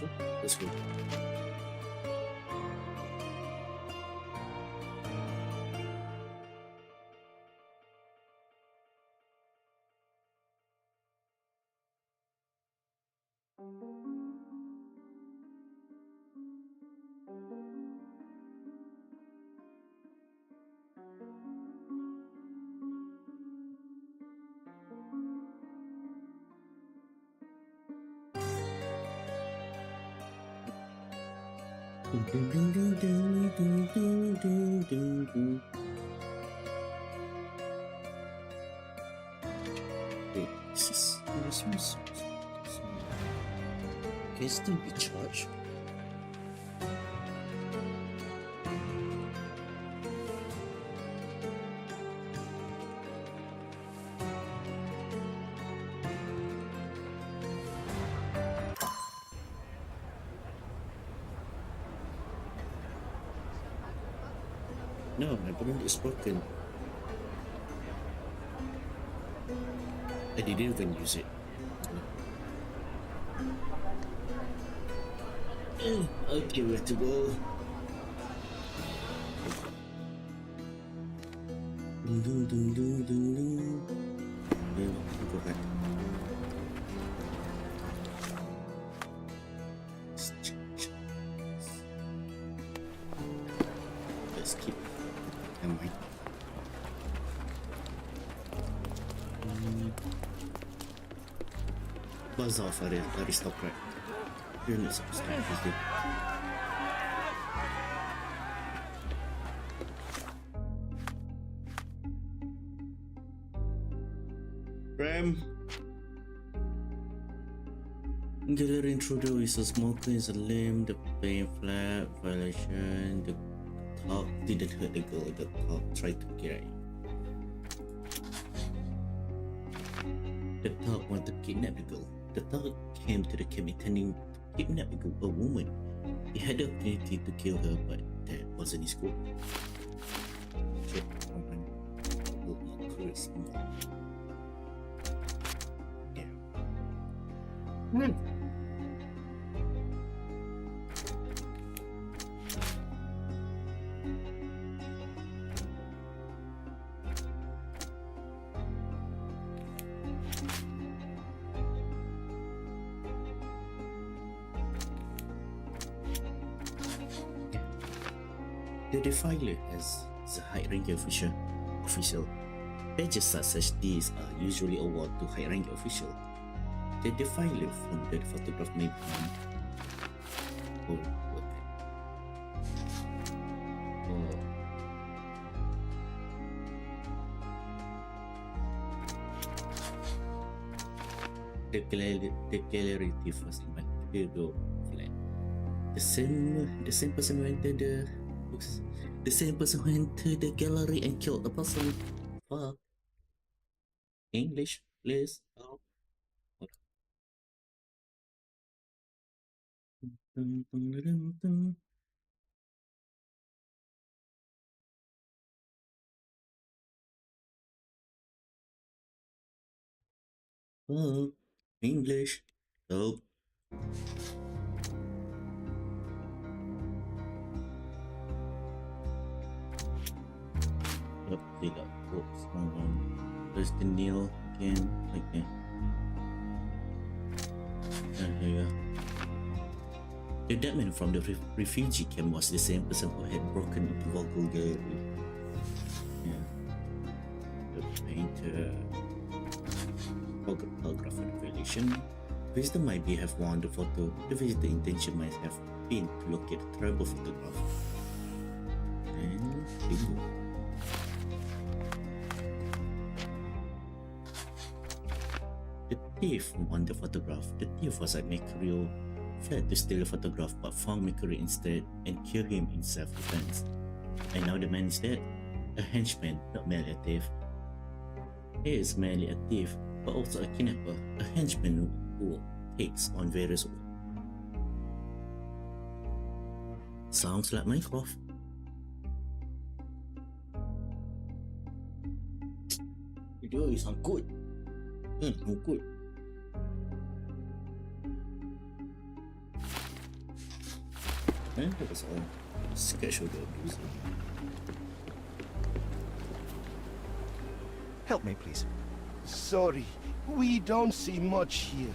So let's go. Wait, this was can still be charged. No, my balloon is broken. I didn't even use it. Okay, where to go? Go back. Let's keep. Never mind. Buzz off aristocrat. You're not supposed to use it. Ram. Gallery intruder is a smoker is a limb, the plane flat, violation, the top didn't hurt the girl, the top tried to get it. The top wanted to kidnap the girl. The thug came to the cabin intending to kidnap a woman. He had the opportunity to kill her, but that wasn't his goal. Shit, someone will curse me. Yeah. The Defiler has a high-ranking official. Badges such as these are usually awarded to high-ranking officials. The Defiler from the photograph may be or what? The gallery was invited to flat. The same person who entered the same person who entered the gallery and killed a person. Fuck. English, please. Oh. Oh. English. Oh. Yep, they got books. There's the Neil again. Okay. Here you go. The dead man from the refugee camp was the same person who had broken into vocal gallery. Yeah. The painter. Photographer revelation. Visitor might be have won the photo. The visitor intention might have been to locate the tribal photograph. And bingo. The thief won the photograph. The thief was at Mercurio, fled to steal a photograph but found Mercury instead and killed him in self-defense. And now the man is dead. A henchman, not merely a thief. He is merely a thief, but also a kidnapper, a henchman who takes on various roles. Sounds like Minecraft. Video is good. Good. And that was all scheduled abuse. Help me, please. Sorry, we don't see much here.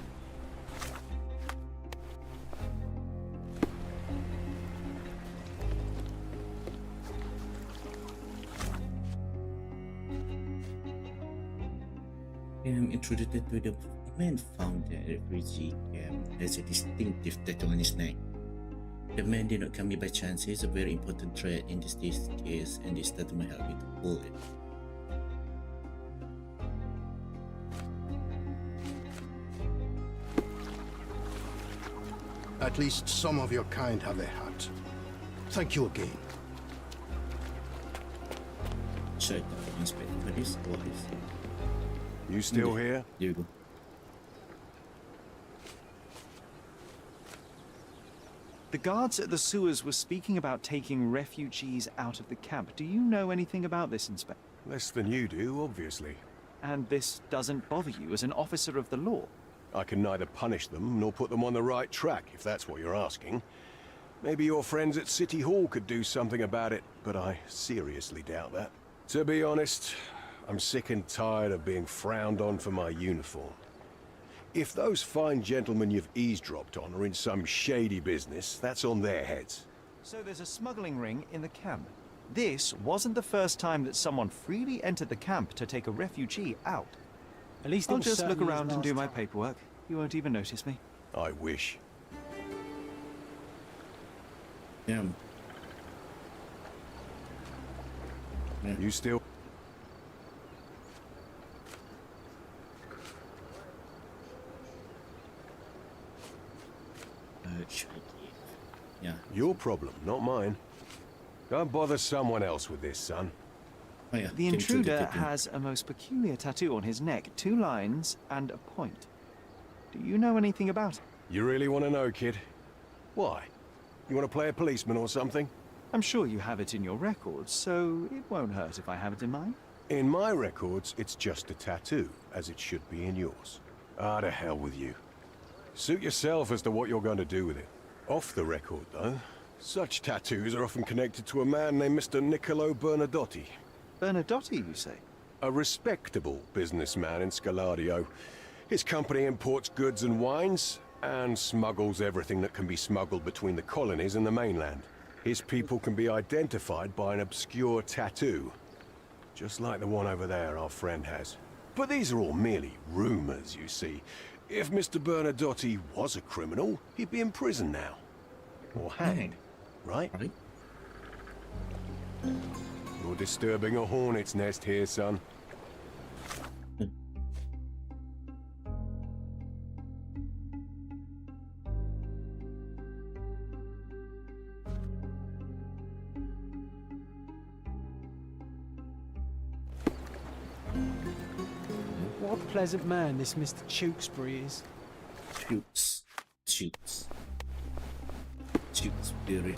Introduced to the man found the refugee camp has a distinctive tattoo on his neck. The man did not come here by chance. He is a very important threat in this case, and this tattoo might help me to pull it. At least some of your kind have a heart. Thank you again. Should I inspect for this or this? You still here? There you go. The guards at the sewers were speaking about taking refugees out of the camp. Do you know anything about this, Inspector? Less than you do, obviously. And this doesn't bother you as an officer of the law? I can neither punish them nor put them on the right track, if that's what you're asking. Maybe your friends at City Hall could do something about it, but I seriously doubt that. To be honest, I'm sick and tired of being frowned on for my uniform. If those fine gentlemen you've eavesdropped on are in some shady business, that's on their heads. So there's a smuggling ring in the camp. This wasn't the first time that someone freely entered the camp to take a refugee out. At least I'll just look around and do my paperwork. You won't even notice me. I wish. Damn. You still... Yeah. Your problem, not mine. Go bother someone else with this, son. Oh yeah. The came through intruder tattoo. has a most peculiar tattoo on his neck, 2 lines and a point. Do you know anything about it? You really want to know, kid? Why? You want to play a policeman or something? I'm sure you have it in your records, so it won't hurt if I have it in mine. In my records, it's just a tattoo, as it should be in yours. Ah, to hell with you. Suit yourself as to what you're going to do with it. Off the record, though, such tattoos are often connected to a man named Mr. Niccolo Bernadotti. Bernadotti, you say? A respectable businessman in Scaladio. His company imports goods and wines, and smuggles everything that can be smuggled between the colonies and the mainland. His people can be identified by an obscure tattoo, just like the one over there our friend has. But these are all merely rumors, you see. If Mr. Bernadotti was a criminal, he'd be in prison now. Or hanged, right? Right. You're disturbing a hornet's nest here, son. What a pleasant man this Mr. Tewkesbury is. Tewkesbury.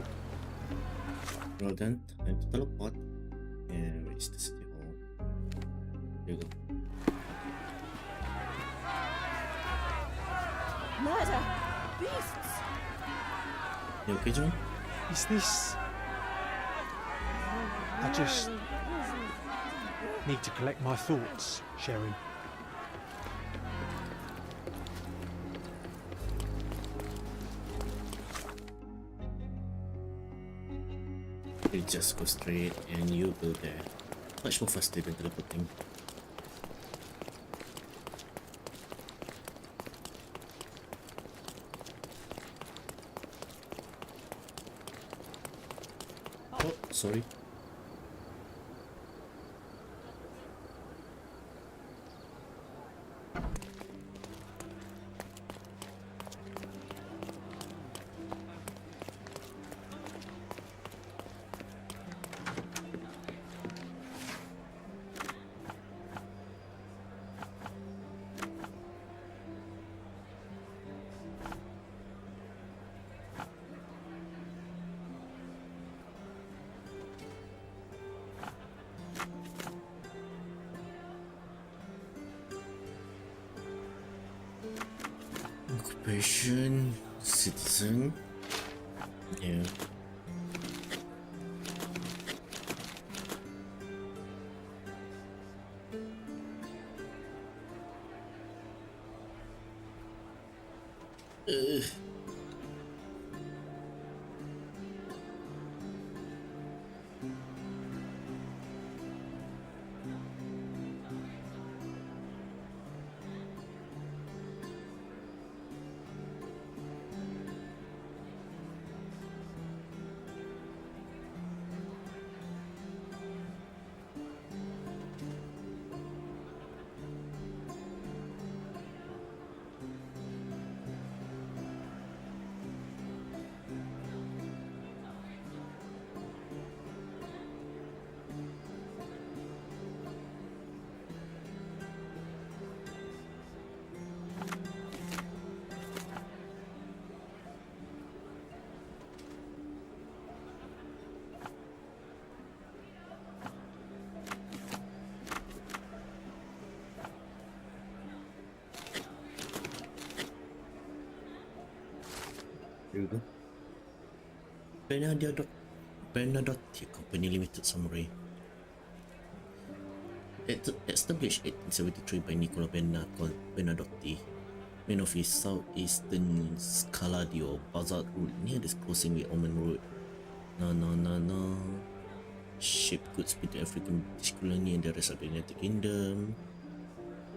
Well done. Time to teleport. And where is the city hall? There you go. Murder! Beasts! You okay, John? Is this... I just need to collect my thoughts, Sharon. You just go straight and you go there. Much more faster than teleporting. Oh, sorry. Occupation, citizen. Yeah. Here we go. Bernadotte Company Limited Summary. Established 1873 by Nicola Bernadotte, man of his southeastern Scaladio Bazar Road near the crossing with Oman Road. Ship goods between African British colony and the rest of the United Kingdom.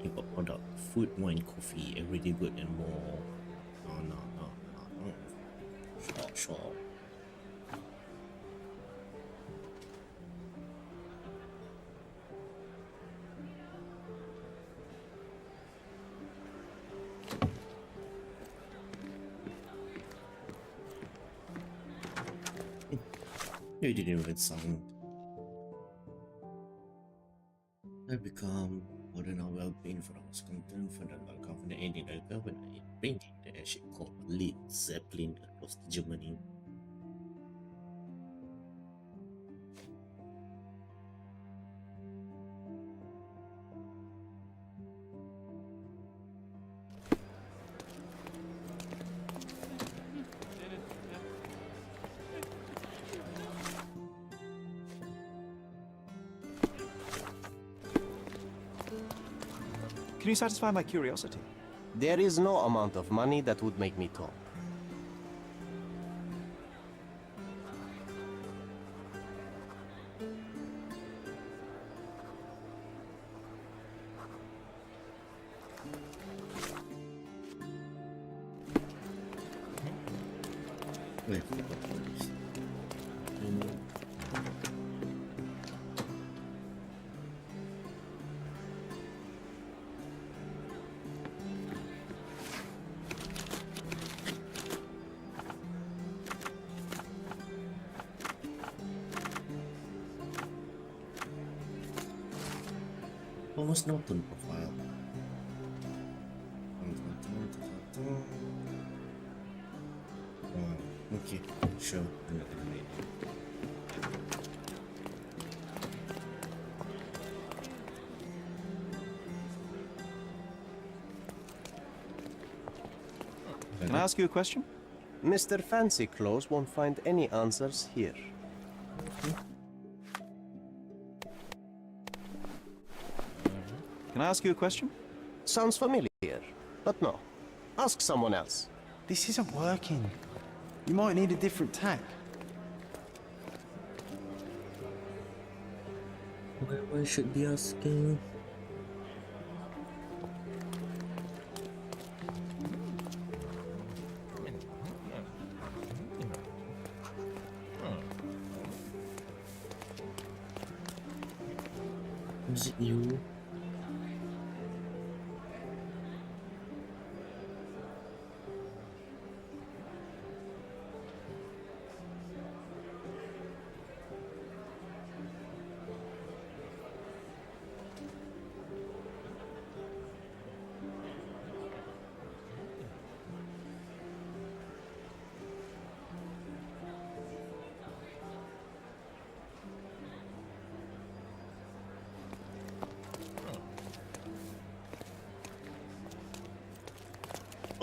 Import product, food, wine, coffee, everyday good and more. No. Sure. You didn't even sound. I become more than a well-being for us, content for the confident ending the government in bringing the airship called Lead Zeppelin across Germany. Can you satisfy my curiosity? There is no amount of money that would make me talk. Wait, what is almost Norton profile. Okay, sure. I'm not gonna read it. Can I ask you a question? Mr. Fancy Clothes won't find any answers here. Can I ask you a question? Sounds familiar, but no. Ask someone else. This isn't working. You might need a different tack. Why should be asking? Is it you?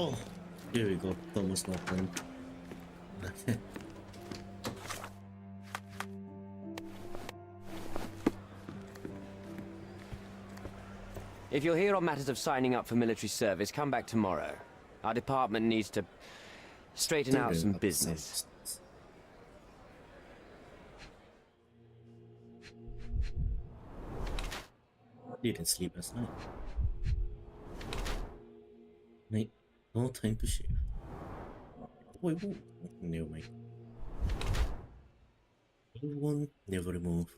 Oh, there we go. Thomas Norton. If you're here on matters of signing up for military service, come back tomorrow. Our department needs to straighten out some Up business. business. Didn't sleep last night. Mate, no time to shave. Wait, whoa. Never mind. Old one, never remove.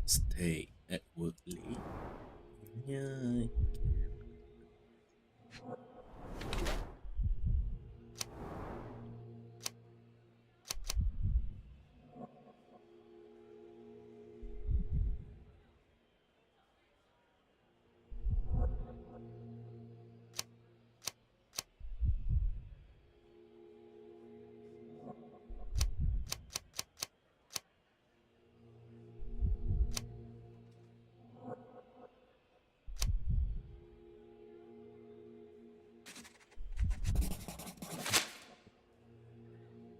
Stay at work late. Yeah.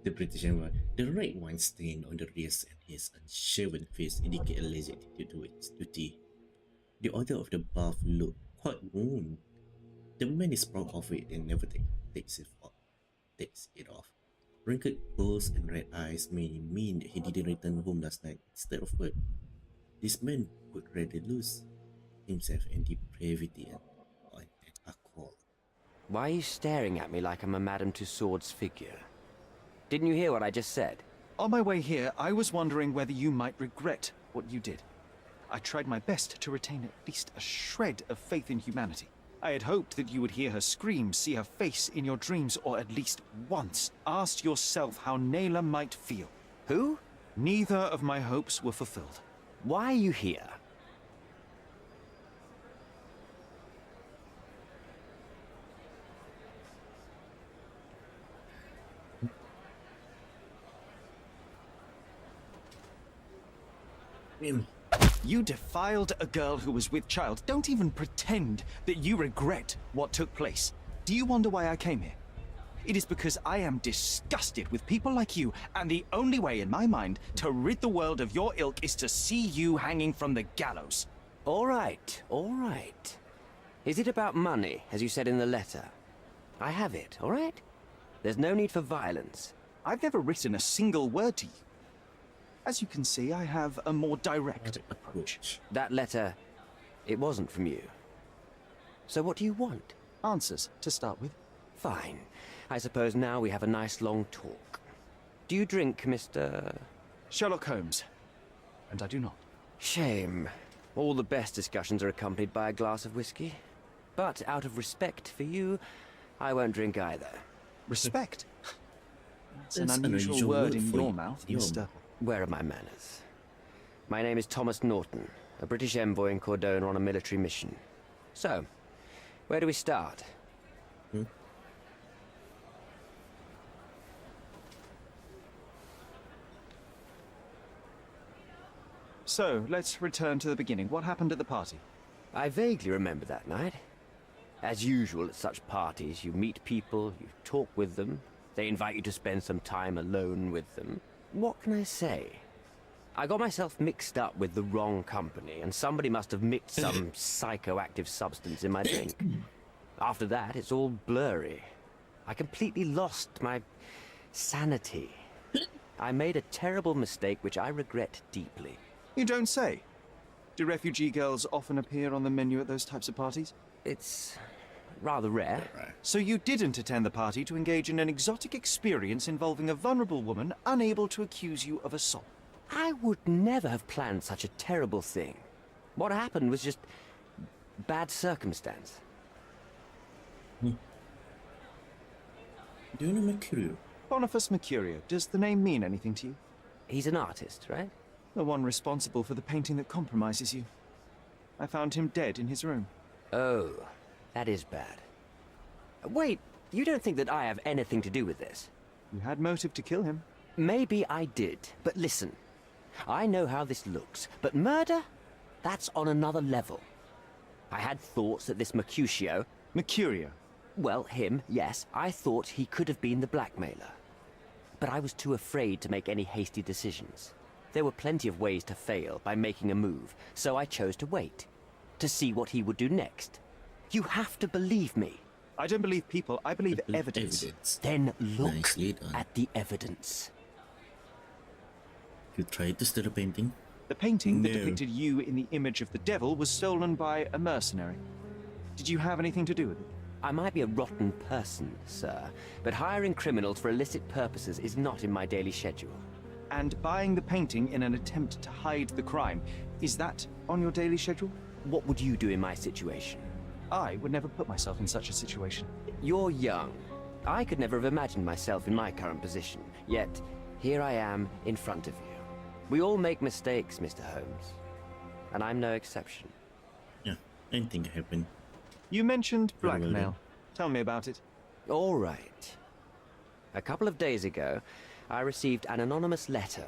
The British Empire. The red wine stain on the wrist and his unshaven face indicate a lazy attitude to its duty. The odor of the bath looked quite warm. The man is proud of it and never takes it off. Wrinkled brows and red eyes may mean that he didn't return home last night instead of work. This man would rather lose himself in depravity and alcohol. Why are you staring at me like I'm a Madame Tussauds figure? Didn't you hear what I just said? On my way here, I was wondering whether you might regret what you did. I tried my best to retain at least a shred of faith in humanity. I had hoped that you would hear her scream, see her face in your dreams, or at least once ask yourself how Nayla might feel. Who? Neither of my hopes were fulfilled. Why are you here? You defiled a girl who was with child. Don't even pretend that you regret what took place. Do you wonder why I came here? It is because I am disgusted with people like you, and the only way in my mind to rid the world of your ilk is to see you hanging from the gallows. All right, all right. Is it about money, as you said in the letter? I have it, all right? There's no need for violence. I've never written a single word to you. As you can see, I have a more direct approach. That letter, it wasn't from you. So what do you want? Answers, to start with. Fine. I suppose now we have a nice long talk. Do you drink, Mr. Sherlock Holmes. And I do not. Shame. All the best discussions are accompanied by a glass of whiskey. But out of respect for you, I won't drink either. Respect? That's an That's an unusual unusual word word in for your you. mouth, Your Mr. mouth. Where are my manners? My name is Thomas Norton, a British envoy in Cordona on a military mission. So, where do we start? So, let's return to the beginning. What happened at the party? I vaguely remember that night. As usual at such parties, you meet people, you talk with them, they invite you to spend some time alone with them. What can I say? I got myself mixed up with the wrong company, and somebody must have mixed some psychoactive substance in my drink. After that, it's all blurry. I completely lost my sanity. I made a terrible mistake which I regret deeply. You don't say. Do refugee girls often appear on the menu at those types of parties? It's rather rare. So you didn't attend the party to engage in an exotic experience involving a vulnerable woman unable to accuse you of assault. I would never have planned such a terrible thing. What happened was just bad circumstance. Do you know Mercurio? Boniface Mercurio, does the name mean anything to you? He's an artist, right? The one responsible for the painting that compromises you. I found him dead in his room. Oh, that is bad. Wait, you don't think that I have anything to do with this? You had motive to kill him. Maybe I did, but listen. I know how this looks, but murder? That's on another level. I had thoughts that this Mercutio... Mercurio. Well, him, yes, I thought he could have been the blackmailer. But I was too afraid to make any hasty decisions. There were plenty of ways to fail by making a move, so I chose to wait. To see what he would do next. You have to believe me. I don't believe people, I believe evidence. Then look Nicely done. at the evidence. You tried to steal a painting? The painting that No. depicted you in the image of the devil was stolen by a mercenary. Did you have anything to do with it? I might be a rotten person, sir, but hiring criminals for illicit purposes is not in my daily schedule. And buying the painting in an attempt to hide the crime, is that on your daily schedule? What would you do in my situation? I would never put myself in such a situation. You're young. I could never have imagined myself in my current position. Yet, here I am in front of you. We all make mistakes, Mr. Holmes. And I'm no exception. Yeah, anything can happen. You mentioned Very well blackmail. done. Tell me about it. All right. A couple of days ago, I received an anonymous letter.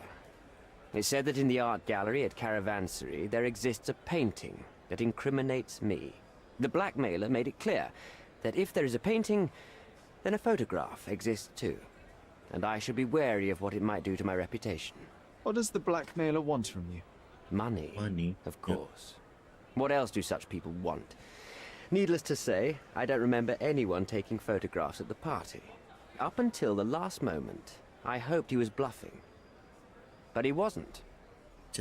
It said that in the art gallery at Caravansary there exists a painting that incriminates me. The blackmailer made it clear that if there is a painting, then a photograph exists too. And I should be wary of what it might do to my reputation. What does the blackmailer want from you? Money, Money. of Yeah. course. What else do such people want? Needless to say, I don't remember anyone taking photographs at the party. Up until the last moment, I hoped he was bluffing. But he wasn't,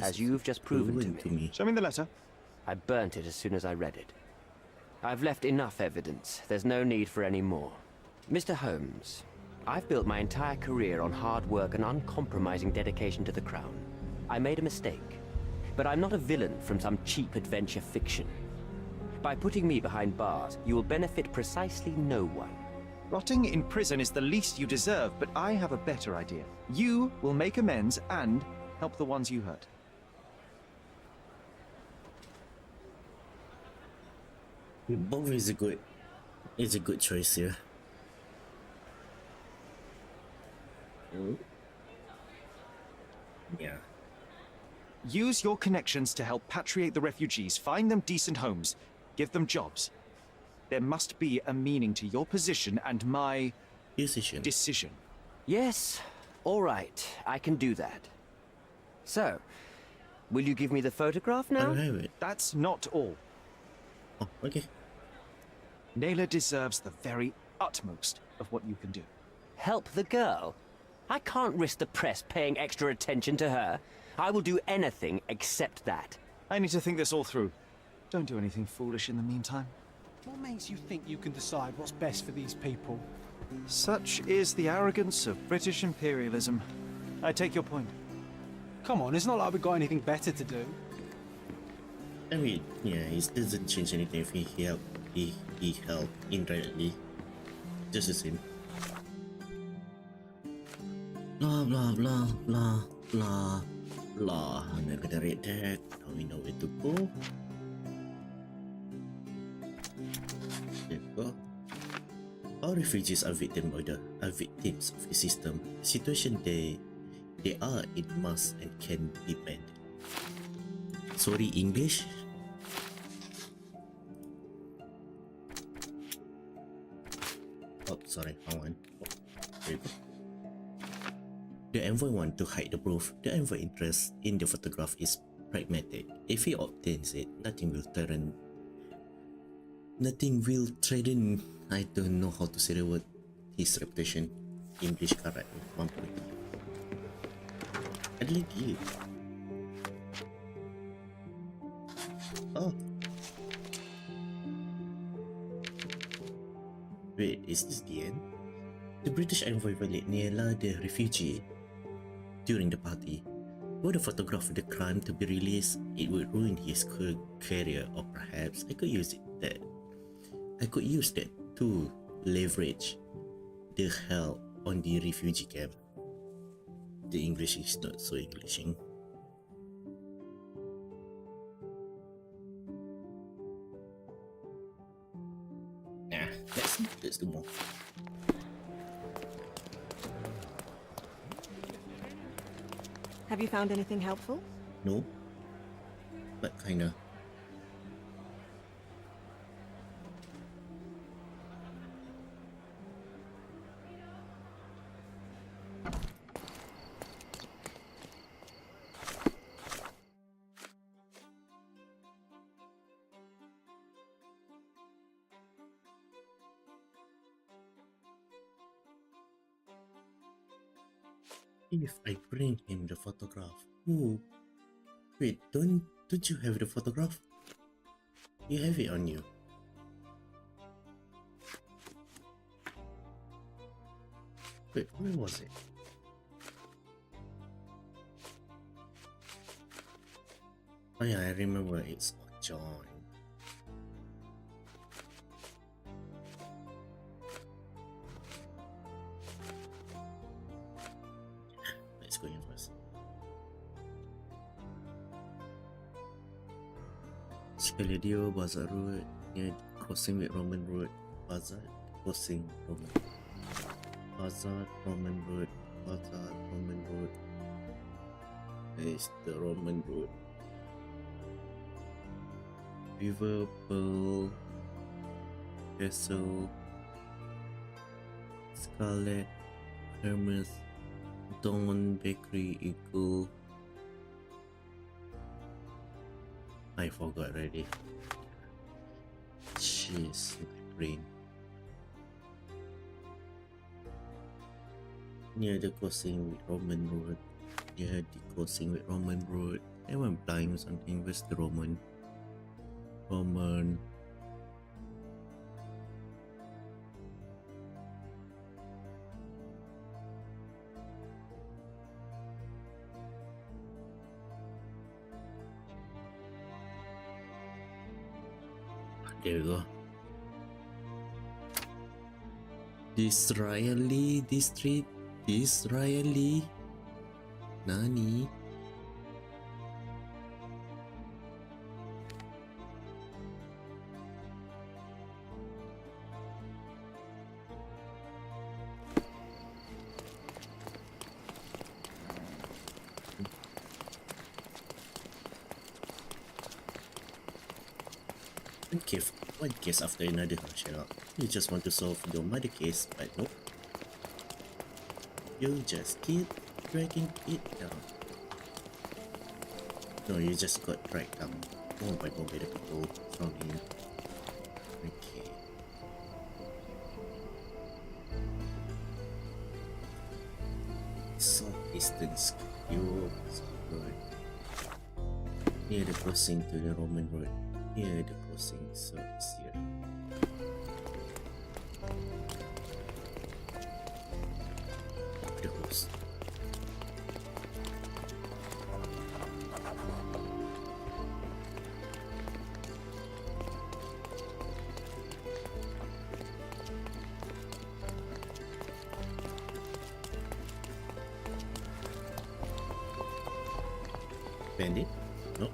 as you've just proven to me. Show me the letter. I burnt it as soon as I read it. I've left enough evidence. There's no need for any more. Mr. Holmes, I've built my entire career on hard work and uncompromising dedication to the Crown. I made a mistake, but I'm not a villain from some cheap adventure fiction. By putting me behind bars, you will benefit precisely no one. Rotting in prison is the least you deserve, but I have a better idea. You will make amends and help the ones you hurt. Both is a good choice here. Yeah. Use your connections to help patriate the refugees, find them decent homes, give them jobs. There must be a meaning to your position and my Decision. decision. Yes, all right, I can do that. So, will you give me the photograph now? I'll have it. That's not all. Oh, okay. Naylor deserves the very utmost of what you can do. Help the girl? I can't risk the press paying extra attention to her. I will do anything except that. I need to think this all through. Don't do anything foolish in the meantime. What makes you think you can decide what's best for these people? Such is the arrogance of British imperialism. I take your point. Come on, it's not like we've got anything better to do. I mean, yeah, it doesn't change anything if he helped indirectly. Just the same. Blah blah blah blah blah blah. I'm not gonna read that. Now we know where to go. There we go. All refugees are victims of the system. Situation they are in must and can be mended. Sorry, English. Oh, sorry, wrong one. Oh, there you go. The envoy wants to hide the proof. The envoy interest in the photograph is pragmatic. If he obtains it, nothing will threaten. I don't know how to say the word. His reputation. English correct. 1 point. I didn't get it. Oh. Wait, is this the end? The British envoy violated Niela, the refugee, during the party. Were the photograph of the crime to be released, it would ruin his career, or perhaps I could use that to leverage the hell on the refugee camp. The English is not so Englishing. Nah, let's do more. Have you found anything helpful? No, but kinda. If I bring him the photograph, who? Wait, don't you have the photograph? You have it on you. Wait, where was it? Oh yeah, I remember it's on John. Let's go in first. Scaladio Bazaar Road, near crossing with Roman Road. Bazaar, crossing Roman. Bazaar, Roman Road. Bazaar, Roman Road. There is the Roman Road. River, Pearl, Castle, Scarlet, Hermes, Dawn, Bakery, Eagle. I forgot already. Jeez, my brain. Near the crossing with Roman Road. Near the crossing with Roman Road. I went blind or something. Where's the Roman? Roman. There we go. Disraeli District. Disraeli. Nani? One case after another, Sherlock. You just want to solve your murder case, but nope. You just keep dragging it down. No, you just got dragged down. One by the people from him. Okay. Southeastern Skew Road. Near the crossing to the Roman Road. Near the crossing, so it's here. The host. Bandit? No.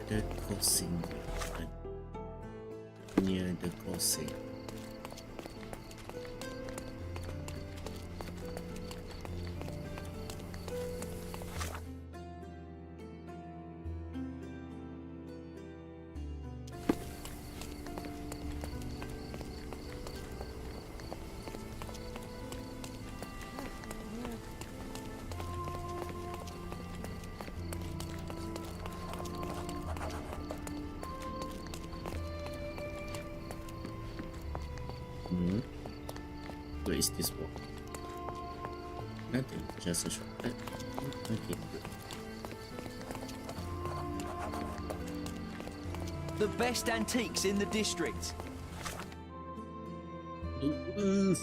The crossing. Near the crossing. Where is this walk? Nothing, just a shortcut. Okay, good. The best antiques in the district. Oof.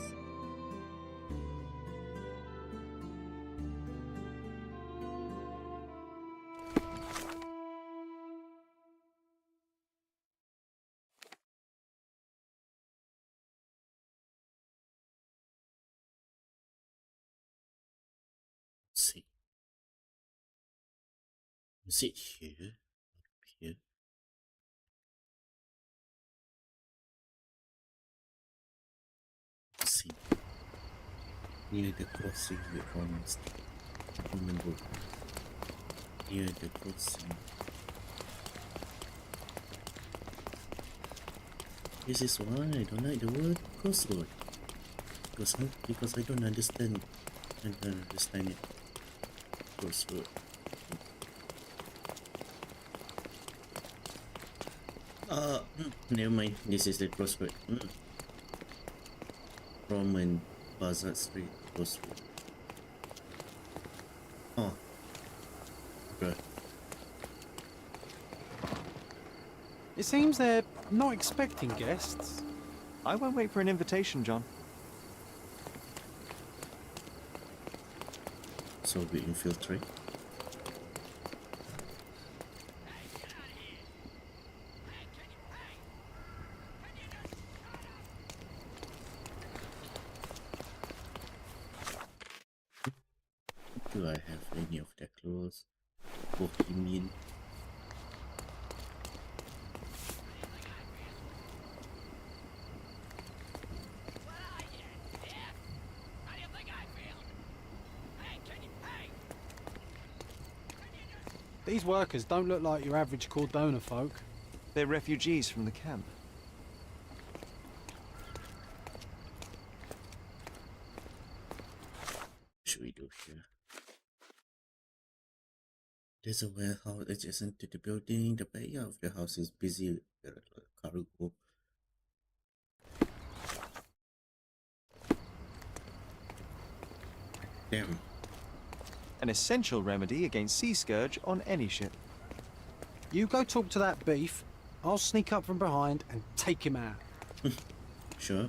See. Is it here? Up here? See. Near the crossing with Roman Road. Near the crossing. This is why I don't like the word crossroad. Because I don't understand. I don't understand it. Crossroad. Never mind. This is the crossroad. Roman Bazaar Street crossroad. Oh, bruh. It seems they're not expecting guests. I won't wait for an invitation, John. So we infiltrate. Do I have any of their clothes? Bohemian. These workers don't look like your average Cordona folk. They're refugees from the camp. What should we do here? There's a warehouse adjacent to the building. The buyer of the house is busy with the cargo. Damn. An essential remedy against sea scourge on any ship. You go talk to that beef. I'll sneak up from behind and take him out. Sure.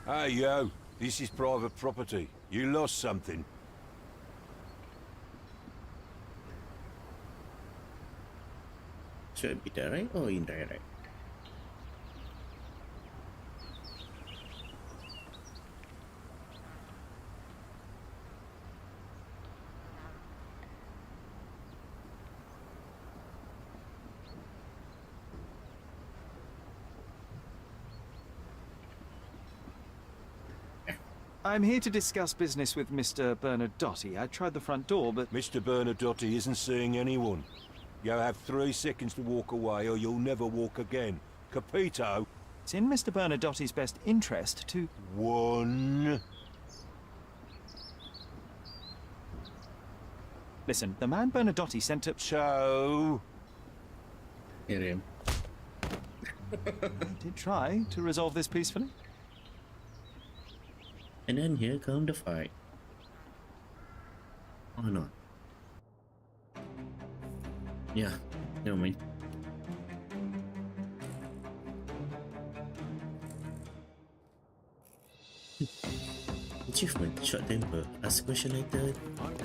Hey, yo. This is private property. You lost something. Should it be direct or indirect? I'm here to discuss business with Mr. Bernadotti. I tried the front door, but... Mr. Bernadotti isn't seeing anyone. You have 3 seconds to walk away or you'll never walk again. Capito? It's in Mr. Bernadotti's best interest to... 1. Listen, the man Bernadotti sent up... So... Hear him. I did try to resolve this peacefully. And then here come the fight. Or not. Yeah, never mind. Achievement, short temper. Ask question later.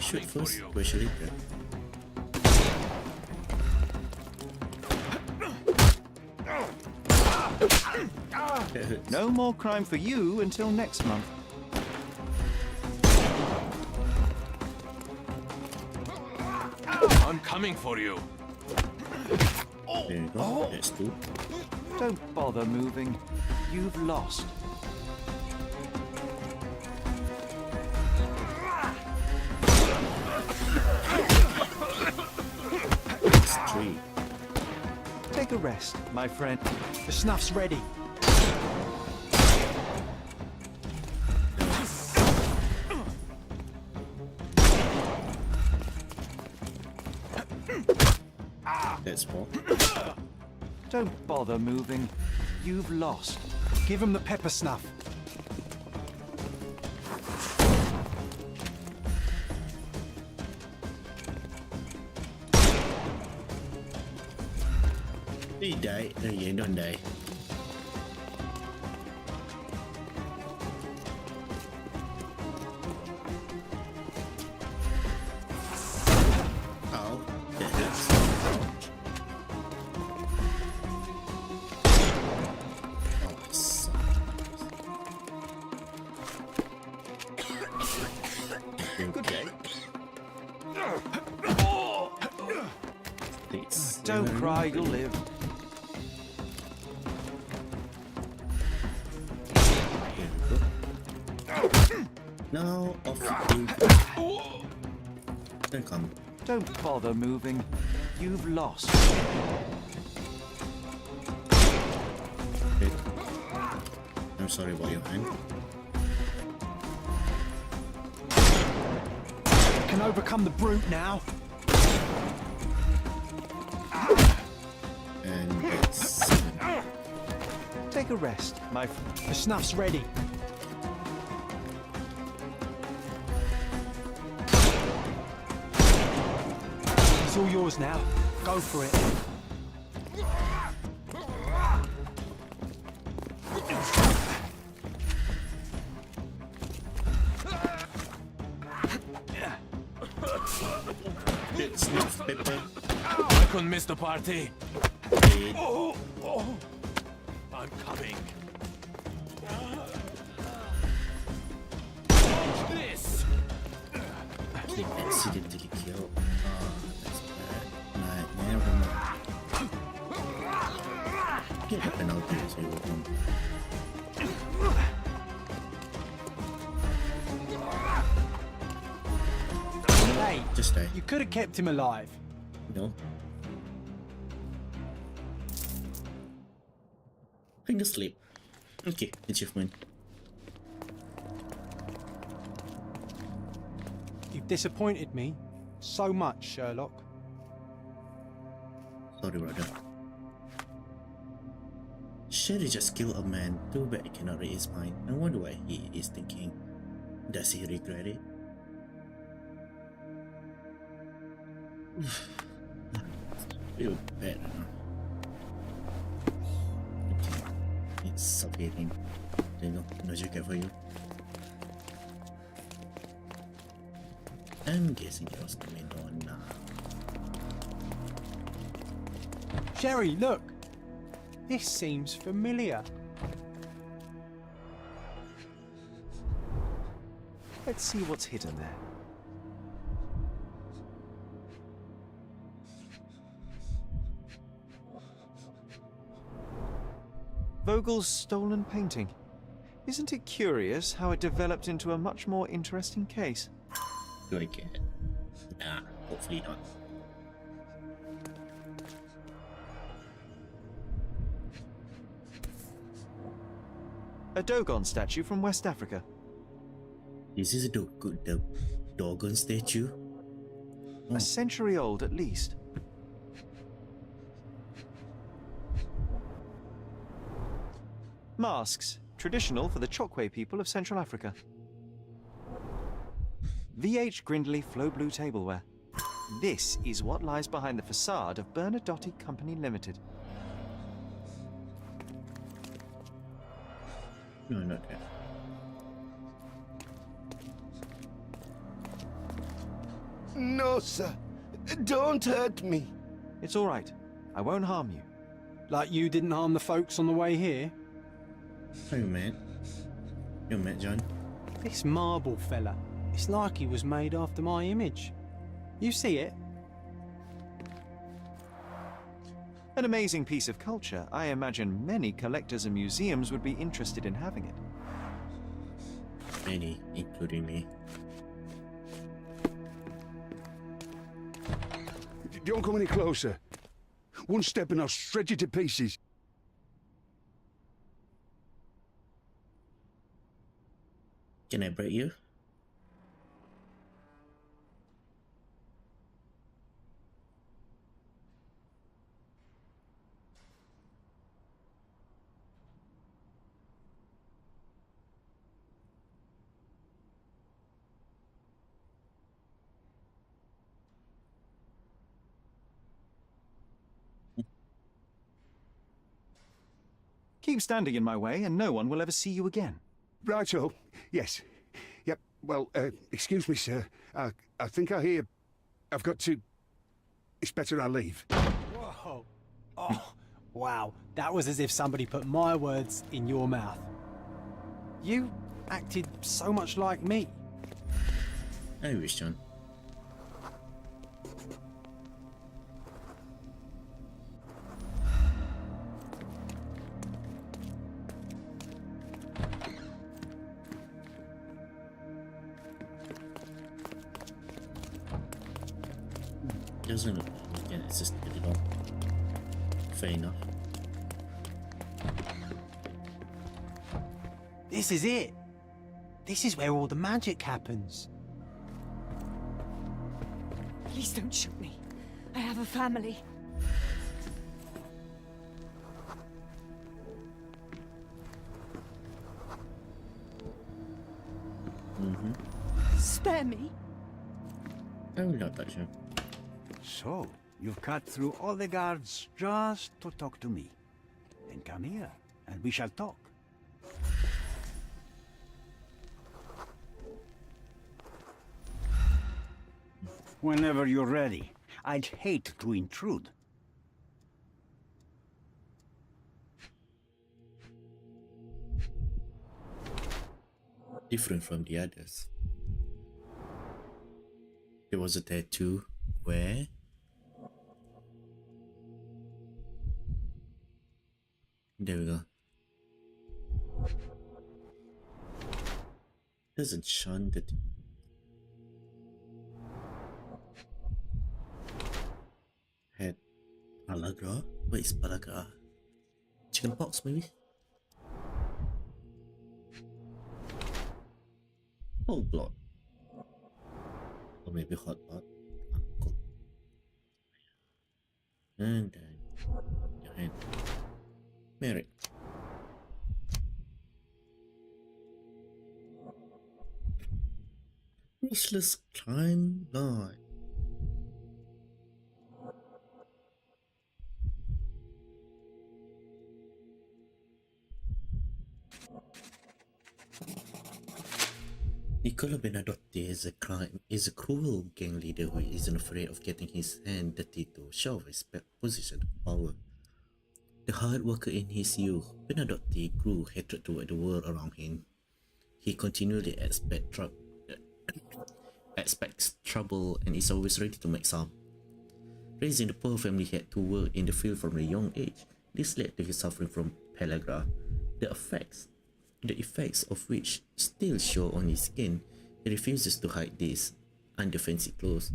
Shoot first, question later. That hurts. No more crime for you until next month. I'm coming for you. There you go, that's 2. Don't bother moving. You've lost. That's 3. Take a rest, my friend. The snuff's ready. That's 4. Don't bother moving. You've lost. Give him the pepper snuff. He died. No, yeah, don't die. Ow, that hurts. Oh, it sucks. Good day. Please. Don't cry, you'll live. Now off you. Then come. Don't bother moving. You've lost. Wait. I'm sorry about your hand. Can can overcome the brute now. And that's 7. Take a rest, my friend. The snuff's ready. It's all yours now. Go for it. It's not Pepe. I couldn't miss the party. Wait. I'm coming. This. They accidentally killed. Oh, that's bad. Nah, never mind. Get a penalty, so you won't. Hey, Just die. you could have kept him alive. No. Finger sleep. Okay, achievement. You've disappointed me so much, Sherlock. Sorry, brother. Sherry just killed a man. Too bad he cannot read his mind. I wonder what he is thinking. Does he regret it? Feel bad now. Okay. It's suffocating. There you go. No jacket for you. I'm guessing it was coming on now. Sherry, look. This seems familiar. Let's see what's hidden there. Vogel's stolen painting. Isn't it curious how it developed into a much more interesting case? Do I get it? Nah, hopefully not. A Dogon statue from West Africa. This is the Dogon statue. A century old at least. Masks, traditional for the Chokwe people of Central Africa. VH Grindley Flow Blue tableware. This is what lies behind the facade of Bernadotte Company Limited. No, not that. No, sir. Don't hurt me. It's all right. I won't harm you. Like you didn't harm the folks on the way here. Are you mad? You're mad, John? This marble fella, it's like he was made after my image. You see it? An amazing piece of culture. I imagine many collectors and museums would be interested in having it. Many, including me. Don't come any closer. One step and I'll shred you to pieces. Can I break you? Keep standing in my way and no one will ever see you again. Righto. Yes. Yep. Well, excuse me, sir. I think I hear... I've got to... It's better I leave. Whoa. Oh, wow. That was as if somebody put my words in your mouth. You acted so much like me. I wish, John. Doesn't look like we can assist it at all. Fair enough. This is it. This is where all the magic happens. Please don't shoot me. I have a family. Spare me. I will not touch him. So, you've cut through all the guards just to talk to me. Then come here, and we shall talk. Whenever you're ready. I'd hate to intrude. Different from the others. There was a tattoo where there we go. Doesn't shun that. Head Palagra? What is Palagra? Chicken pox maybe? Whole blood. Or maybe hot pot. Cool. And then your hand. Merit. Restless climb line. Niccolo Benadotti is a cruel gang leader who isn't afraid of getting his hand dirty to show his position of power. The hard worker in his youth, Benadotti grew hatred toward the world around him. He continually expects trouble and is always ready to make some. Raising the poor family, he had to work in the field from a young age. This led to his suffering from pellagra, the effects of which still show on his skin. He refuses to hide this under fancy clothes,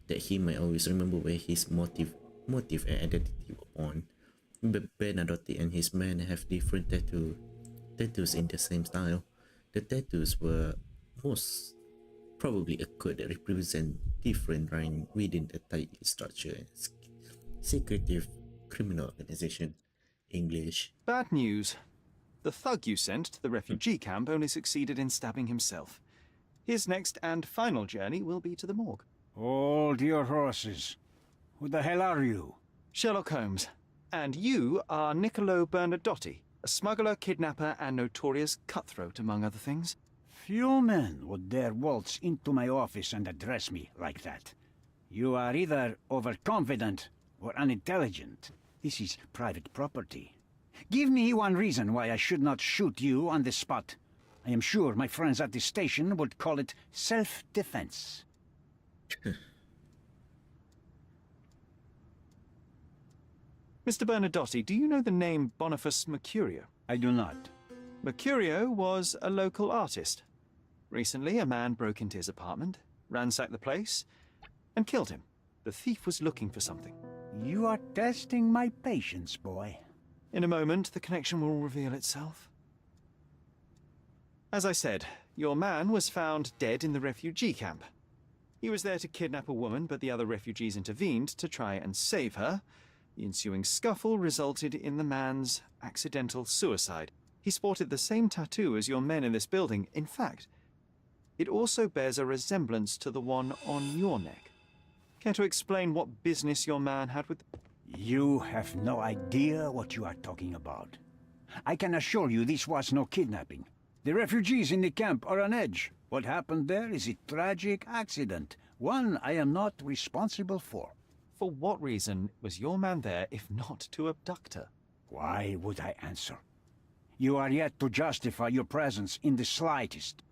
that he might always remember where his motive and identity were born. Benadotti and his men have different tattoos in the same style. The tattoos were most probably a code that represent different rank within a tightly structured and secretive criminal organization. English. Bad news. The thug you sent to the refugee camp only succeeded in stabbing himself. His next and final journey will be to the morgue. Hold your horses. Who the hell are you? Sherlock Holmes. And you are Niccolo Bernadotti, a smuggler, kidnapper, and notorious cutthroat, among other things. Few men would dare waltz into my office and address me like that. You are either overconfident or unintelligent. This is private property. Give me one reason why I should not shoot you on the spot. I am sure my friends at the station would call it self-defense. Mr. Bernadotti, do you know the name Boniface Mercurio? I do not. Mercurio was a local artist. Recently, a man broke into his apartment, ransacked the place, and killed him. The thief was looking for something. You are testing my patience, boy. In a moment, the connection will reveal itself. As I said, your man was found dead in the refugee camp. He was there to kidnap a woman, but the other refugees intervened to try and save her. The ensuing scuffle resulted in the man's accidental suicide. He sported the same tattoo as your men in this building. In fact, it also bears a resemblance to the one on your neck. Care to explain what business your man had with... You have no idea what you are talking about. I can assure you this was no kidnapping. The refugees in the camp are on edge. What happened there is a tragic accident, one I am not responsible for. For what reason was your man there if not to abduct her? Why would I answer? You are yet to justify your presence in the slightest.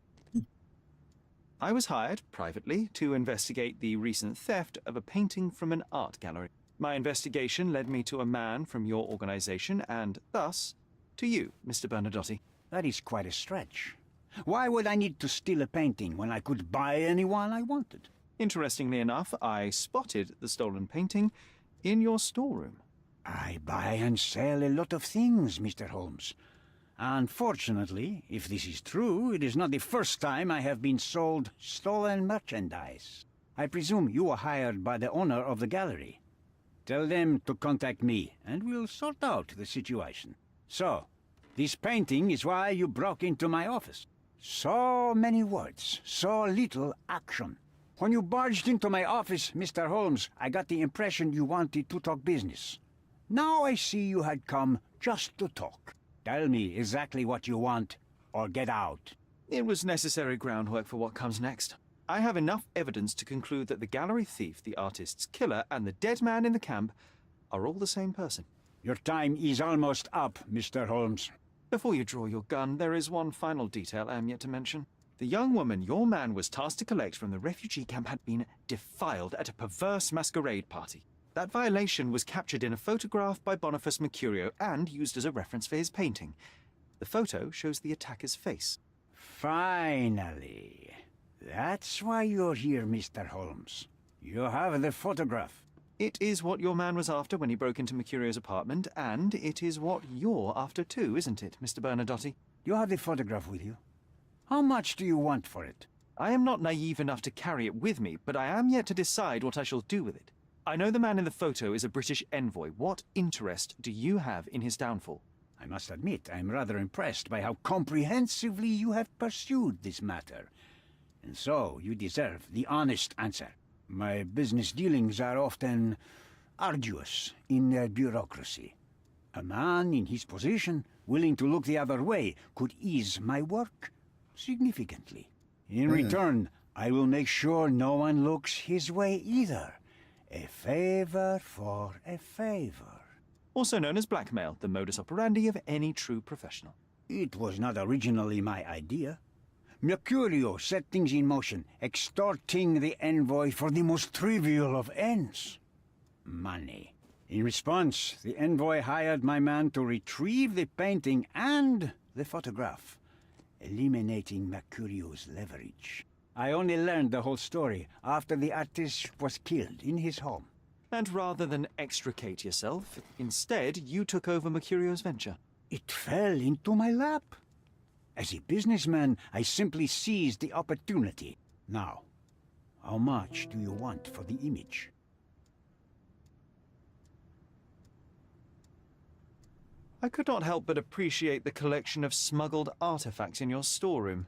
I was hired, privately, to investigate the recent theft of a painting from an art gallery. My investigation led me to a man from your organization, and thus, to you, Mr. Bernadotti. That is quite a stretch. Why would I need to steal a painting when I could buy anyone I wanted? Interestingly enough, I spotted the stolen painting in your storeroom. I buy and sell a lot of things, Mr. Holmes. Unfortunately, if this is true, it is not the first time I have been sold stolen merchandise. I presume you were hired by the owner of the gallery. Tell them to contact me, and we'll sort out the situation. So, this painting is why you broke into my office. So many words, so little action. When you barged into my office, Mr. Holmes, I got the impression you wanted to talk business. Now I see you had come just to talk. Tell me exactly what you want, or get out. It was necessary groundwork for what comes next. I have enough evidence to conclude that the gallery thief, the artist's killer, and the dead man in the camp are all the same person. Your time is almost up, Mr. Holmes. Before you draw your gun, there is one final detail I am yet to mention. The young woman your man was tasked to collect from the refugee camp had been defiled at a perverse masquerade party. That violation was captured in a photograph by Boniface Mercurio and used as a reference for his painting. The photo shows the attacker's face. Finally. That's why you're here, Mr. Holmes. You have the photograph. It is what your man was after when he broke into Mercurio's apartment, and it is what you're after too, isn't it, Mr. Bernadotte? You have the photograph with you. How much do you want for it? I am not naive enough to carry it with me, but I am yet to decide what I shall do with it. I know the man in the photo is a British envoy. What interest do you have in his downfall? I must admit, I'm rather impressed by how comprehensively you have pursued this matter. And so, you deserve the honest answer. My business dealings are often arduous in their bureaucracy. A man in his position, willing to look the other way, could ease my work significantly. In return, I will make sure no one looks his way either. A favor for a favor. Also known as blackmail, the modus operandi of any true professional. It was not originally my idea. Mercurio set things in motion, extorting the envoy for the most trivial of ends. Money. In response, the envoy hired my man to retrieve the painting and the photograph, eliminating Mercurio's leverage. I only learned the whole story after the artist was killed in his home. And rather than extricate yourself, instead you took over Mercurio's venture. It fell into my lap. As a businessman, I simply seized the opportunity. Now, how much do you want for the image? I could not help but appreciate the collection of smuggled artifacts in your storeroom.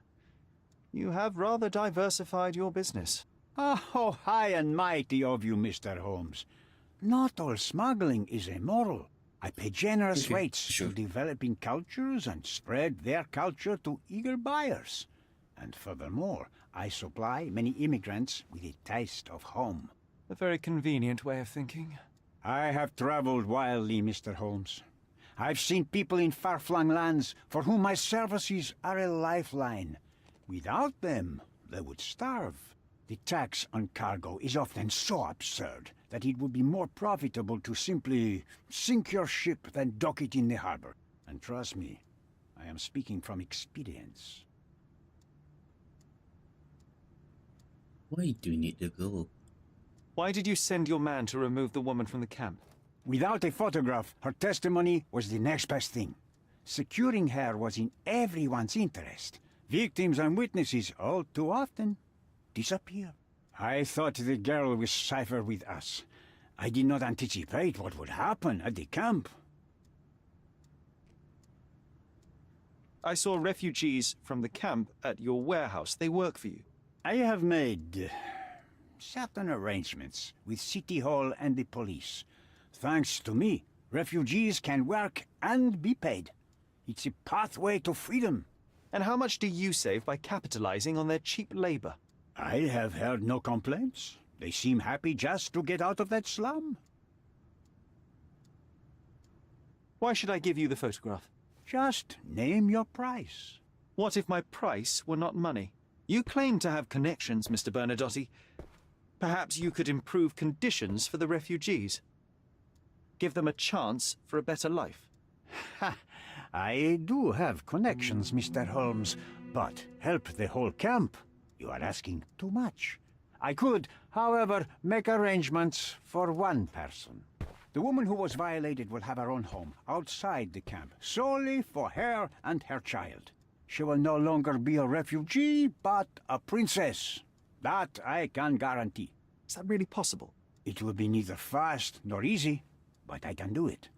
You have rather diversified your business. Oh, high and mighty of you, Mr. Holmes. Not all smuggling is immoral. I pay generous rates to developing cultures and spread their culture to eager buyers. And furthermore, I supply many immigrants with a taste of home. A very convenient way of thinking. I have traveled wildly, Mr. Holmes. I've seen people in far-flung lands for whom my services are a lifeline. Without them, they would starve. The tax on cargo is often so absurd that it would be more profitable to simply sink your ship than dock it in the harbor. And trust me, I am speaking from experience. Why do you need the girl? Why did you send your man to remove the woman from the camp? Without a photograph, her testimony was the next best thing. Securing her was in everyone's interest. Victims and witnesses all too often disappear. I thought the girl was safer with us. I did not anticipate what would happen at the camp. I saw refugees from the camp at your warehouse. They work for you. I have made certain arrangements with City Hall and the police. Thanks to me, refugees can work and be paid. It's a pathway to freedom. And how much do you save by capitalizing on their cheap labor? I have heard no complaints. They seem happy just to get out of that slum. Why should I give you the photograph? Just name your price. What if my price were not money? You claim to have connections, Mr. Bernadotte. Perhaps you could improve conditions for the refugees. Give them a chance for a better life. Ha! I do have connections, Mr. Holmes, but help the whole camp? You are asking too much. I could, however, make arrangements for one person. The woman who was violated will have her own home outside the camp, solely for her and her child. She will no longer be a refugee, but a princess. That I can guarantee. Is that really possible? It will be neither fast nor easy, but I can do it.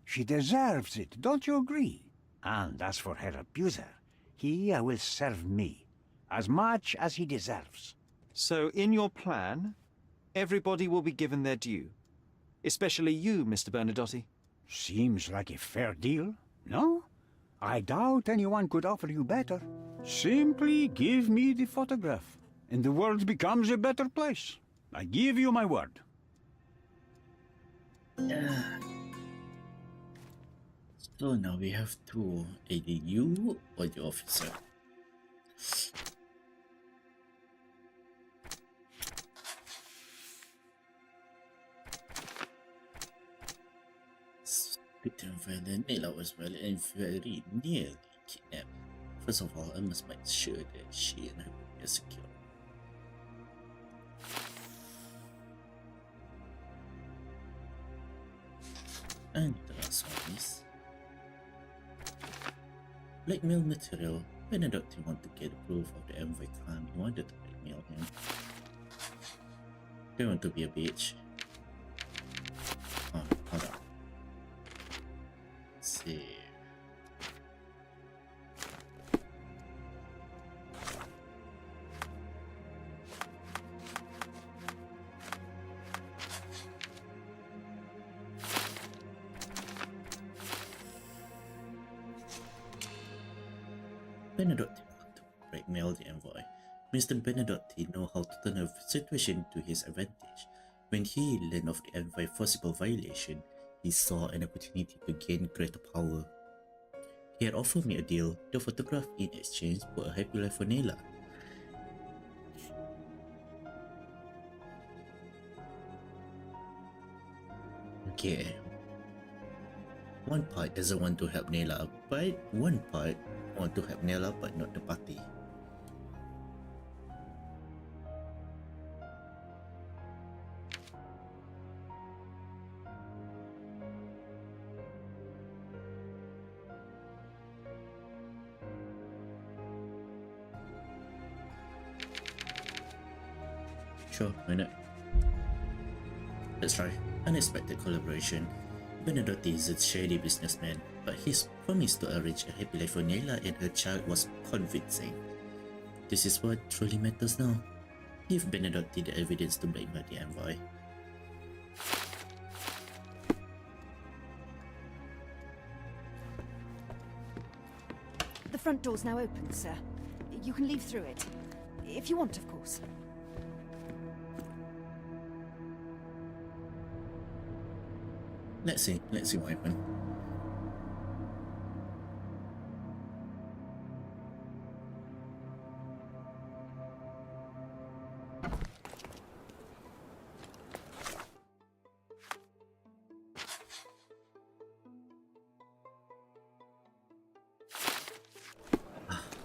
She deserves it, don't you agree? And as for her abuser, he will serve me as much as he deserves. So, in your plan, everybody will be given their due. Especially you, Mr. Bernadotti. Seems like a fair deal, no? I doubt anyone could offer you better. Simply give me the photograph, and the world becomes a better place. I give you my word. So now we have to either you or the officer. Victim violent, Nayla was violent and very nearly kidnapped. First of all, I must make sure that she and her are secure. And the last one is blackmail material. Benedictine want to get proof of the envoy crime. He wanted to blackmail him. They want to be a bitch. Oh, hold on. Let's see. Benedotti want to blackmail the envoy. Mr. Benedotti know how to turn a situation to his advantage. When he learned of the envoy possible violation, he saw an opportunity to gain greater power. He had offered me a deal, the photograph in exchange for a happy life for Nayla. Okay. One part doesn't want to help Nayla, but one part want to help Nayla but not the party. Sure, why not? Let's try. Unexpected collaboration. Benedotti is a shady businessman, but his promise to arrange a happy life for Nayla and her child was convincing. This is what truly matters now. Give Benedotti the evidence to blackmail the envoy. The front door's now open, sir. You can leave through it. If you want, of course. Let's see what happens.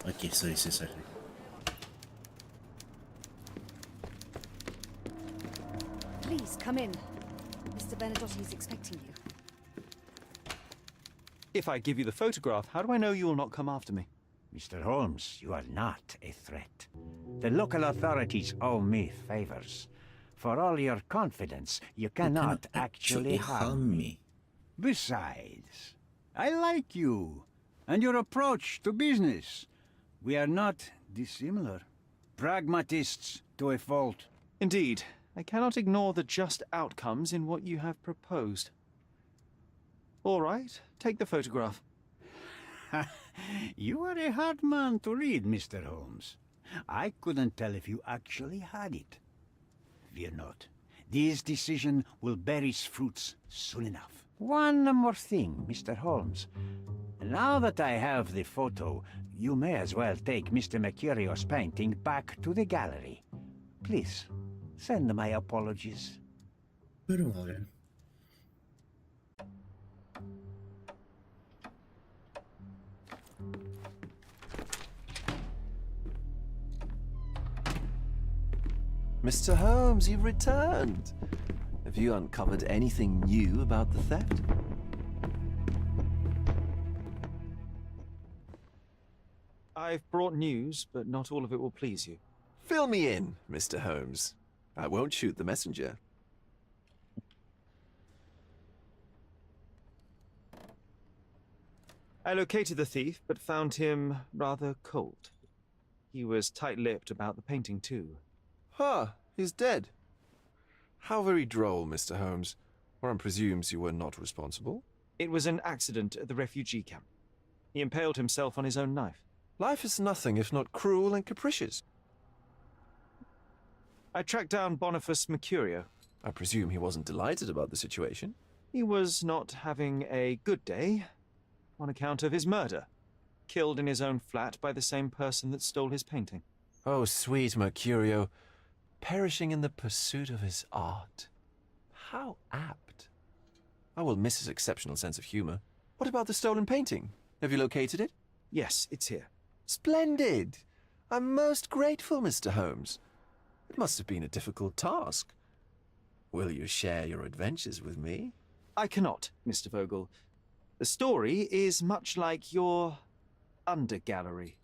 Okay, sorry. Please, come in. Mr. Benedotti is expecting you. If I give you the photograph, how do I know you will not come after me? Mr. Holmes, you are not a threat. The local authorities owe me favors. For all your confidence, you cannot actually harm me. Besides, I like you and your approach to business. We are not dissimilar. Pragmatists to a fault. Indeed, I cannot ignore the just outcomes in what you have proposed. All right, take the photograph. You are a hard man to read, Mr. Holmes. I couldn't tell if you actually had it. Fear not. This decision will bear its fruits soon enough. One more thing, Mr. Holmes. Now that I have the photo, you may as well take Mr. Mercurio's painting back to the gallery. Please, send my apologies. Very well then. Mr. Holmes, you've returned. Have you uncovered anything new about the theft? I've brought news, but not all of it will please you. Fill me in, Mr. Holmes. I won't shoot the messenger. I located the thief, but found him rather cold. He was tight-lipped about the painting, too. Huh, he's dead. How very droll, Mr. Holmes. One presumes you were not responsible. It was an accident at the refugee camp. He impaled himself on his own knife. Life is nothing if not cruel and capricious. I tracked down Boniface Mercurio. I presume he wasn't delighted about the situation. He was not having a good day on account of his murder. Killed in his own flat by the same person that stole his painting. Oh, sweet Mercurio. Perishing in the pursuit of his art. How apt. I will miss his exceptional sense of humor. What about the stolen painting? Have you located it? Yes, it's here. Splendid! I'm most grateful, Mr. Holmes. It must have been a difficult task. Will you share your adventures with me? I cannot, Mr. Vogel. The story is much like your undergallery.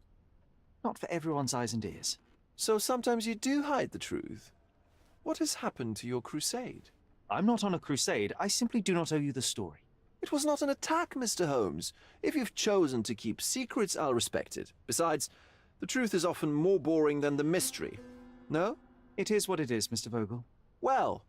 Not for everyone's eyes and ears. So sometimes you do hide the truth. What has happened to your crusade? I'm not on a crusade. I simply do not owe you the story. It was not an attack, Mr. Holmes. If you've chosen to keep secrets, I'll respect it. Besides, the truth is often more boring than the mystery. No? It is what it is, Mr. Vogel. Well,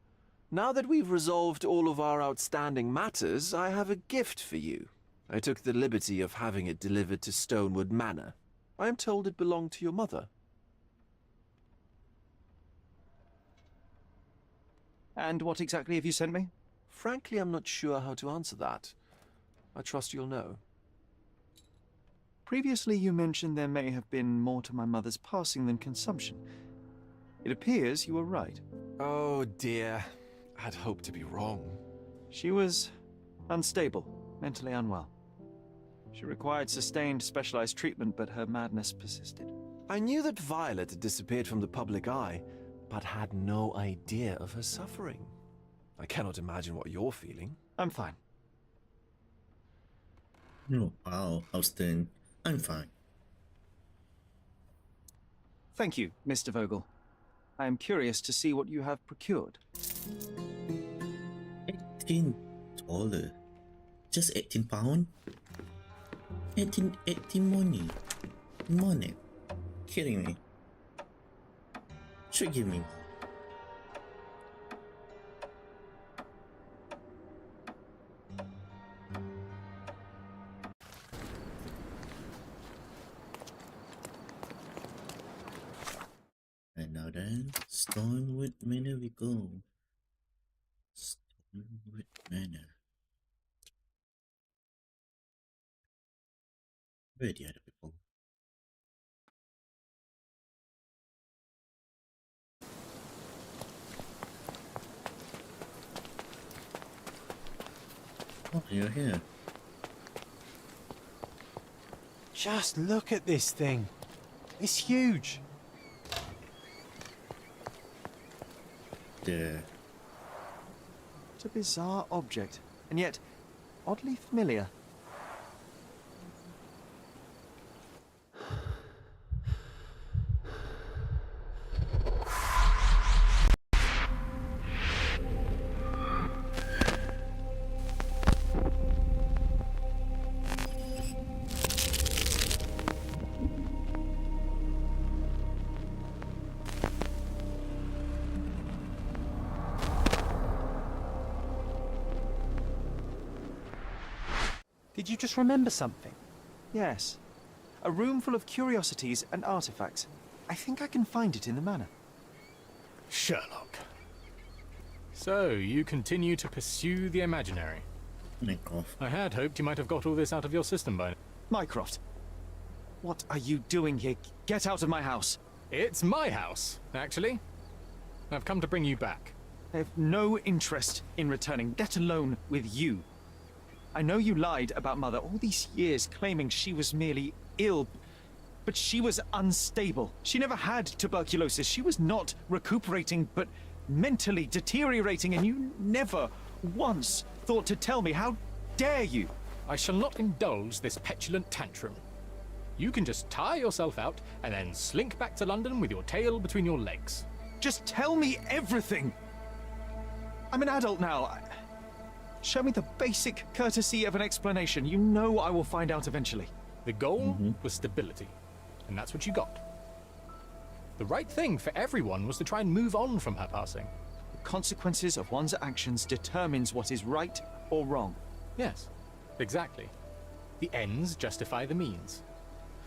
now that we've resolved all of our outstanding matters, I have a gift for you. I took the liberty of having it delivered to Stonewood Manor. I am told it belonged to your mother. And what exactly have you sent me? Frankly, I'm not sure how to answer that. I trust you'll know. Previously, you mentioned there may have been more to my mother's passing than consumption. It appears you were right. Oh dear. I'd hoped to be wrong. She was unstable, mentally unwell. She required sustained, specialized treatment, but her madness persisted. I knew that Violet had disappeared from the public eye, but had no idea of her suffering. I cannot imagine what you're feeling. I'm fine. Oh, wow, Austin. I'm fine. Thank you, Mr. Vogel. I am curious to see what you have procured. $18. Just £18? 18 money. Money. Kidding me. Should give me. And now then, Stonewood Manor we go. Stonewood Manor. Where are the other people? Oh, you're here. Just look at this thing. It's huge. There. It's a bizarre object, and yet oddly familiar. Did you just remember something? Yes. A room full of curiosities and artifacts. I think I can find it in the manor. Sherlock. So, you continue to pursue the imaginary. Mycroft. I had hoped you might have got all this out of your system by now. Mycroft, what are you doing here? Get out of my house. It's my house, actually. I've come to bring you back. I have no interest in returning, let alone with you. I know you lied about Mother all these years, claiming she was merely ill, but she was unstable. She never had tuberculosis. She was not recuperating, but mentally deteriorating, and you never once thought to tell me. How dare you? I shall not indulge this petulant tantrum. You can just tire yourself out and then slink back to London with your tail between your legs. Just tell me everything! I'm an adult now. Show me the basic courtesy of an explanation. You know I will find out eventually. The goal was stability, and that's what you got. The right thing for everyone was to try and move on from her passing. The consequences of one's actions determines what is right or wrong. Yes, exactly. The ends justify the means.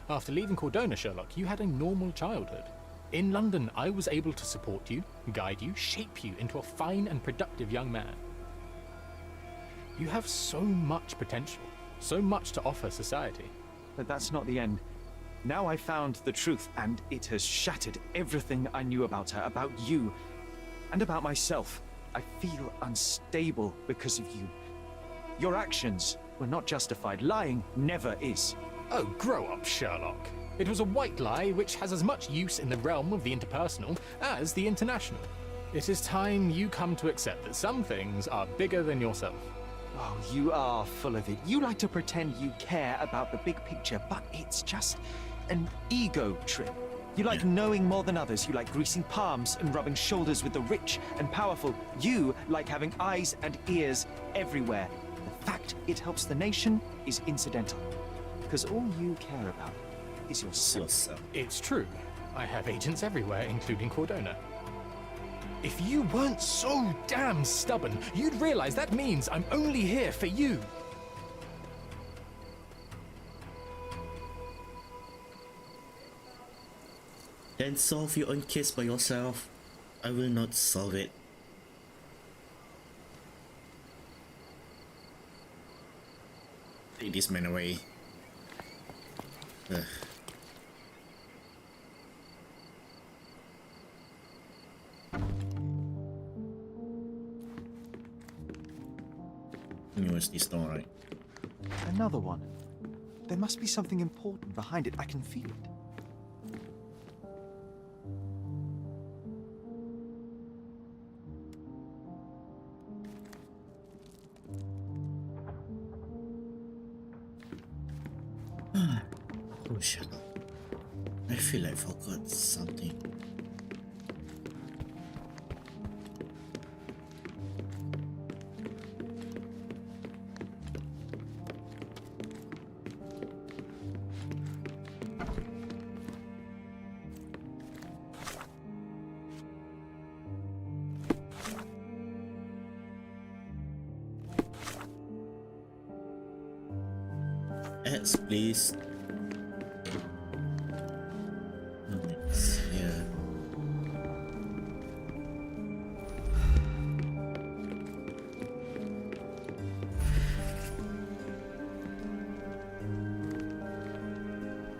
After leaving Cordona, Sherlock, you had a normal childhood. In London, I was able to support you, guide you, shape you into a fine and productive young man. You have so much potential, so much to offer society. But that's not the end. Now I found the truth, and it has shattered everything I knew about her, about you, and about myself. I feel unstable because of you. Your actions were not justified. Lying never is. Oh, grow up, Sherlock. It was a white lie which has as much use in the realm of the interpersonal as the international. It is time you come to accept that some things are bigger than yourself. Oh, you are full of it. You like to pretend you care about the big picture, but it's just an ego trip. You like knowing more than others. You like greasing palms and rubbing shoulders with the rich and powerful. You like having eyes and ears everywhere. The fact it helps the nation is incidental. Because all you care about is yourself. It's true. I have agents everywhere, including Cordona. If you weren't so damn stubborn, you'd realize that means I'm only here for you. Then solve your own case by yourself. I will not solve it. Take this man away. Ugh. University store, right? Another one. There must be something important behind it. I can feel it. Oh, shut up. I feel I forgot something. Ads, please. It's here.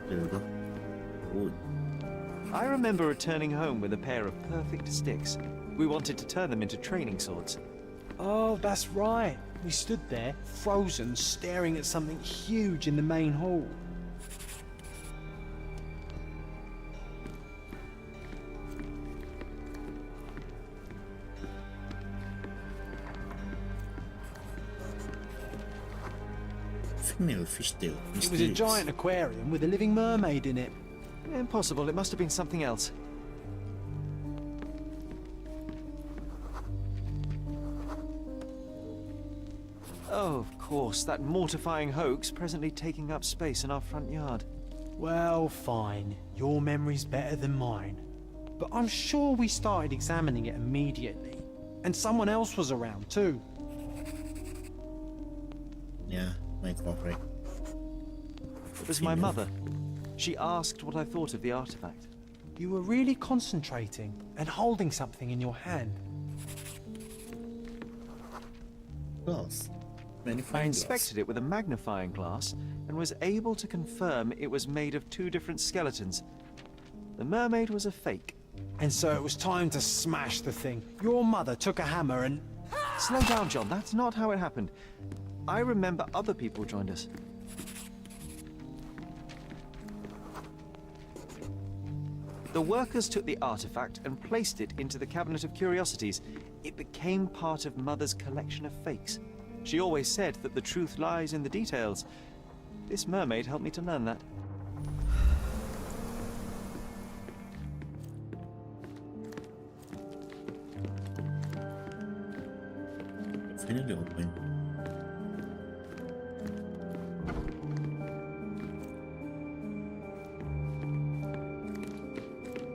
There we go. Wood. I remember returning home with a pair of perfect sticks. We wanted to turn them into training swords. Oh, that's right. We stood there, frozen, staring at something huge in the main hall. Female fishtail. It was a giant aquarium with a living mermaid in it. Impossible. It must have been something else. Oh, of course, that mortifying hoax presently taking up space in our front yard. Well, fine. Your memory's better than mine. But I'm sure we started examining it immediately. And someone else was around too. Yeah, my cooperate. It was my mother. She asked what I thought of the artifact. You were really concentrating and holding something in your hand. Glass. I inspected it with a magnifying glass and was able to confirm it was made of two different skeletons. The mermaid was a fake. And so it was time to smash the thing. Your mother took a hammer and... Slow down, John. That's not how it happened. I remember other people joined us. The workers took the artifact and placed it into the Cabinet of Curiosities. It became part of Mother's collection of fakes. She always said that the truth lies in the details. This mermaid helped me to learn that. should be open.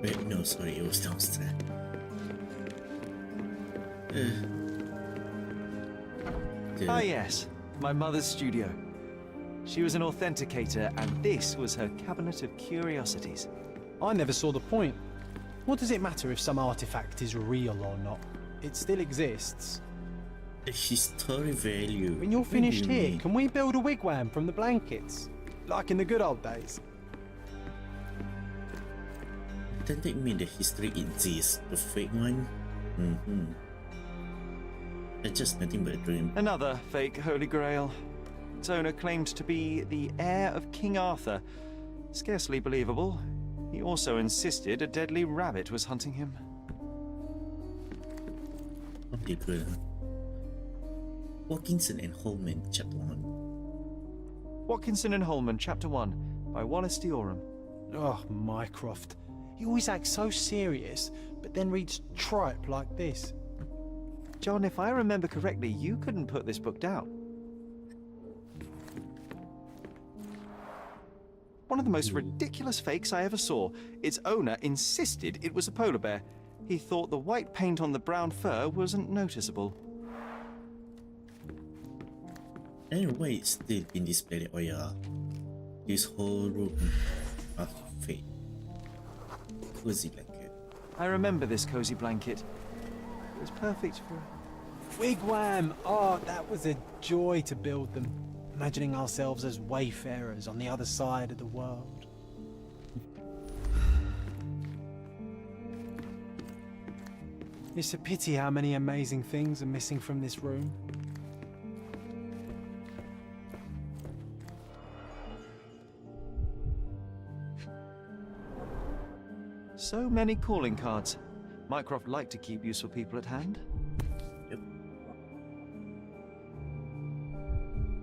Wait, no, sorry, it was downstairs. Ah yes, my mother's studio. She was an authenticator, and this was her cabinet of curiosities. I never saw the point. What does it matter if some artifact is real or not? It still exists. The history value. When you're What do finished you here, mean? can we build a wigwam from the blankets? Like in the good old days? Doesn't it mean the history exists? The fake one? It's just nothing but a dream. Another fake Holy Grail. Its owner claimed to be the heir of King Arthur. Scarcely believable. He also insisted a deadly rabbit was hunting him. Okay, good. Huh? Watkinson and Holman, Chapter 1. Watkinson and Holman, Chapter 1, by Wallace Dioram. Oh, Mycroft. He always acts so serious, but then reads tripe like this. John, if I remember correctly, you couldn't put this book down. One of the most ridiculous fakes I ever saw. Its owner insisted it was a polar bear. He thought the white paint on the brown fur wasn't noticeable. And why it's still been displayed? Oh yeah, this whole room are fake. Cozy blanket. I remember this cozy blanket. It was perfect for... Wigwam! Oh, that was a joy to build them. Imagining ourselves as wayfarers on the other side of the world. It's a pity how many amazing things are missing from this room. So many calling cards. Mycroft liked to keep useful people at hand. Yep.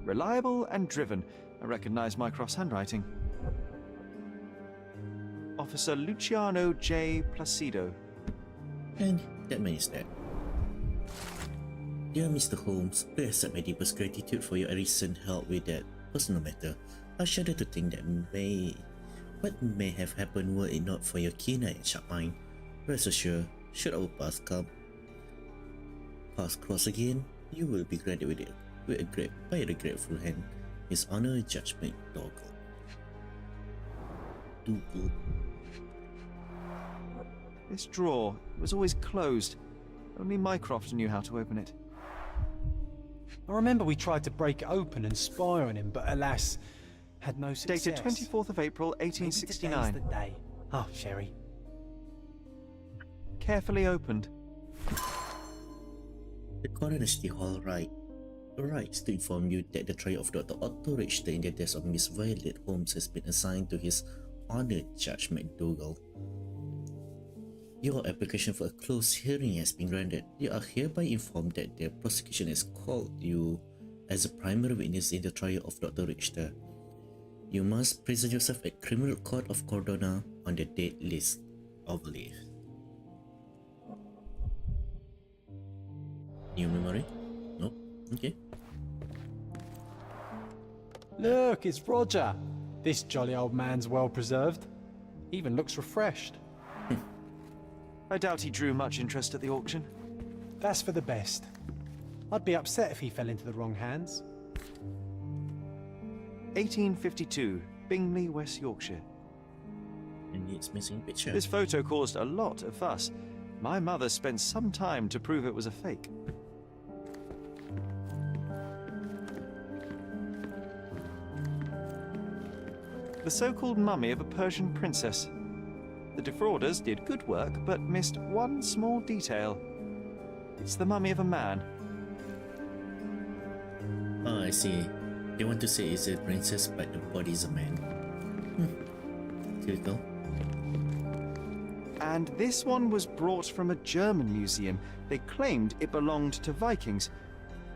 Reliable and driven. I recognize Mycroft's handwriting. Officer Luciano J. Placido. And that man is dead. Dear Mr. Holmes, please accept my deepest gratitude for your recent help with that personal matter. I shudder to think that what may have happened were it not for your keen eye and sharp mind. Rest assured, should our paths cross again, you will be granted by a grateful hand. His Honor Judge McDougall. Dougal. This drawer was always closed. Only Mycroft knew how to open it. I remember we tried to break it open and spy on him, but alas, had no success. Dated 24th of April, 1869. Maybe today's the day. Oh, Sherry. Carefully opened. The coroner's the Hall writes to inform you that the trial of Dr. Otto Richter in the death of Miss Violet Holmes has been assigned to His Honor Judge McDougall. Your application for a closed hearing has been granted. You are hereby informed that the prosecution has called you as a primary witness in the trial of Dr. Richter. You must present yourself at Criminal Court of Cordona on the date list of leave. New memory? Nope. Okay. Look, it's Roger. This jolly old man's well preserved. Even looks refreshed. I doubt he drew much interest at the auction. That's for the best. I'd be upset if he fell into the wrong hands. 1852, Bingley, West Yorkshire. And it's missing picture. This photo caused a lot of fuss. My mother spent some time to prove it was a fake. The so-called mummy of a Persian princess. The defrauders did good work, but missed one small detail. It's the mummy of a man. Oh, I see. They want to say it's a princess, but the body is a man. Typical. And this one was brought from a German museum. They claimed it belonged to Vikings.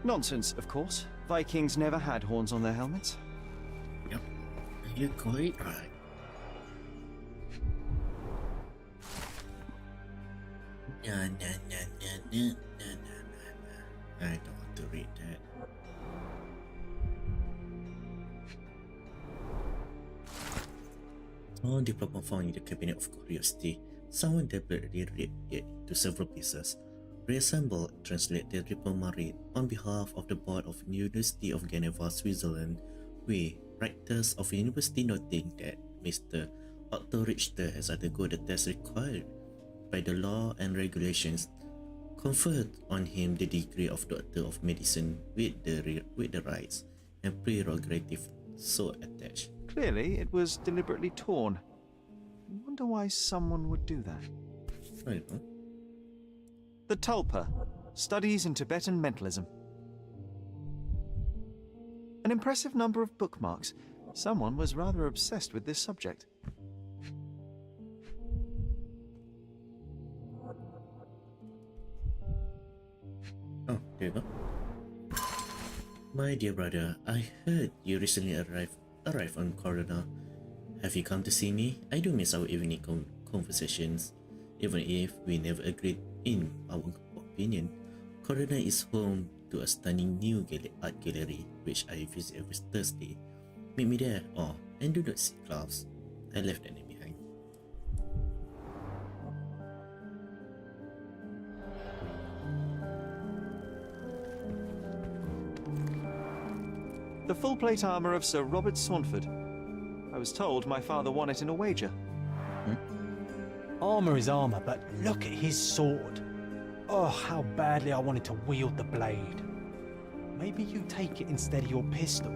Nonsense, of course. Vikings never had horns on their helmets. Yep. You're quite right. I don't want to read that. On development found in the Cabinet of Curiosity, someone deliberately ripped it into several pieces, reassembled and translated the Ripple on behalf of the board of University of Geneva, Switzerland. We, rectors of the university, noting that Mr. Otto Richter has undergone the test required by the law and regulations, conferred on him the degree of Doctor of Medicine with the rights and prerogative so attached. Clearly, it was deliberately torn. Wonder why someone would do that. I don't know. The Tulpa, Studies in Tibetan Mentalism. An impressive number of bookmarks. Someone was rather obsessed with this subject. Oh, there you go. My dear brother, I heard you recently arrived on Corona. Have you come to see me? I do miss our evening conversations. Even if we never agreed in our opinion, Corona is home to a stunning new art gallery which I visit every Thursday. Meet me there, and do not see clouds. I left that name behind. The full plate armor of Sir Robert Saunford. I was told my father won it in a wager. Armour is armour, but look at his sword. Oh, how badly I wanted to wield the blade. Maybe you take it instead of your pistol.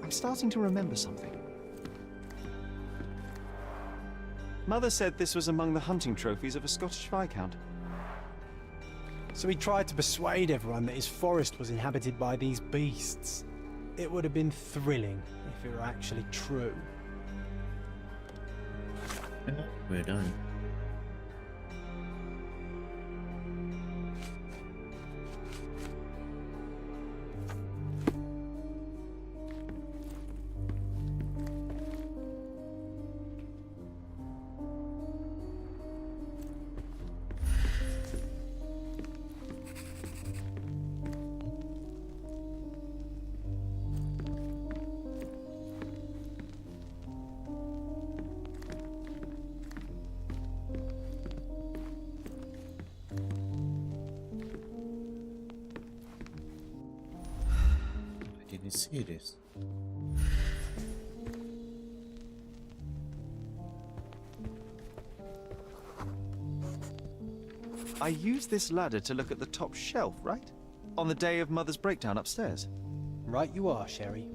I'm starting to remember something. Mother said this was among the hunting trophies of a Scottish Viscount. So he tried to persuade everyone that his forest was inhabited by these beasts. It would have been thrilling if it were actually true. We're done. I didn't see this. I used this ladder to look at the top shelf, right? On the day of Mother's breakdown upstairs. Right you are, Sherry.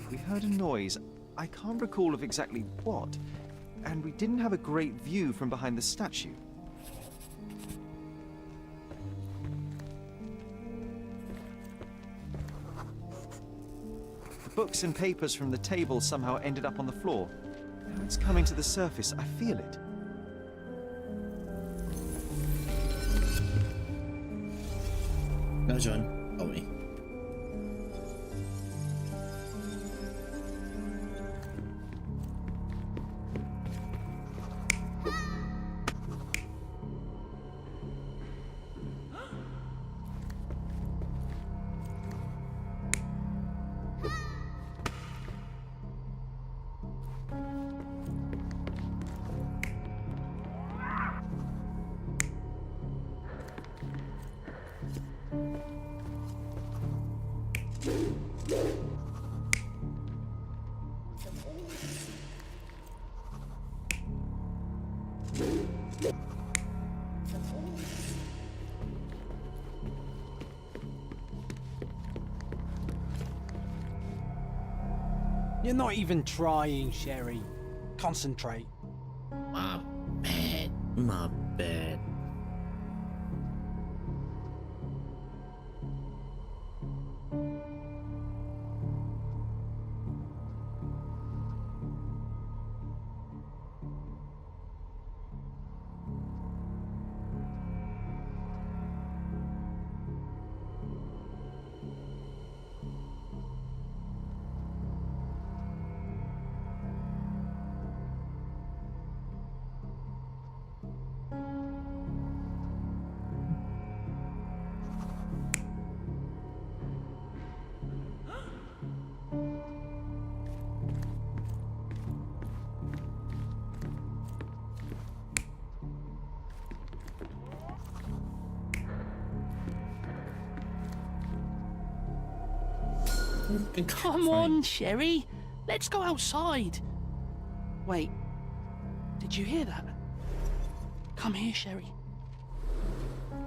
We heard a noise. I can't recall of exactly what, and we didn't have a great view from behind the statue. The books and papers from the table somehow ended up on the floor. Now it's coming to the surface. I feel it. Now, John, follow me. You're not even trying, Sherry. Concentrate. My bad. My bad. Come on, Sherry. Let's go outside. Wait. Did you hear that? Come here, Sherry.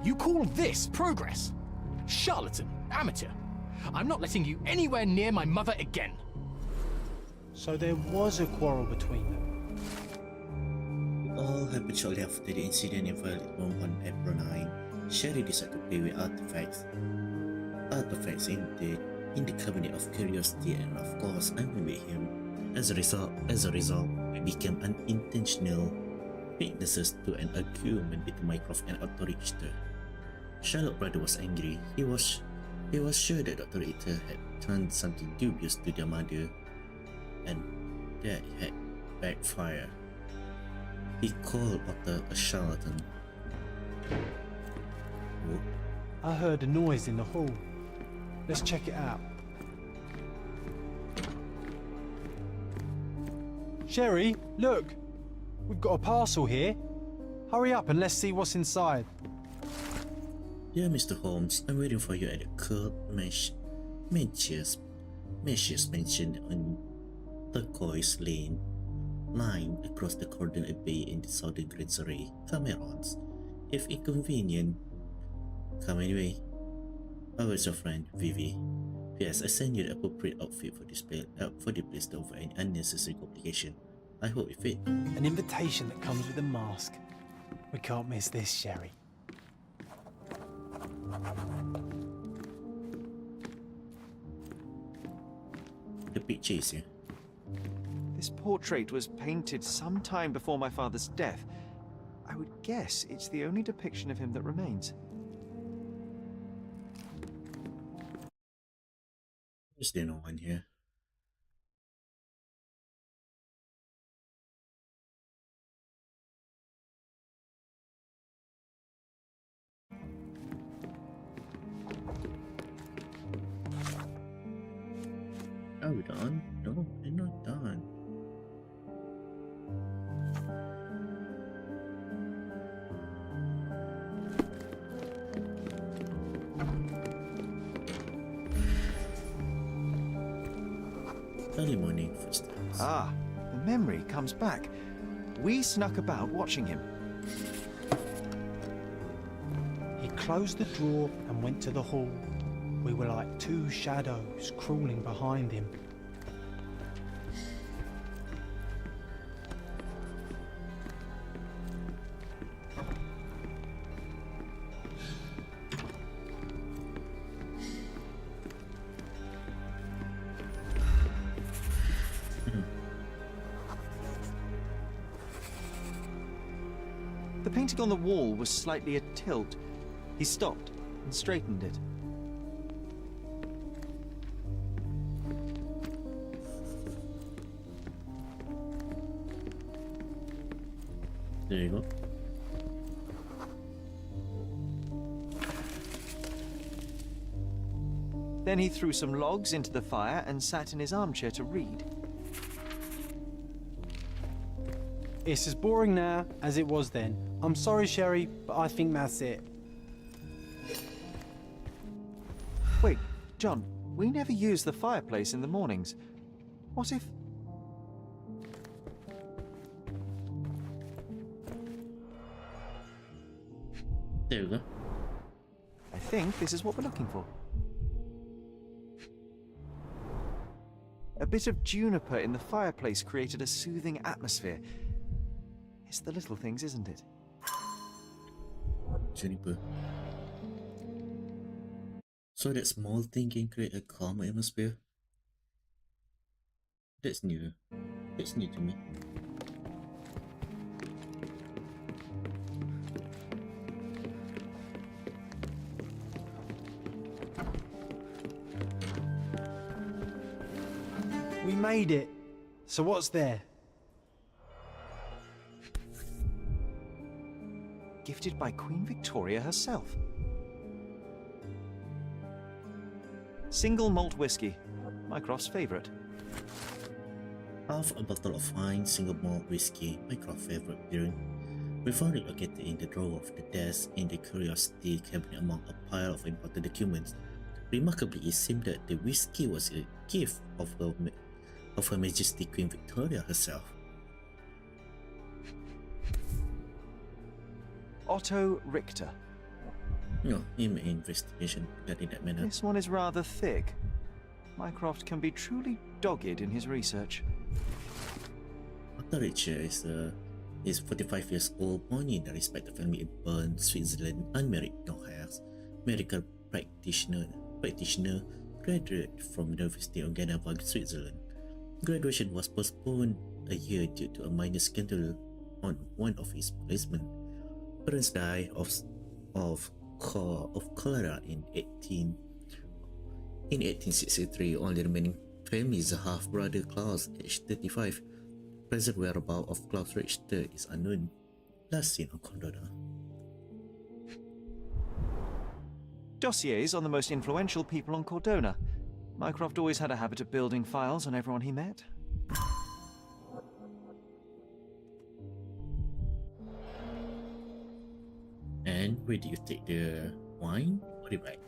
You call this progress? Charlatan, amateur. I'm not letting you anywhere near my mother again. So there was a quarrel between them. It all happened shortly after the incident in Violet Room on April 9. Sherry decided to play with artifacts. Artifacts in the Cabinet of Curiosity, and of course I went with him. As a result, we became unintentional witnesses to an argument between Mycroft and Dr. Richter. Charlotte's brother was angry. He was sure that Dr. Richter had done something dubious to their mother, and that had backfired. He called Doctor a charlatan. Oh. I heard a noise in the hall. Let's check it out. Sherry, look! We've got a parcel here. Hurry up and let's see what's inside. Yeah, Mr. Holmes, I'm waiting for you at the court measures mentioned on Turquoise Lane, line across the Cordon Bay in the southern Grand Surrey. Camerons. If inconvenient, come anyway. How is your friend, Vivi? P.S. I send you the appropriate outfit for this place to avoid any unnecessary complication. I hope you fit. An invitation that comes with a mask. We can't miss this, Sherry. The picture is here. This portrait was painted some time before my father's death. I would guess it's the only depiction of him that remains. Is there no one here? Are we done? No, we're not done. Early morning footsteps. Ah, the memory comes back. We snuck about watching him. He closed the drawer and went to the hall. We were like two shadows crawling behind him. The painting on the wall was slightly atilt. He stopped and straightened it. There you go. Then he threw some logs into the fire and sat in his armchair to read. It's as boring now as it was then. I'm sorry, Sherry, but I think that's it. Wait, John, we never use the fireplace in the mornings. What if... There you go. I think this is what we're looking for. A bit of juniper in the fireplace created a soothing atmosphere. It's the little things, isn't it? Juniper. So that small thing can create a calm atmosphere? That's new. That's new to me. We made it. So what's there? Gifted by Queen Victoria herself. Single malt whiskey, Mycroft's favourite. Half a bottle of fine single malt whiskey, Mycroft's favourite beer. We found it located in the drawer of the desk in the curiosity cabinet among a pile of important documents. Remarkably, it seemed that the whiskey was a gift of Her Majesty Queen Victoria herself. Otto Richter. No, he made investigation regarding that matter. This one is rather thick. Mycroft can be truly dogged in his research. Otto Richter is 45 years old, born in a respected family in Bern, Switzerland, unmarried, no heirs, medical practitioner, graduate from University of Geneva, Switzerland. Graduation was postponed a year due to a minor scandal on one of his policemen. Parents died of cholera in 1863. Only remaining family is a half-brother Klaus, aged 35. Present whereabouts of Klaus Richter is unknown. Last seen on Condora. Dossiers on the most influential people on Cordona. Mycroft always had a habit of building files on everyone he met. And where do you take the wine or the bag?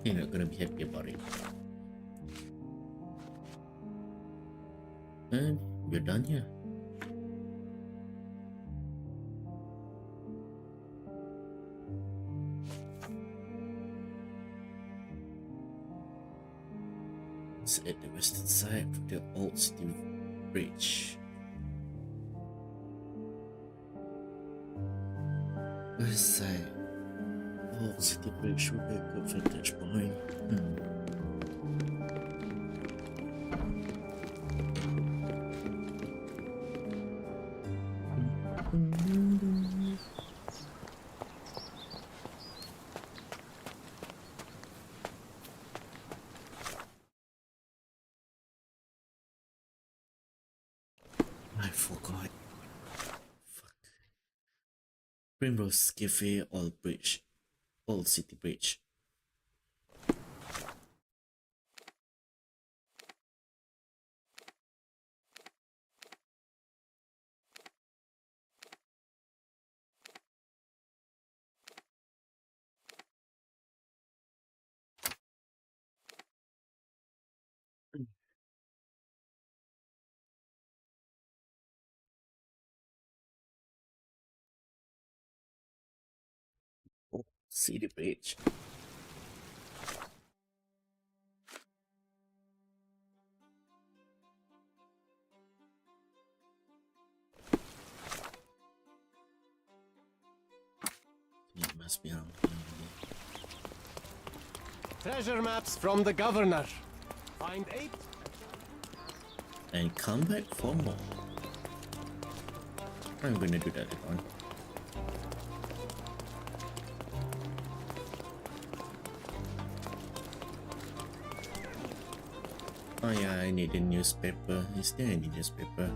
You're not gonna be happy about it. And we're done here. It's at the western side of the old city bridge. West side. Old city bridge would be a good vantage point. I forgot. Fuck. Primrose Cafe, Old Bridge. Old City Bridge. Oh, City Bridge. It must be around here. Treasure maps from the governor. Find 8. And come back for more. I'm gonna do that later on. Oh yeah, I need a newspaper. Is there any newspaper?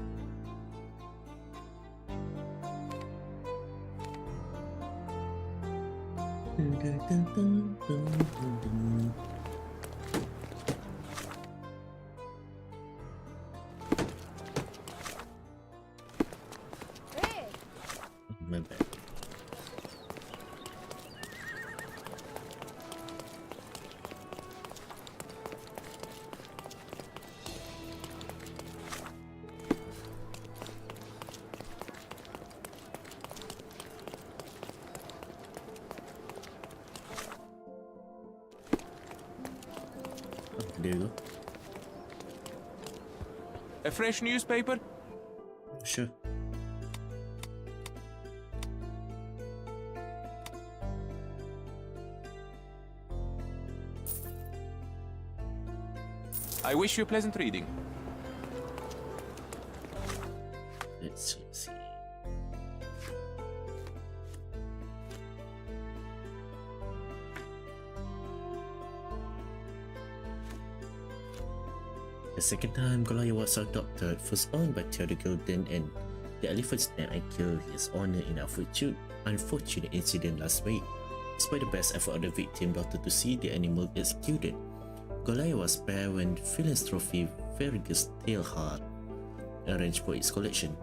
My bad. There you go. A fresh newspaper? Sure. I wish you pleasant reading. Let's see. The second time Goliath was adopted, first owned by Theodore Gilden, and the elephant snake I killed his owner in an unfortunate incident last week. Despite the best effort of the victim daughter to see the animal executed, Goliath was spared when philanthropy Fergus Tailhard arranged for its collection.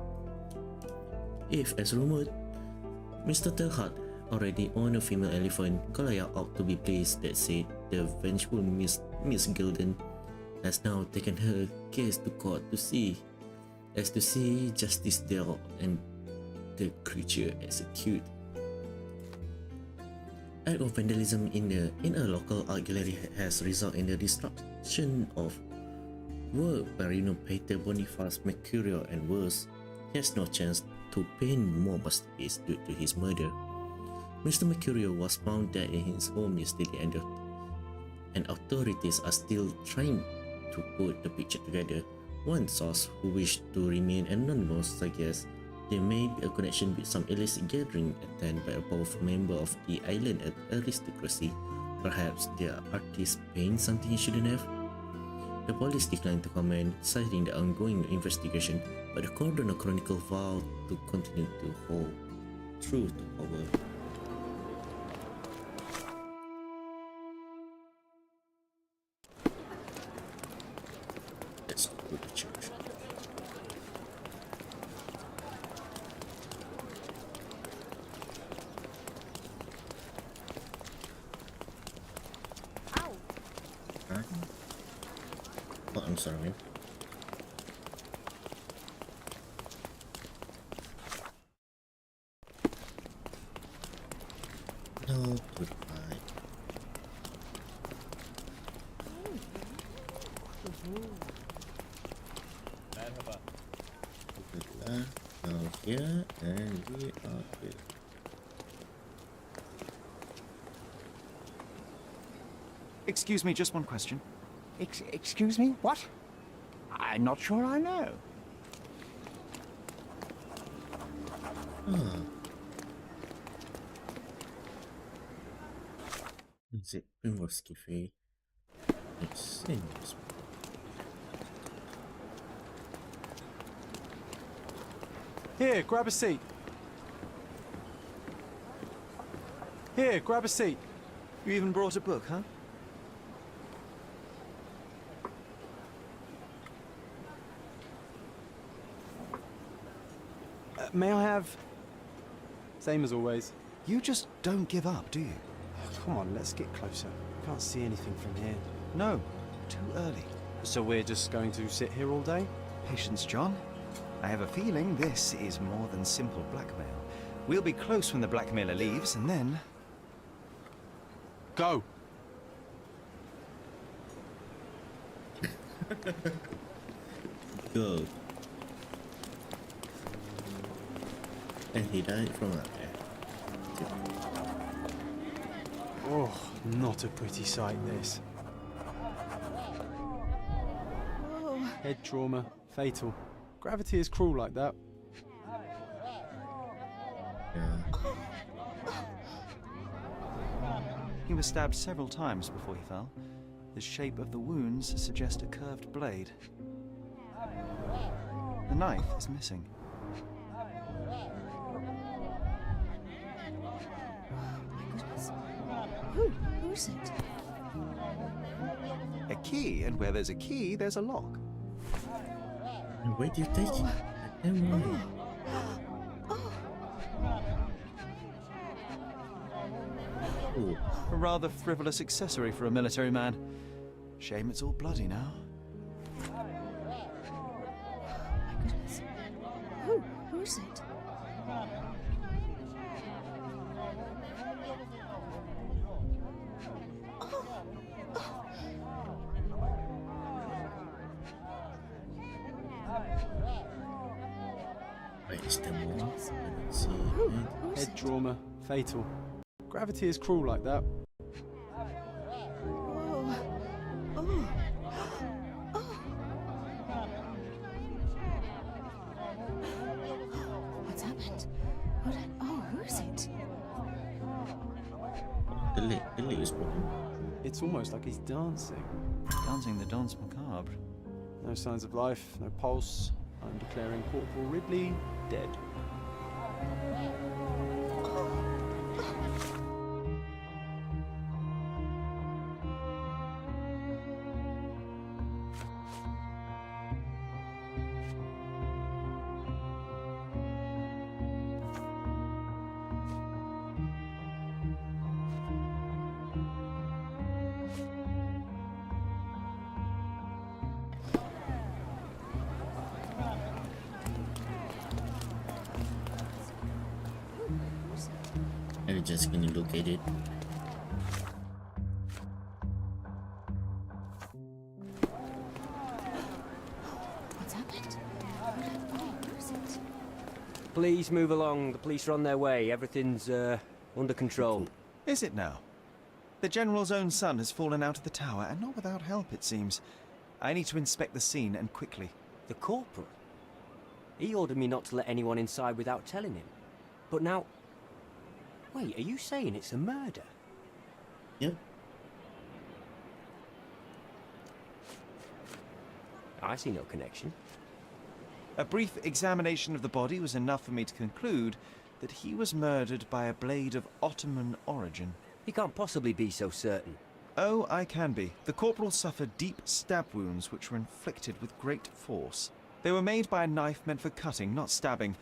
If, as rumored, Mr. Tailhard already owned a female elephant, Golaya ought to be pleased that said the vengeful Miss Gilden has now taken her case to court to see justice dealt and the creature executed. Act of vandalism in a local art gallery has resulted in the destruction of work by renowned painter Boniface Mercurio, and worse, he has no chance to paint more masterpieces due to his murder. Mr. Mercurio was found dead in his home yesterday, and authorities are still trying to put the picture together. One source who wished to remain anonymous suggests there may be a connection with some illicit gathering attended by a powerful member of the island aristocracy. Perhaps the artist painted something he shouldn't have. The police declined to comment, citing the ongoing investigation, but the Coroner Chronicle vowed to continue to hold true to power. Let's go to the church. Huh? Oh, I'm sorry, man. No, goodbye. Goodbye. Now here, and we are here. Excuse me, just one question. Excuse me? What? I'm not sure I know. Is it Primrose Cafe? Makes sense. Here, grab a seat. Here, grab a seat. You even brought a book, huh? May I have... Same as always. You just don't give up, do you? Come on, let's get closer. Can't see anything from here. No, too early. So we're just going to sit here all day? Patience, John. I have a feeling this is more than simple blackmail. We'll be close when the blackmailer leaves, and then... Go! Go. And he died from that. Oh, not a pretty sight, this. Head trauma, fatal. Gravity is cruel like that. Yeah. He was stabbed several times before he fell. The shape of the wounds suggest a curved blade. The knife is missing. Who's it? A key, and where there's a key, there's a lock. And where do you take it? Damn right. Oh. A rather frivolous accessory for a military man. Shame it's all bloody now. My goodness. Who's it? Wait, is there more? Let's see. Head trauma, fatal. Gravity is cruel like that. What's happened? Who is it? The leg is broken. It's almost like he's dancing. Dancing the dance macabre. No signs of life, no pulse. I'm declaring Corporal Ridley dead. I'm just gonna look at it. What's happened? Where is it? Please move along. The police are on their way. Everything's, under control. Is it now? The General's own son has fallen out of the tower, and not without help, it seems. I need to inspect the scene, and quickly. The corporal? He ordered me not to let anyone inside without telling him. But now... Wait, are you saying it's a murder? Yep. I see no connection. A brief examination of the body was enough for me to conclude that he was murdered by a blade of Ottoman origin. He can't possibly be so certain. Oh, I can be. The corporal suffered deep stab wounds which were inflicted with great force. They were made by a knife meant for cutting, not stabbing.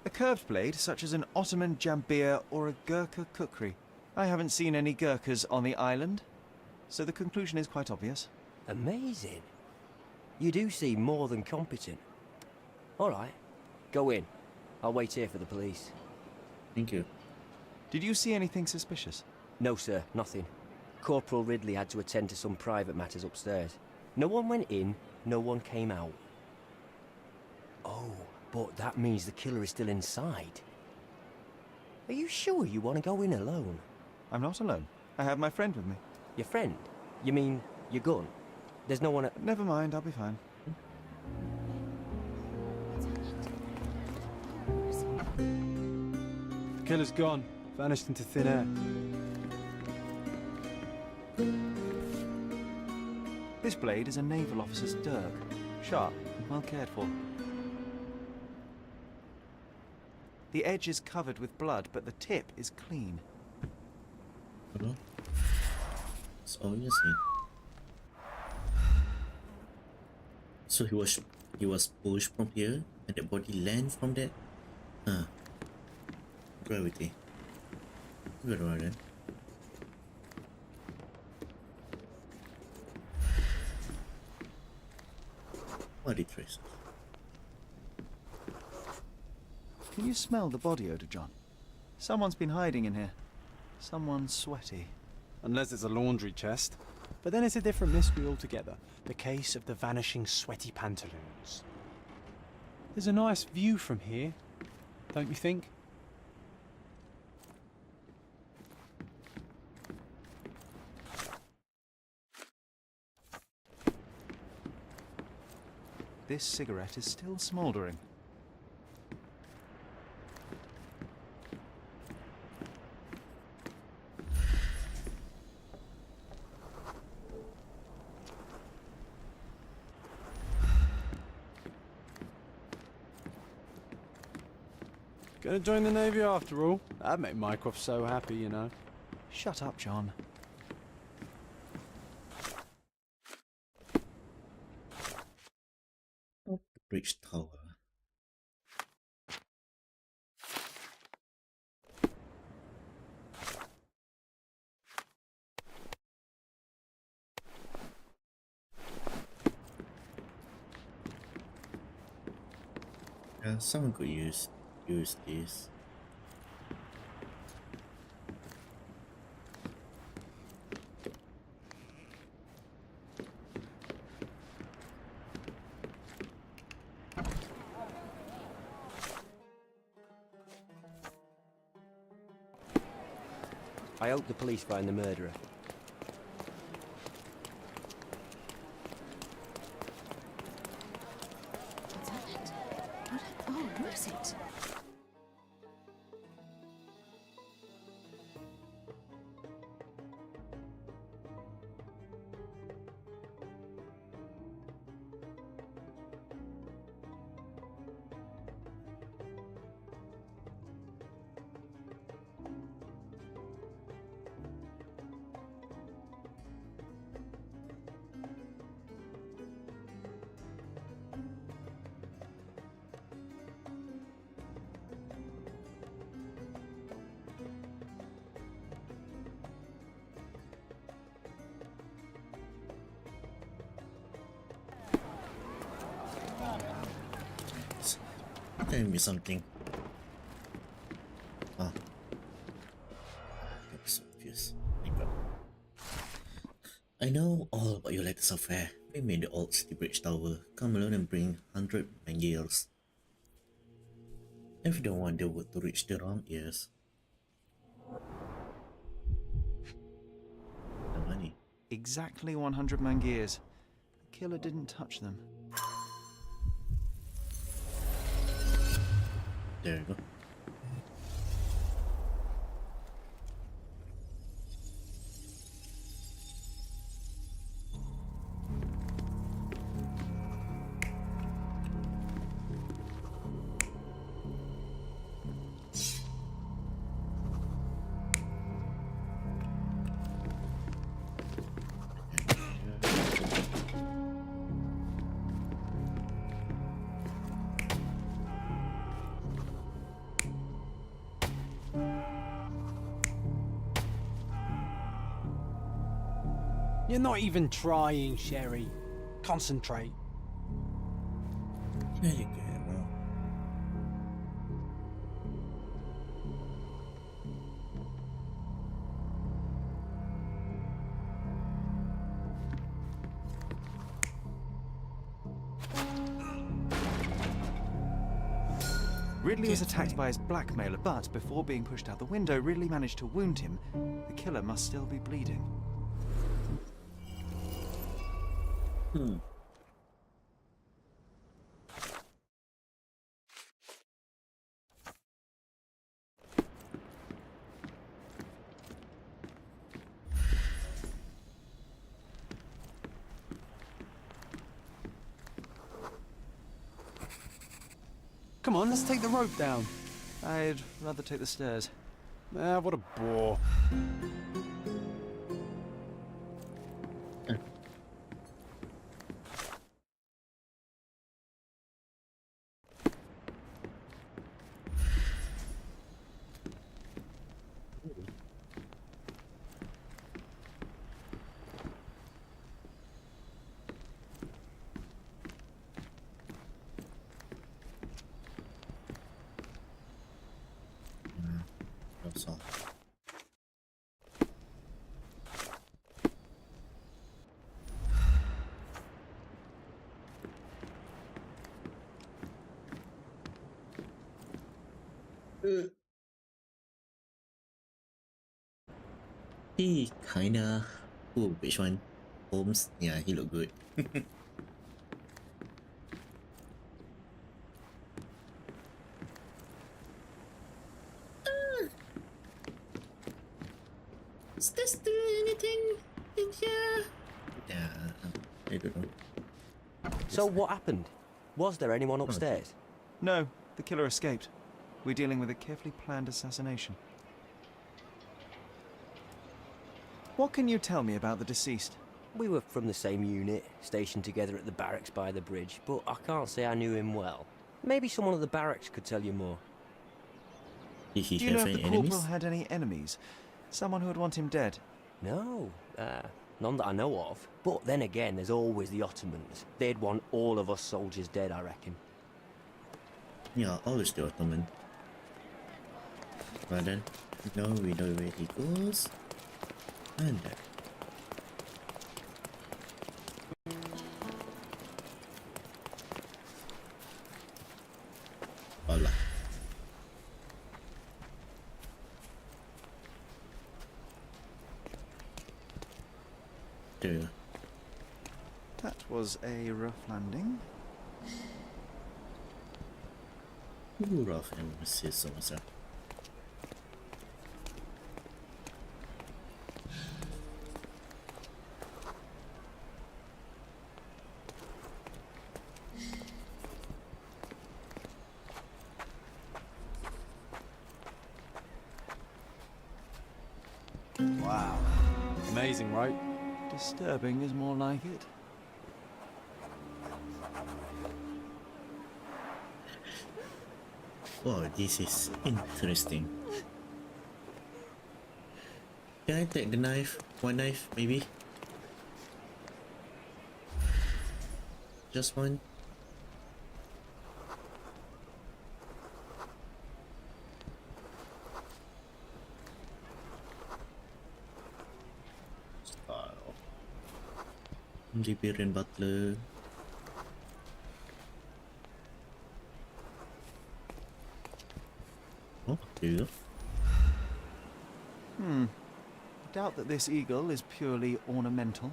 A curved blade, such as an Ottoman jambir or a Gurkha kukri. I haven't seen any Gurkhas on the island, so the conclusion is quite obvious. Amazing. You do seem more than competent. All right, go in. I'll wait here for the police. Thank you. Did you see anything suspicious? No, sir, nothing. Corporal Ridley had to attend to some private matters upstairs. No one went in, no one came out. Oh, but that means the killer is still inside. Are you sure you want to go in alone? I'm not alone. I have my friend with me. Your friend? You mean your gun? There's no one at... Never mind, I'll be fine. The killer's gone. Vanished into thin air. This blade is a naval officer's dirk. Sharp and well cared for. The edge is covered with blood, but the tip is clean. That's all you see. So he was pushed from here and the body land from that? Huh. Gravity. Good one then. Body traces. Can you smell the body odor, John? Someone's been hiding in here. Someone sweaty. Unless it's a laundry chest. But then it's a different mystery altogether. The case of the vanishing sweaty pantaloons. There's a nice view from here, don't you think? This cigarette is still smouldering. Gonna join the Navy after all. That'd make Mycroft so happy, you know. Shut up, John. Bridge tower. Yeah, someone could use this. I hope the police find the murderer. What's happened? Where is it? Tell me something. Ah. I know all about your letters of fare. We made the old city bridge tower. Come alone and bring 100 mangears. If you don't want the word to reach the wrong ears. The money. Exactly 100 mangears. The killer didn't touch them. There you go. You're not even trying, Sherry. Concentrate. There you go, bro. Ridley was attacked by his blackmailer, but before being pushed out the window, Ridley managed to wound him. The killer must still be bleeding. Come on, let's take the rope down. I'd rather take the stairs. Ah, what a bore. That's all. He kinda. Ooh, which one? Holmes? Yeah, he looked good. Is there still anything in here? Yeah, I don't know. So what happened? Was there anyone upstairs? No, the killer escaped. We're dealing with a carefully planned assassination. What can you tell me about the deceased? We were from the same unit, stationed together at the barracks by the bridge, but I can't say I knew him well. Maybe someone at the barracks could tell you more. Did he Do you know have if any the corporal enemies? had any enemies? Someone who would want him dead? No, none that I know of. But then again, there's always the Ottomans. They'd want all of us soldiers dead, I reckon. Yeah, always the Ottoman. But then, now we know where he goes. And there. Voila. There you go. That was a rough landing. Ooh, rough and so sir. Wow. Amazing, right? Disturbing is more like it. Oh, this is interesting. Can I take the knife? One knife, maybe? Just one? Style. Liberian butler. Oh, there you go. Doubt that this eagle is purely ornamental.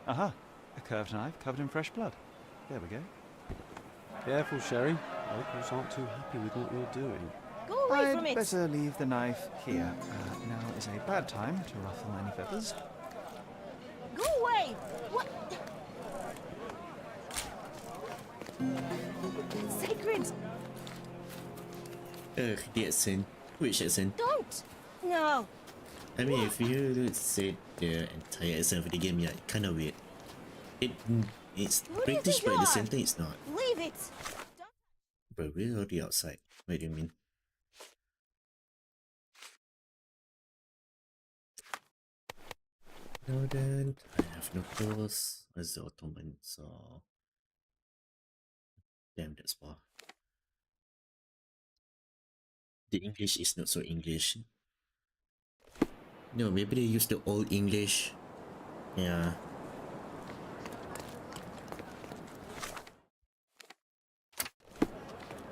Aha! A curved knife covered in fresh blood. There we go. Careful, Sherry. Locals aren't too happy with what you're doing. Go away from I'd it! better leave the knife here. Now is a bad time to ruffle any feathers. Go away! What? Sacred! Ugh, the accent. Which accent? Don't! No! I mean, if you said the entire accent of the game, yeah, kind of weird. It's Who do you British, think but you at the are? same time, it's not. Leave it! Bro, we're already outside. What do you mean? Northern, I have no clothes. As the Ottomans are. Damn, that's far. The English is not so English. No, maybe they use the old English. Yeah.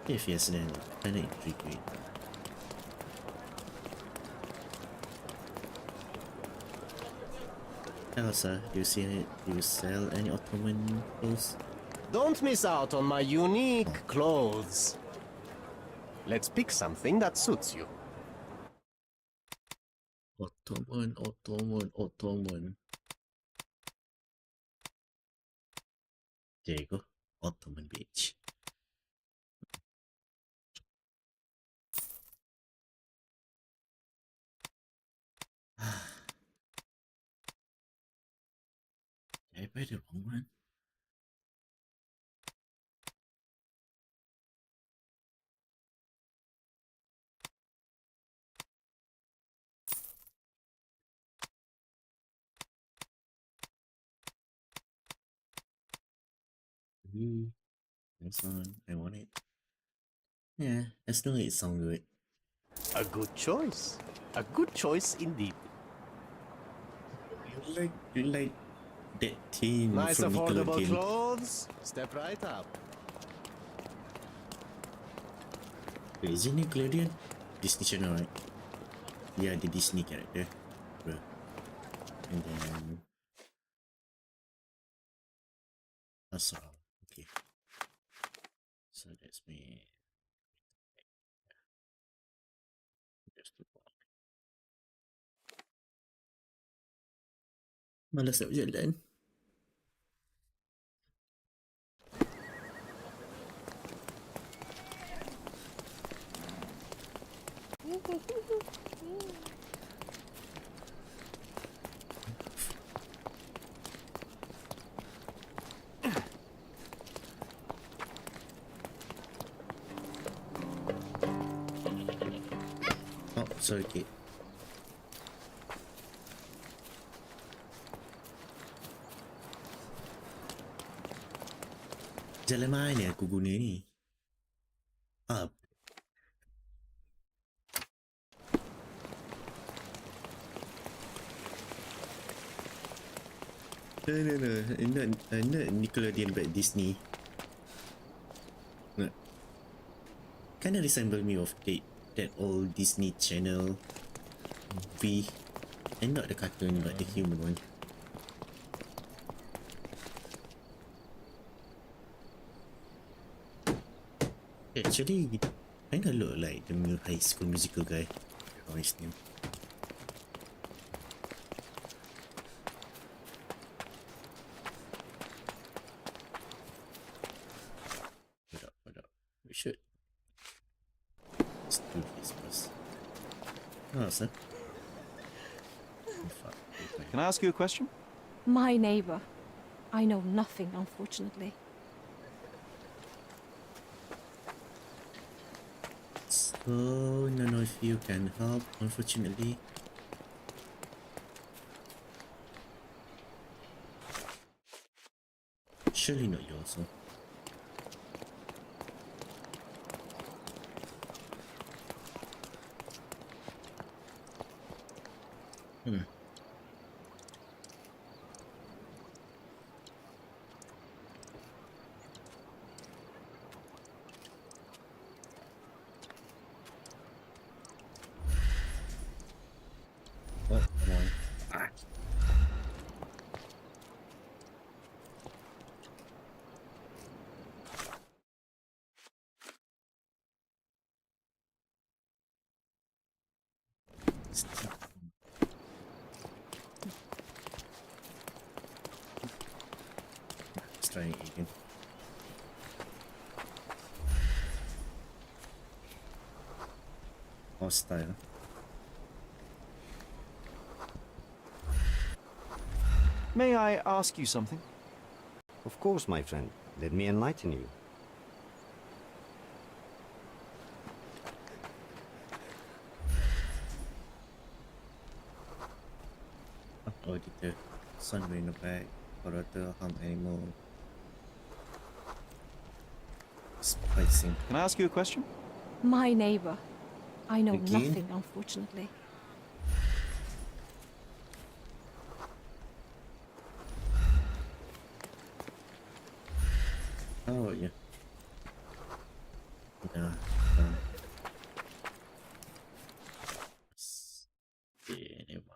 If yes, then kinda intriguing. Hello, sir. Do you see any? Do you sell any Ottoman clothes? Don't miss out on my unique clothes. Let's pick something that suits you. Ottoman. There you go. Ottoman beach. Did I buy the wrong one? This one, I want it. Yeah, as long as it sounds good. A good choice. A good choice indeed. You like that team Nice from affordable Nickelodeon. clothes. Step right up. Is it Nickelodeon? Disney Channel, right? Yeah, the Disney character. Bro. And then... That's all. Okay. So that's me. Just to walk. Malas nak berjalan. Oh, sorry, Kate. Jalan mana aku guna ni? Up. No. Not Nickelodeon but Disney. No. Kinda resemble me of that old Disney Channel V. And not the cartoon but the human one. Actually, kinda look like the new High School Musical guy. Or his name. Hold up. We should. Let's do this first. Oh, sir. Oh, fuck. Can I ask you a question? My neighbor. I know nothing, unfortunately. So, none of you can help, unfortunately. Surely not you also. Let's try it again. Hostile. May I ask you something? Of course, my friend. Let me enlighten you. Auditor, somewhere in the back, orator, harm animal. Spicing. Can I ask you a question? My neighbor. I know Again? nothing, unfortunately. Oh, yeah. Yeah. Yeah, never mind.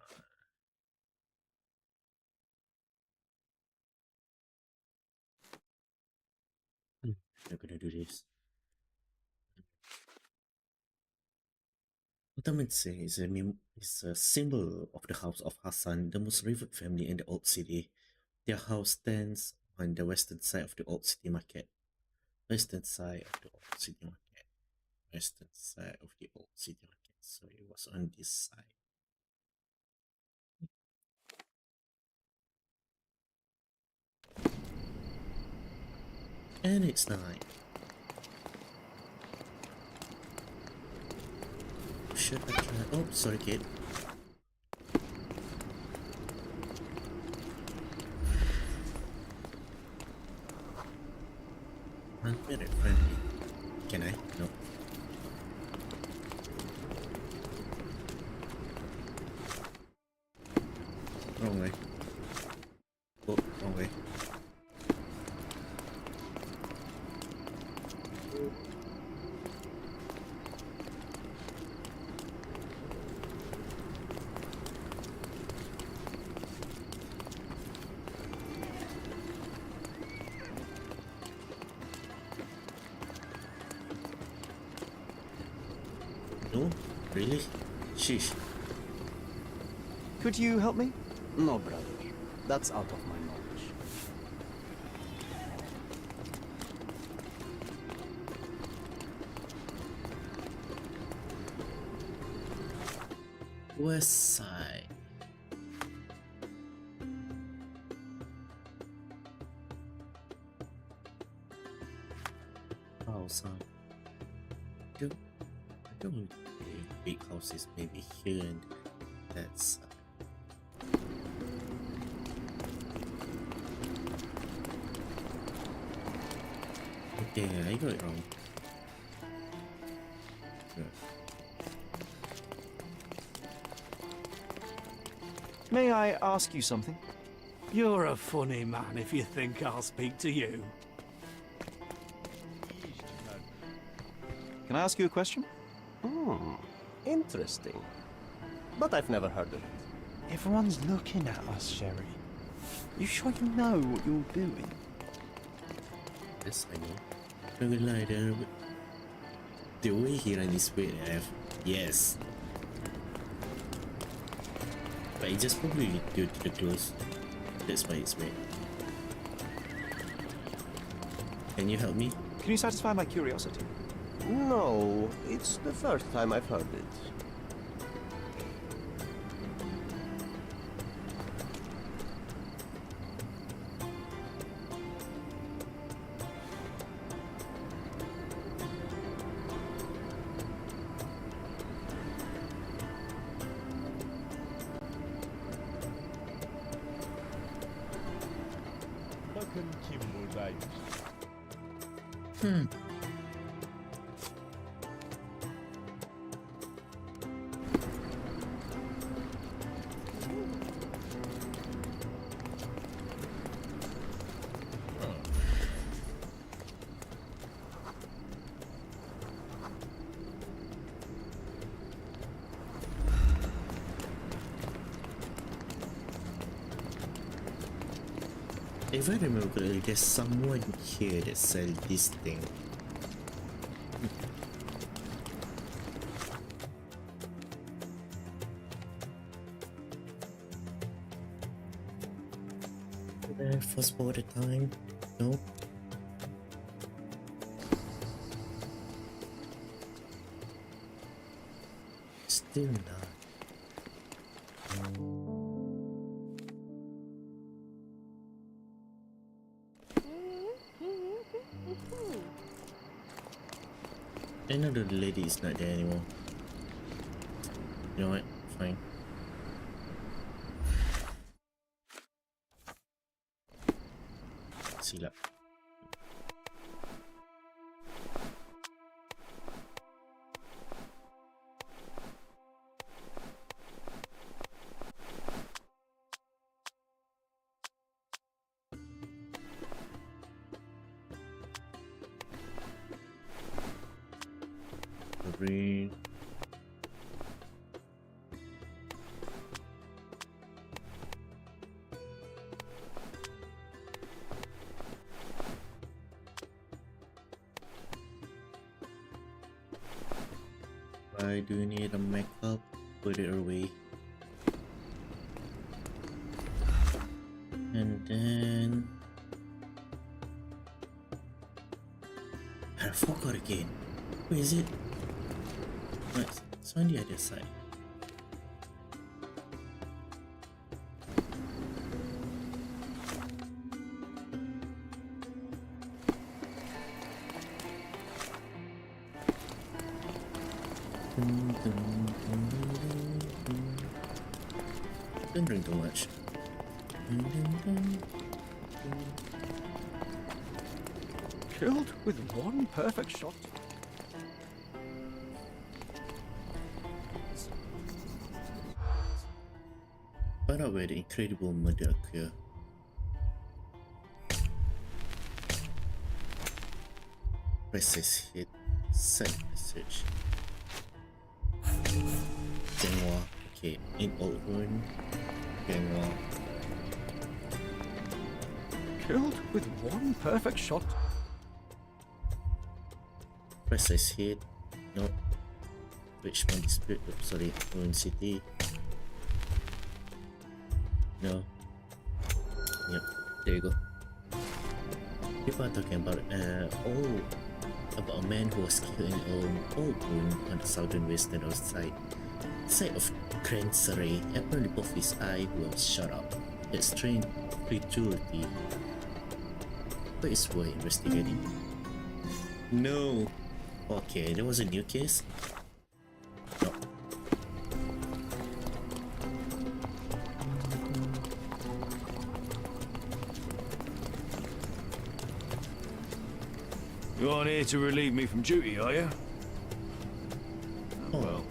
I'm gonna do this. Ottomancy is a symbol of the House of Hassan, the most revered family in the Old City. Their house stands on the western side of the Old City Market. Western side of the Old City Market. Western side of the Old City Market. So it was on this side. And it's night. Should I try? Oh, sorry, kid. I'm very friendly. Can I? No. Wrong way. Oh, wrong way. No? Really? Sheesh. Could you help me? No, brother. That's out of my knowledge. West side. House, huh? I don't want big houses, maybe here and that side. Okay, I got it wrong. Good. May I ask you something? You're a funny man if you think I'll speak to you. Can I ask you a question? Interesting. But I've never heard of it. Everyone's looking at us, Sherry. You sure you know what you're doing? Yes, I know. I'm gonna lie there. The way he ran his way, yes. But it's just probably due to the close. That's why it's red. Can you help me? Can you satisfy my curiosity? No, it's the first time I've heard it. If I remember correctly, there's someone here that sells this thing. First boat at a time. No. Still not. I know the lady is not there anymore. You know what? Fine. Silap. Green. Why do you need a makeup? Put it away. And then I forgot again. Where is it? Nice. It's on the other side. Don't drink too much. Killed with one perfect shot. Find out where the incredible murder occurred. Press hit. Send message. Genghua. Okay, in old ruin. Genghua. Killed with one perfect shot. Press hit. No. Richmond dispute. Oh, sorry, ruin city. No. Yep, there you go. People are talking about about a man who was killed in an old room on the southern western side of Grand Surrey. Apparently both his eyes were shut up. That strange credulity. But it's worth investigating. No. Okay, there was a new case. No. You aren't here to relieve me from duty, are you? Oh, well.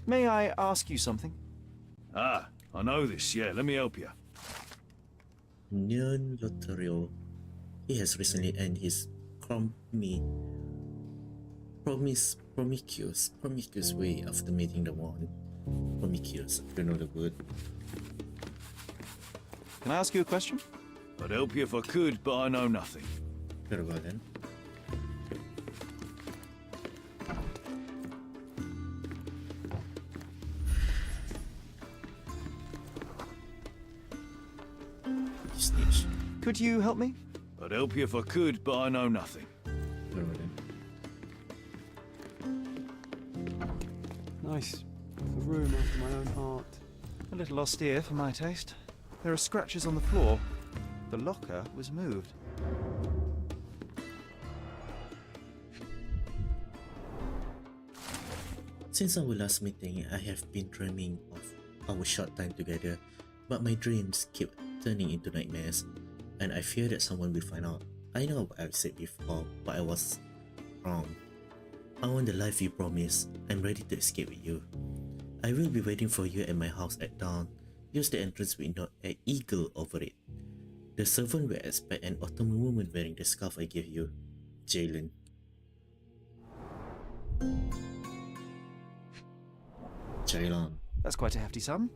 May I ask you something? Ah, I know this, yeah. Let me help you. Neon Lotario. He has recently earned his promiscuous way after meeting the one. Promiscuous, I don't know the word. Can I ask you a question? I'd help you if I could, but I know nothing. Very well then. Snitch. Could you help me? I'd help you if I could, but I know nothing. Very well then. Nice. A room after my own heart. A little austere for my taste. There are scratches on the floor. The locker was moved. Since our last meeting, I have been dreaming of our short time together, but my dreams keep turning into nightmares, and I fear that someone will find out. I know what I've said before, but I was wrong. I want the life you promised. I'm ready to escape with you. I will be waiting for you at my house at dawn. Use the entrance window and eagle over it. The servant will expect an Ottoman woman wearing the scarf I gave you. Jalen. Jalen. That's quite a hefty sum.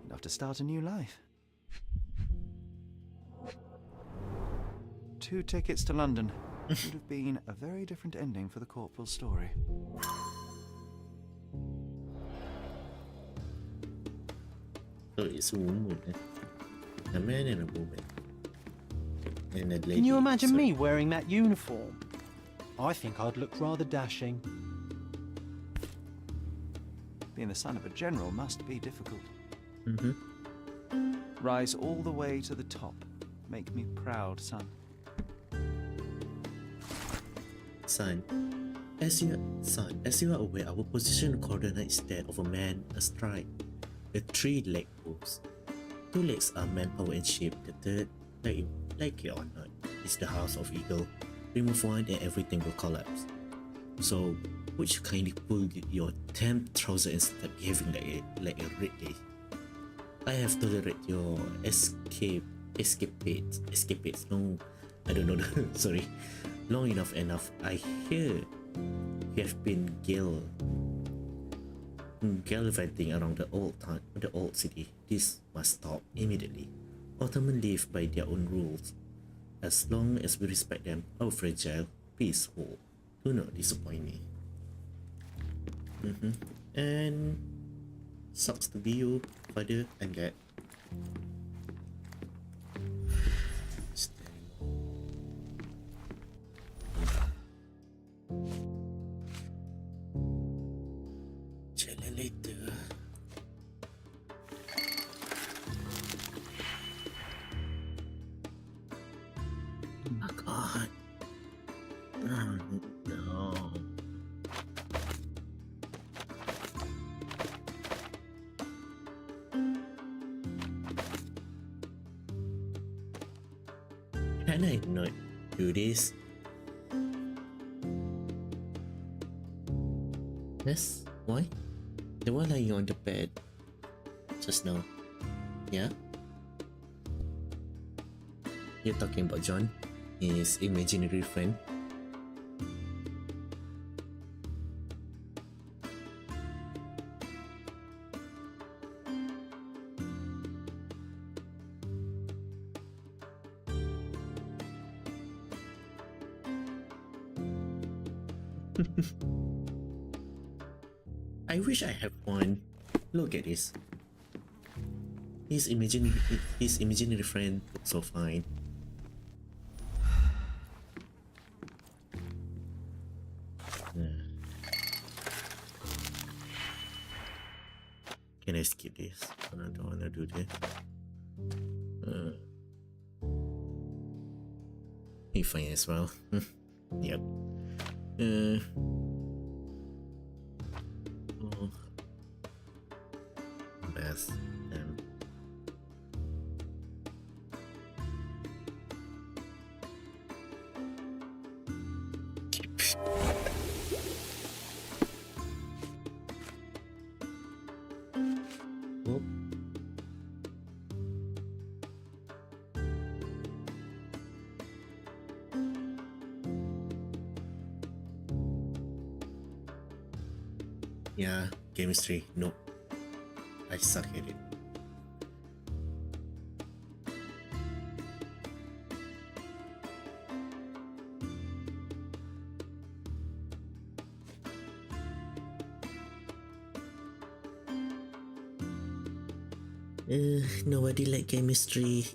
Enough to start a new life. 2 tickets to London. would have been a very different ending for the corporal's story. So it's a woman, a man and a woman. And a lady. Can you imagine sorry. me wearing that uniform? I think I'd look rather dashing. Being the son of a general must be difficult. Mm-hmm. Rise all the way to the top. Make me proud, son. Son, as you are aware, our position coordinates that of a man astride a three-leg post. Two legs are manpower and shape. The third, like it or not, is the house of eagle. Remove one and everything will collapse. So, would you kindly pull your damn trouser and stop behaving like a red day? I have tolerated your escapades. No, I don't know. Sorry, long enough. I hear you have been gallivanting around the old city. This must stop immediately. Ottoman live by their own rules. As long as we respect them, our fragile peace will do not disappoint me. And sucks to be you, father, and dad. Jalan later. Oh my god. Oh no. Can I not do this? Yes? Why? The one lying on the bed just now. Yeah? You're talking about John? His imaginary friend? I wish I had one. Look at this. His imaginary friend looks so fine. Can I skip this? I don't wanna do this. He fine as well. Yep. Oh. Best. Oh. Yeah, chemistry. Nope. I suck at it. Nobody like chemistry.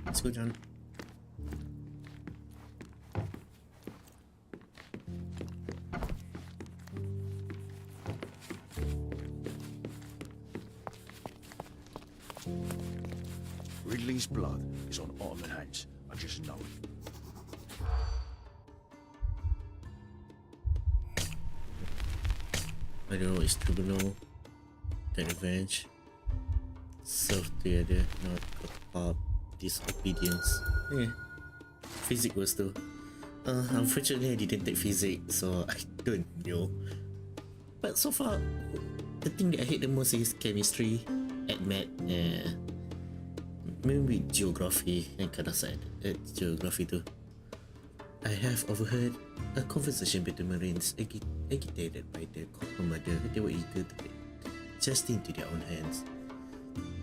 Let's go, John. Ridley's blood is on Ottoman hands. I just know it. I don't know, it's tribunal, the revenge, serve together, not up, disobedience. Yeah, physics was too. Unfortunately I didn't take physics, so I don't know. But so far, the thing that I hate the most is chemistry, at math, maybe geography yang kena side geography tu. I have overheard a conversation between Marines agitated by their commander. They were eager to take justice into their own hands.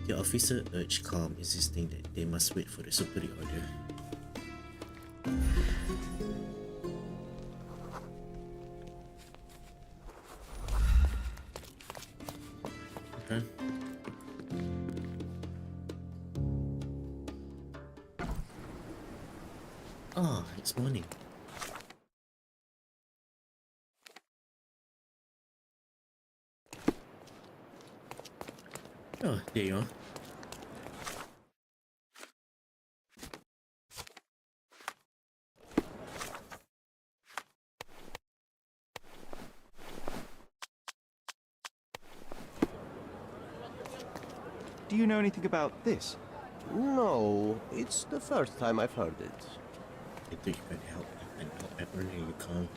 The officer urged calm, insisting that they must wait for the superior order. Okay. Ah, it's morning. Oh, there you are. Do you know anything about this? No, it's the first time I've heard it. I think you can help. You can help everywhere you can.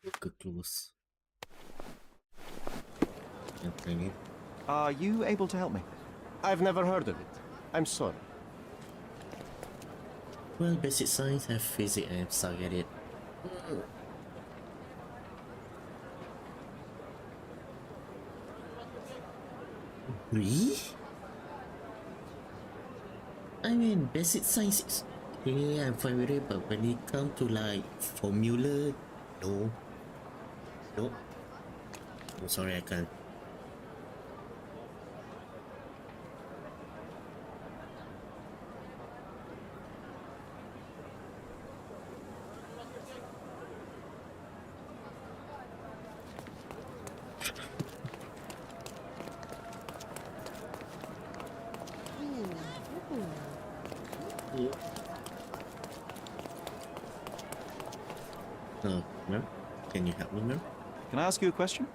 Look close. Okay. Are you able to help me? I've never heard of it. I'm sorry. Well, basic science have physics and suck at it. Really? I mean, basic science is really I'm fine with it, but when it comes to like formula, no. Nope. I'm sorry, I can't. Ma'am, can you help me, ma'am? Can I ask you a question?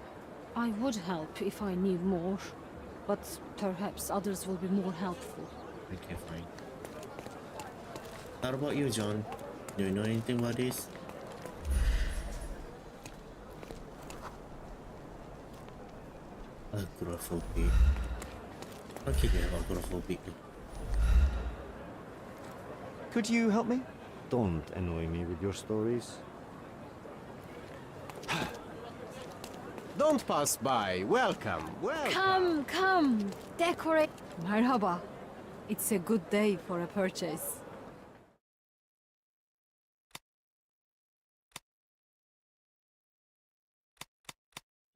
I would help if I knew more, but perhaps others will be more helpful. Okay, fine. How about you, John? Do you know anything about this? Agoraphobic. Okay, yeah, agoraphobic. Could you help me? Don't annoy me with your stories. Don't pass by. Welcome. Come, come, decorate. Merhaba. It's a good day for a purchase.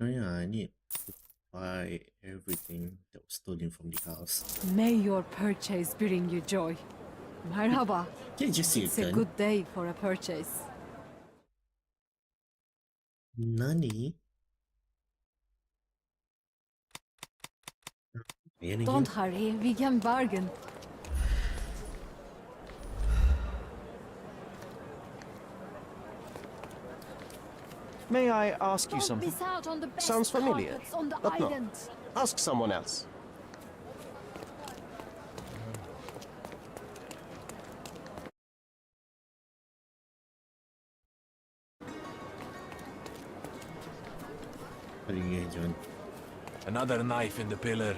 Oh yeah, I need to buy everything that was stolen from the house. May your purchase bring you joy. Merhaba. Can you just see It's a a gun? good day for a purchase. Nani? Don't hurry, we can bargain. May I ask you Don't something? miss out on the best Sounds familiar, carpets on the but no. island. Ask someone else. What are you John? Another knife in the pillar.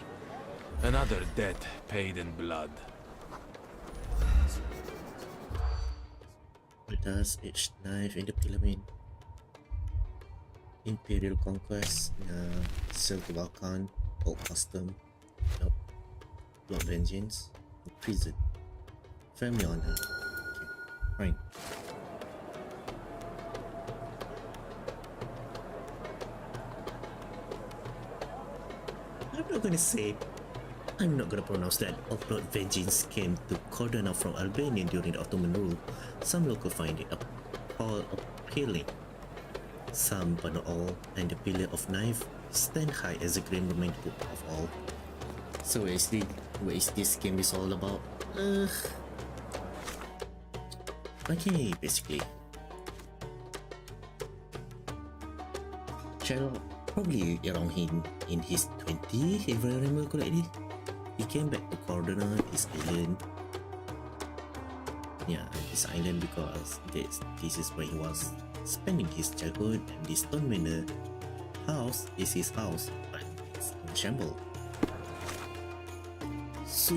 Another debt paid in blood. What does each knife in the pyramid? Imperial Conquest, Silk Balkan, Old Custom, nope. Blood Vengeance, Prison, Family Honor. Okay, fine. I'm not gonna say, I'm not gonna pronounce that Blood Vengeance came to Cordona from Albania during the Ottoman rule. Some local find it appealing. Some, but not all, and the Pillar of Knife stand high as a grim reminder of all. So what is this game is all about? Okay, basically. probably around in his 20s, if I remember correctly. He came back to Cordona, this island. Yeah, this island because this is where he was spending his childhood, and this Stone Manor house is his house, but it's in shambles. So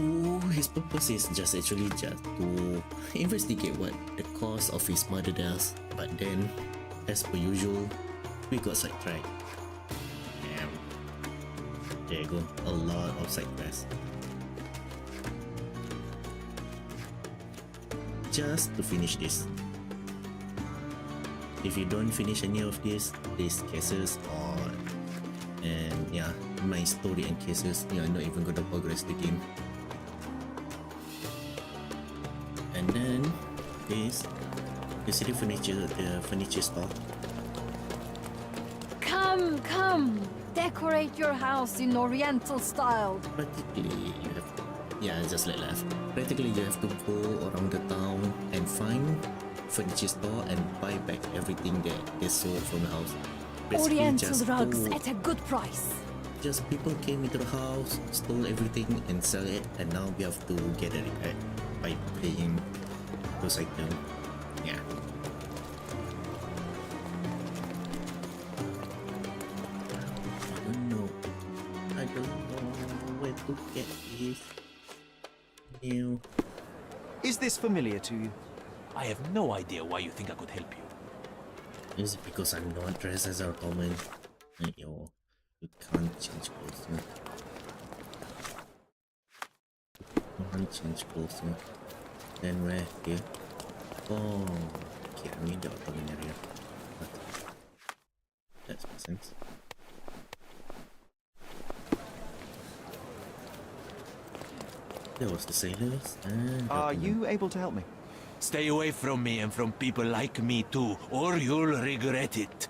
his purpose is just to investigate what the cause of his mother does, but then, as per usual, we got sidetracked. Damn. There you go, a lot of side quests. Just to finish this. If you don't finish any of these cases and yeah, my story and cases, you're not even gonna progress the game. And then this, you see the furniture store. Come, decorate your house in Oriental style. Practically, you have to, yeah, just like left. Practically, you have to go around the town and find furniture store and buy back everything that they sold from the house. Basically, Oriental rugs at a good price. Just people came into the house, stole everything and sell it, and now we have to get it back by paying those items. Yeah. I don't know where to get this new. Is this familiar to you? I have no idea why you think I could help you. Is it because I'm not dressed as our common? Yo, you can't change clothes, man. You can't change clothes, man. Then where? Here? Oh, okay, I'm in the Ottoman area. But that makes sense. There was the sailors and... Are you able to help me? Stay away from me and from people like me too, or you'll regret it.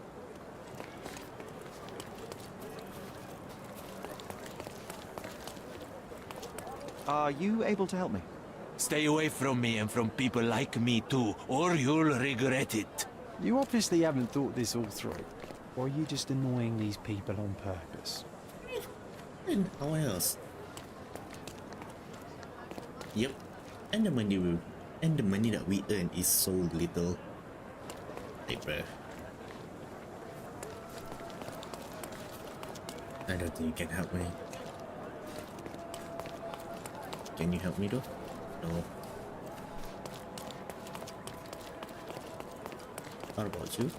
Are you able to help me? Stay away from me and from people like me too, or you'll regret it. You obviously haven't thought this all through. Or are you just annoying these people on purpose? And how else? Yep. And the money that we earn is so little. Hey, bruh. I don't think you can help me. Can you help me though? No. What about you?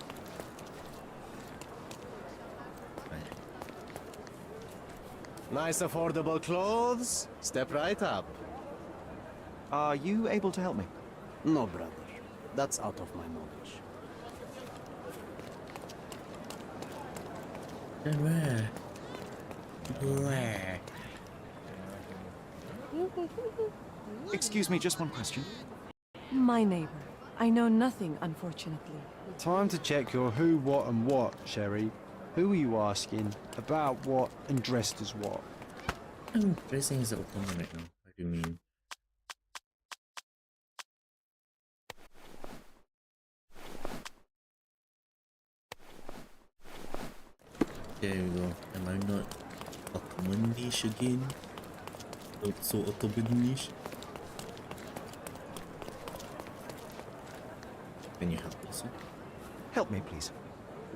Nice affordable clothes. Step right up. Are you able to help me? No, brother. That's out of my knowledge. Then where? Where? Excuse me, just one question. My neighbor. I know nothing, unfortunately. Time to check your who, what and what, Sherry. Who are you asking? About what and dressed as what? I'm dressing as a Ottoman right now. What do you mean? There we go. Am I not Ottoman-ish again? So Ottoman-ish? Can you help me, sir? Help me, please.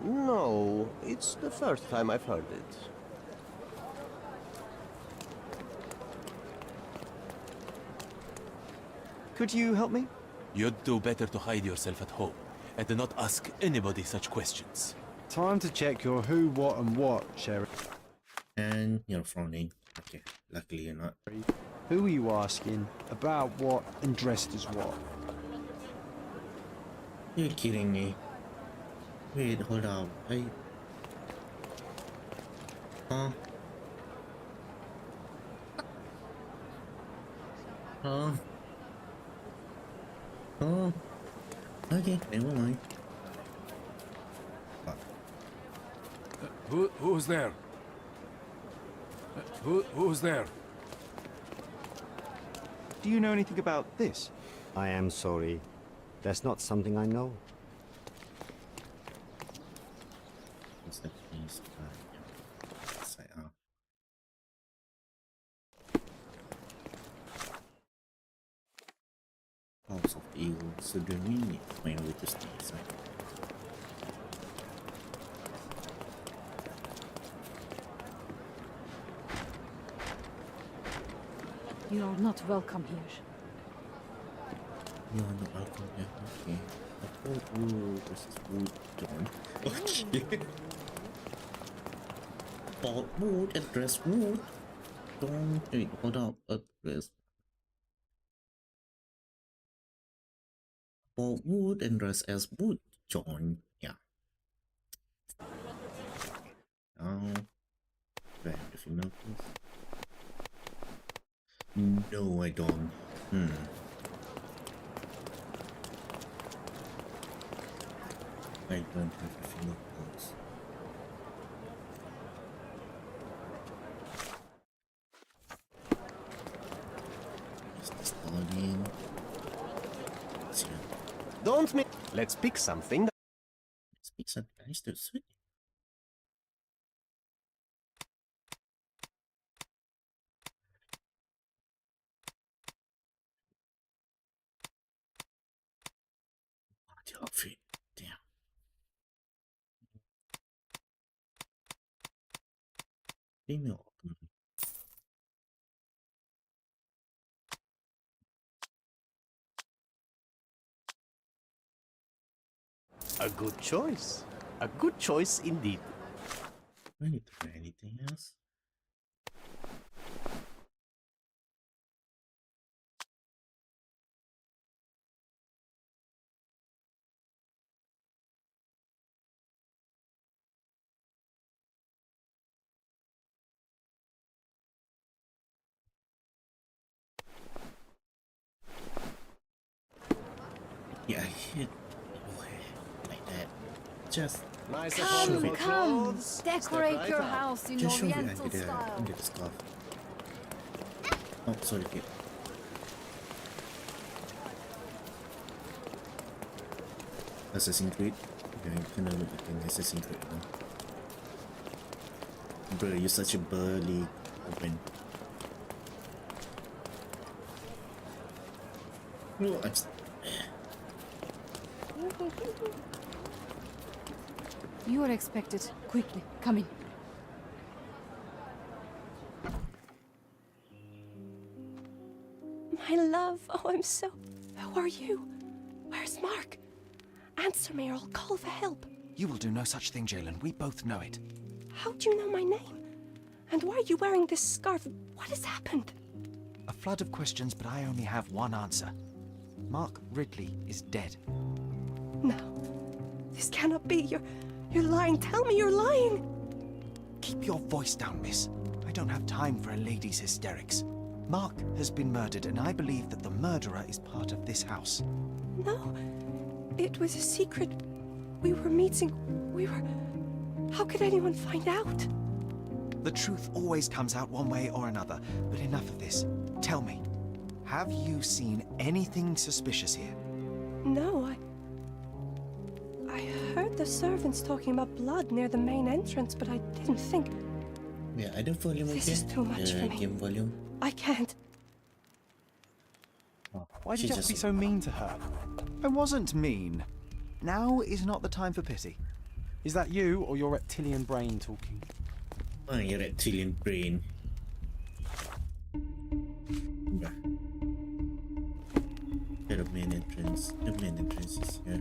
No, it's the first time I've heard it. Could you help me? You'd do better to hide yourself at home and do not ask anybody such questions. Time to check your who, what and what, Sherry. And you're frowning. Okay, luckily you're not. Who are you asking? About what and dressed as what? You're kidding me. Wait, hold on. Huh? Huh? Oh. Okay, never mind. Who's there? Who's there? Do you know anything about this? I am sorry. That's not something I know. What's that piece? So do we need to find a way to stay inside? You are not welcome here. You are not welcome here. Okay. I thought wood versus wood, John. Okay. Bought wood, address wood. Don't wait, hold up, address. Bought wood and dress as wood, John. Yeah. Now, do I have the female please? No, I don't. I don't have the female clothes. Is this Stalin? Don't make. Let's pick something. Let's pick something nice to suit. The outfit. Damn. Female. A good choice. A good choice indeed. Do I need to try anything else? Yeah, I hit like that. Just Nice Come, come, decorate your house in just show me I Oriental did style. the scarf. Oh, sorry, kid. Assassin's Creed? Yeah, you kinda look like an Assassin's Creed now. Bro, you're such a burly open. No, I'm You are expected. Quickly, come in. My love, oh, I'm so... Who are you? Where's Mark? Answer me or I'll call for help. You will do no such thing, Jalen. We both know it. How do you know my name? And why are you wearing this scarf? What has happened? A flood of questions, but I only have one answer. Mark Ridley is dead. No, this cannot be. You're lying. Tell me you're lying. Keep your voice down, miss. I don't have time for a lady's hysterics. Mark has been murdered, and I believe that the murderer is part of this house. No, it was a secret. We were meeting. How could anyone find out? The truth always comes out one way or another, but enough of this. Tell me, have you seen anything suspicious here? No, I heard the servants talking about blood near the main entrance, but I didn't think... Yeah, I don't volume This is too much for me. Game volume. I can't. Why did you have to be so mean to her? I wasn't mean. Now is not the time for pity. Is that you or your reptilian brain talking? Oh, your reptilian brain. Yeah. The main entrance. The main entrance is here.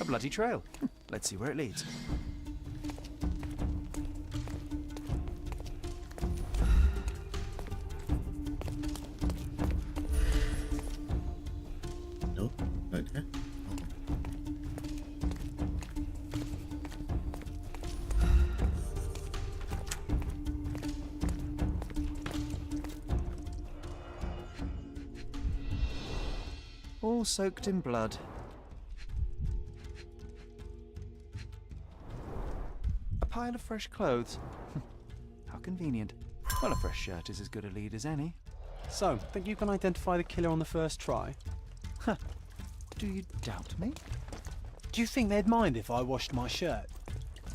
A bloody trail. Let's see where it leads. No, right here. All soaked in blood. A pile of fresh clothes. How convenient. Well, a fresh shirt is as good a lead as any. So, think you can identify the killer on the first try? Huh. Do you doubt me? Do you think they'd mind if I washed my shirt?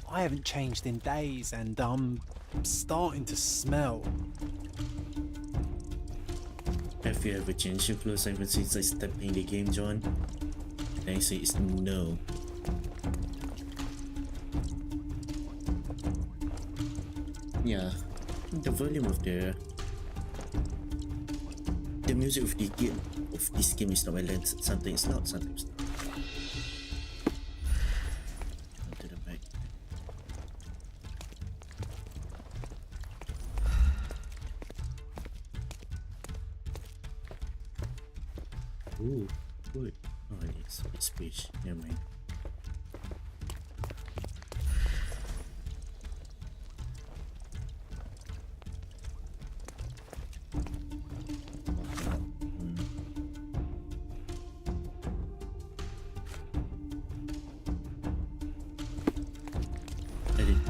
I haven't changed in days and I'm starting to smell. Have you ever changed your clothes ever since I started playing the game, John? The answer is no. Yeah, the volume of the music of this game is not well done. Sometimes it's not, sometimes not. To the back. Ooh, good. Oh, it's space. Never mind.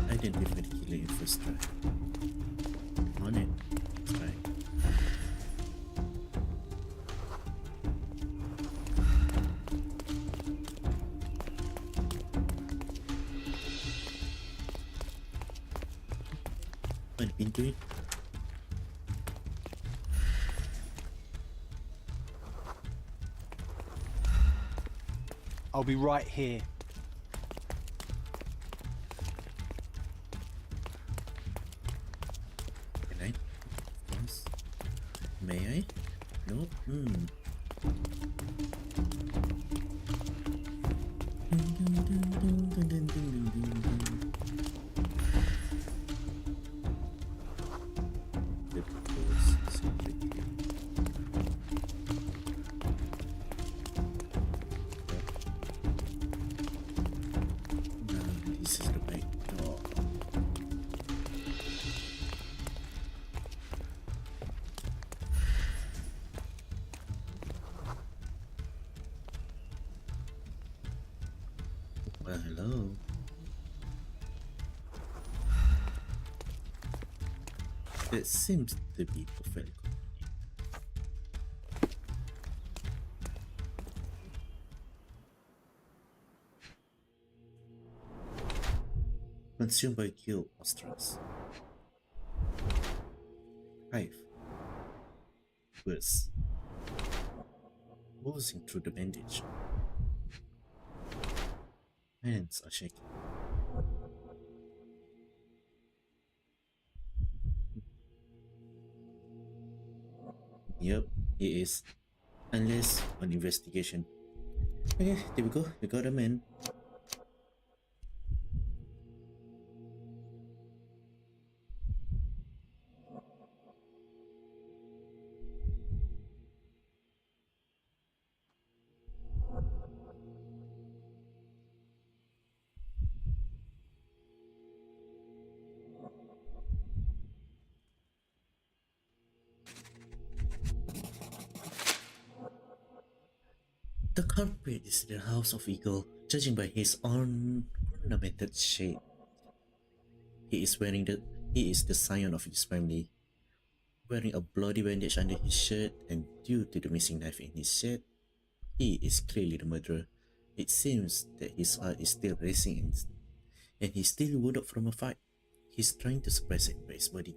I didn't even kill it in first try. On it. Try. What been doing? I'll be right here. Can I? Yes. May I? No? The pose secret here. This is the right door. Well, hello. It seems to be perfect. Consumed by kill monsters. 5. Worse. Moving through the bandage. Hands are shaking. Yep, it is. Unless on investigation. Okay, there we go. We got a man. The culprit is the House of Eagle, judging by his ornamented shape. He is the scion of his family, wearing a bloody bandage under his shirt, and due to the missing knife in his shirt, he is clearly the murderer. It seems that his heart is still racing and he's still wounded from a fight. He's trying to suppress it, but his body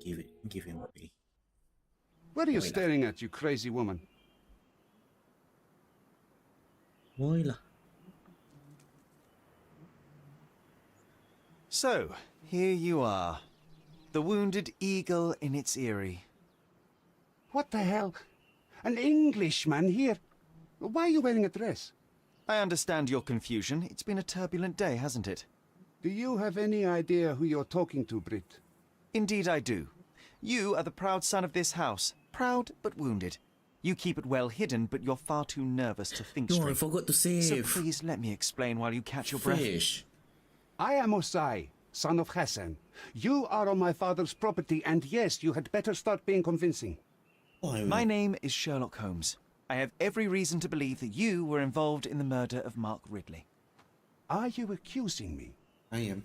give him away. What are you staring at, you crazy woman? Moila. So, here you are. The wounded eagle in its eyrie. What the hell? An Englishman here? Why are you wearing a dress? I understand your confusion. It's been a turbulent day, hasn't it? Do you have any idea who you're talking to, Brit? Indeed I do. You are the proud son of this house. Proud, but wounded. You keep it well hidden, but you're far too nervous to think straight. I forgot to save. So please let me explain while you catch your breath. Fish. I am Osai, son of Hassan. You are on my father's property, and yes, you had better start being convincing. My name is Sherlock Holmes. I have every reason to believe that you were involved in the murder of Mark Ridley. Are you accusing me? I am.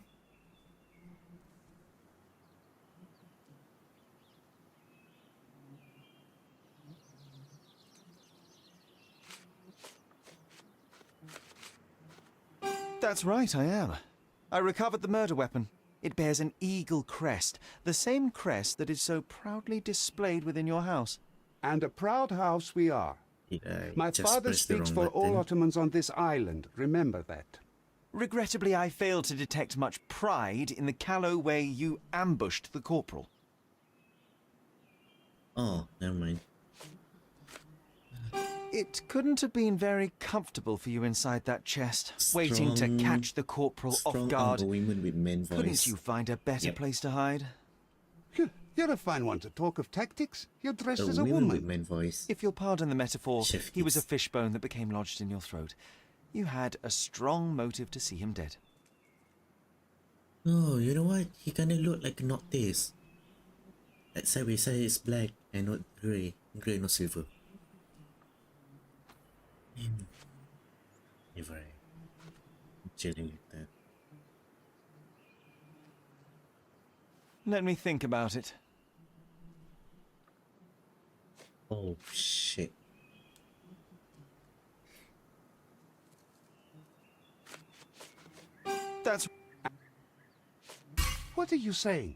That's right, I am. I recovered the murder weapon. It bears an eagle crest, the same crest that is so proudly displayed within your house. And a proud house we are. My just father pressed the speaks wrong for all button? Ottomans on this island. Remember that. Regrettably, I failed to detect much pride in the callow way you ambushed the corporal. Oh, never mind. It couldn't have been very comfortable for you inside that chest, waiting to catch the corporal off guard. Women with men voice. Couldn't you find a better place to hide? You're a fine one to talk of tactics. You're dressed as a women with woman. men voice. If you'll pardon the metaphor, Chef he was a kiss. fishbone that became lodged in your throat. You had a strong motive to see him dead. Oh, you know what? He kinda look like not this. That side by side is black and not grey. Grey, not silver. If I chilling like that. Let me think about it. Oh shit. That's... What are you saying?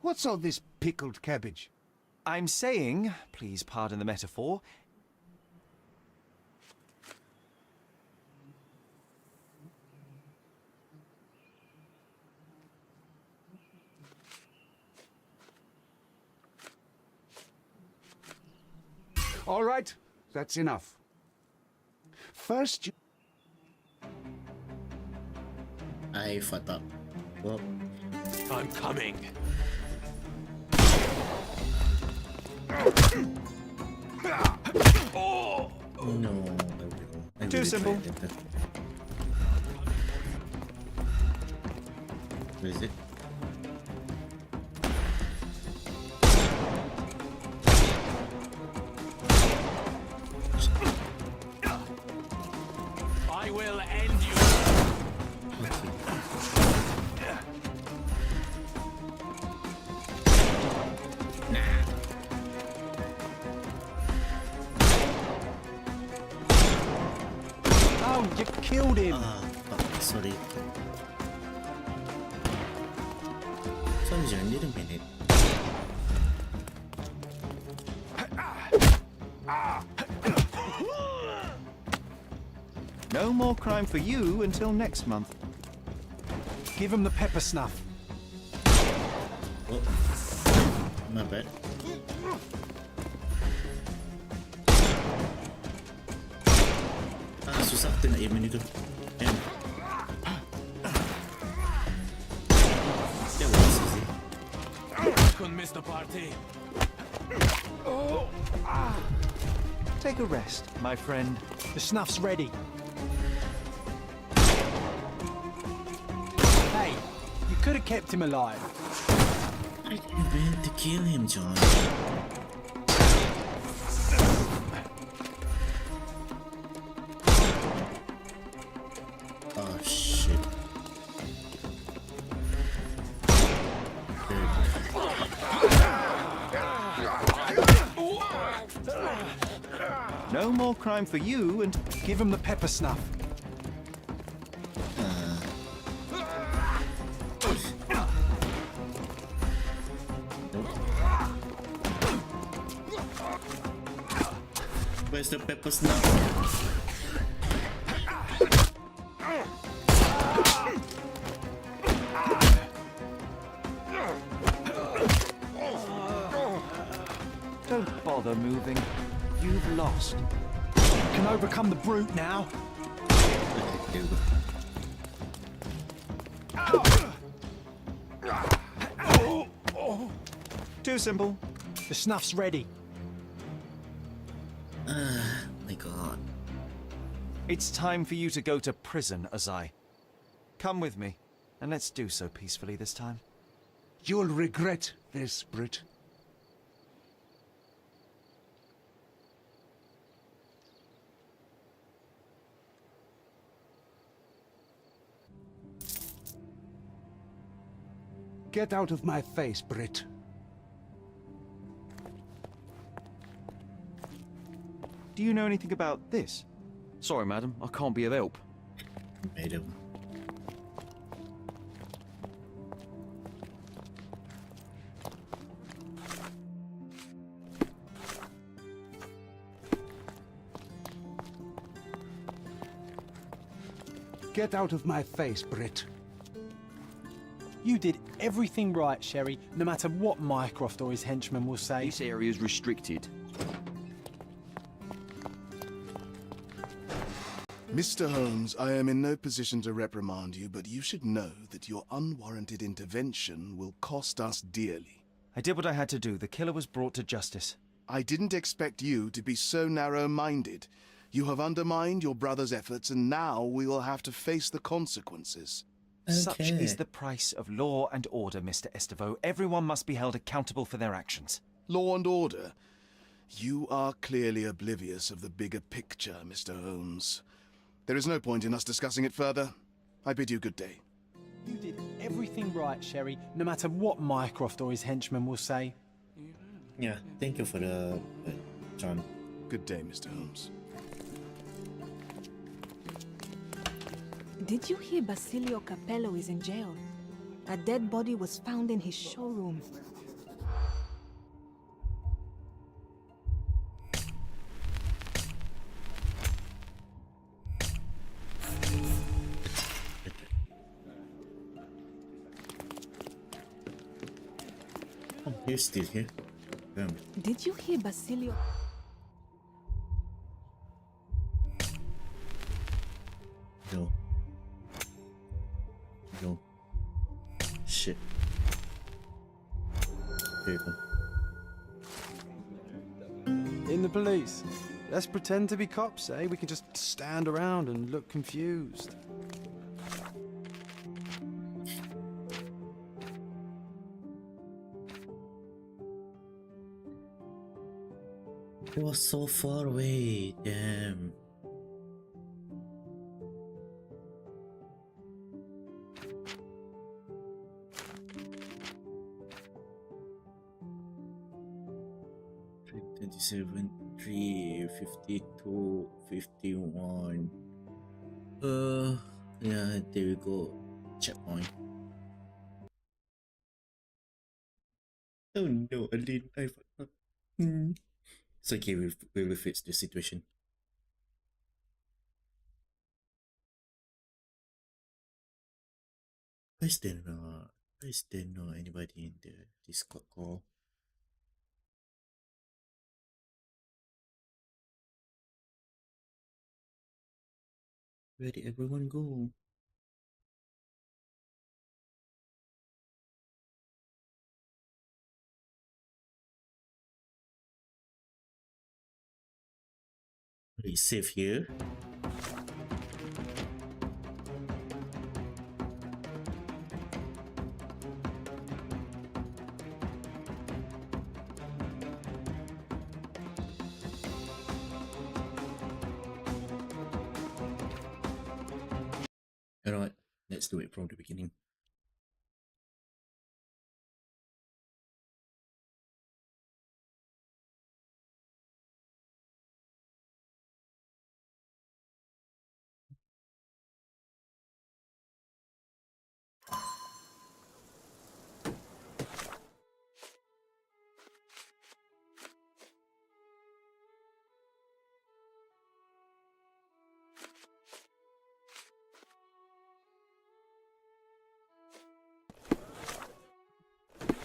What's all this pickled cabbage? I'm saying, please pardon the metaphor, All right, that's enough. First, I fucked up. Well, I'm coming. no. Too simple. Where is it? I will end you. Oh, you killed him! Ah, fuck, sorry. Sorry, John, did a minute. No more crime for you until next month. Give him the pepper snuff. Oh, my bad. Ah, susah tu nak aim itu. Kan? That was easy. Couldn't miss the party. Take a rest, my friend. The snuff's ready. Hey, you could have kept him alive. I didn't mean to kill him, John. Oh shit. No more crime for you and give him the pepper snuff. Where's the pepper snuff? don't bother moving. You've lost. You can overcome the brute now. Too simple. The snuff's ready. My god. It's time for you to go to prison, Azai. Come with me, and let's do so peacefully this time. You'll regret this, Brit. Get out of my face, Brit. Do you know anything about this? Sorry, madam, I can't be of help. Madam. Get out of my face, Brit. You did everything right, Sherry, no matter what Mycroft or his henchmen will say. This area's restricted. Mr. Holmes, I am in no position to reprimand you, but you should know that your unwarranted intervention will cost us dearly. I did what I had to do. The killer was brought to justice. I didn't expect you to be so narrow-minded. You have undermined your brother's efforts, and now we will have to face the consequences. Such is the price of law and order, Mr. Estevaux. Everyone must be held accountable for their actions. Law and order? You are clearly oblivious of the bigger picture, Mr. Holmes. There is no point in us discussing it further. I bid you good day. You did everything right, Sherry, no matter what Mycroft or his henchmen will say. Yeah, thank you for the John. Good day, Mr. Holmes. Did you hear Basilio Capello is in jail? A dead body was found in his showroom. Oh, he's still here. Damn. Did you hear Basilio? Yo. Yo. Shit. There you go. In the police. Let's pretend to be cops, eh? We can just stand around and look confused. It was so far away, damn. $327, $352, $51. Yeah, there we go. Checkpoint. Oh no, Aline, I fucked up. It's okay, we will fix the situation. Why is there not anybody in the Discord call? Where did everyone go? It's safe here. Alright, let's do it from the beginning.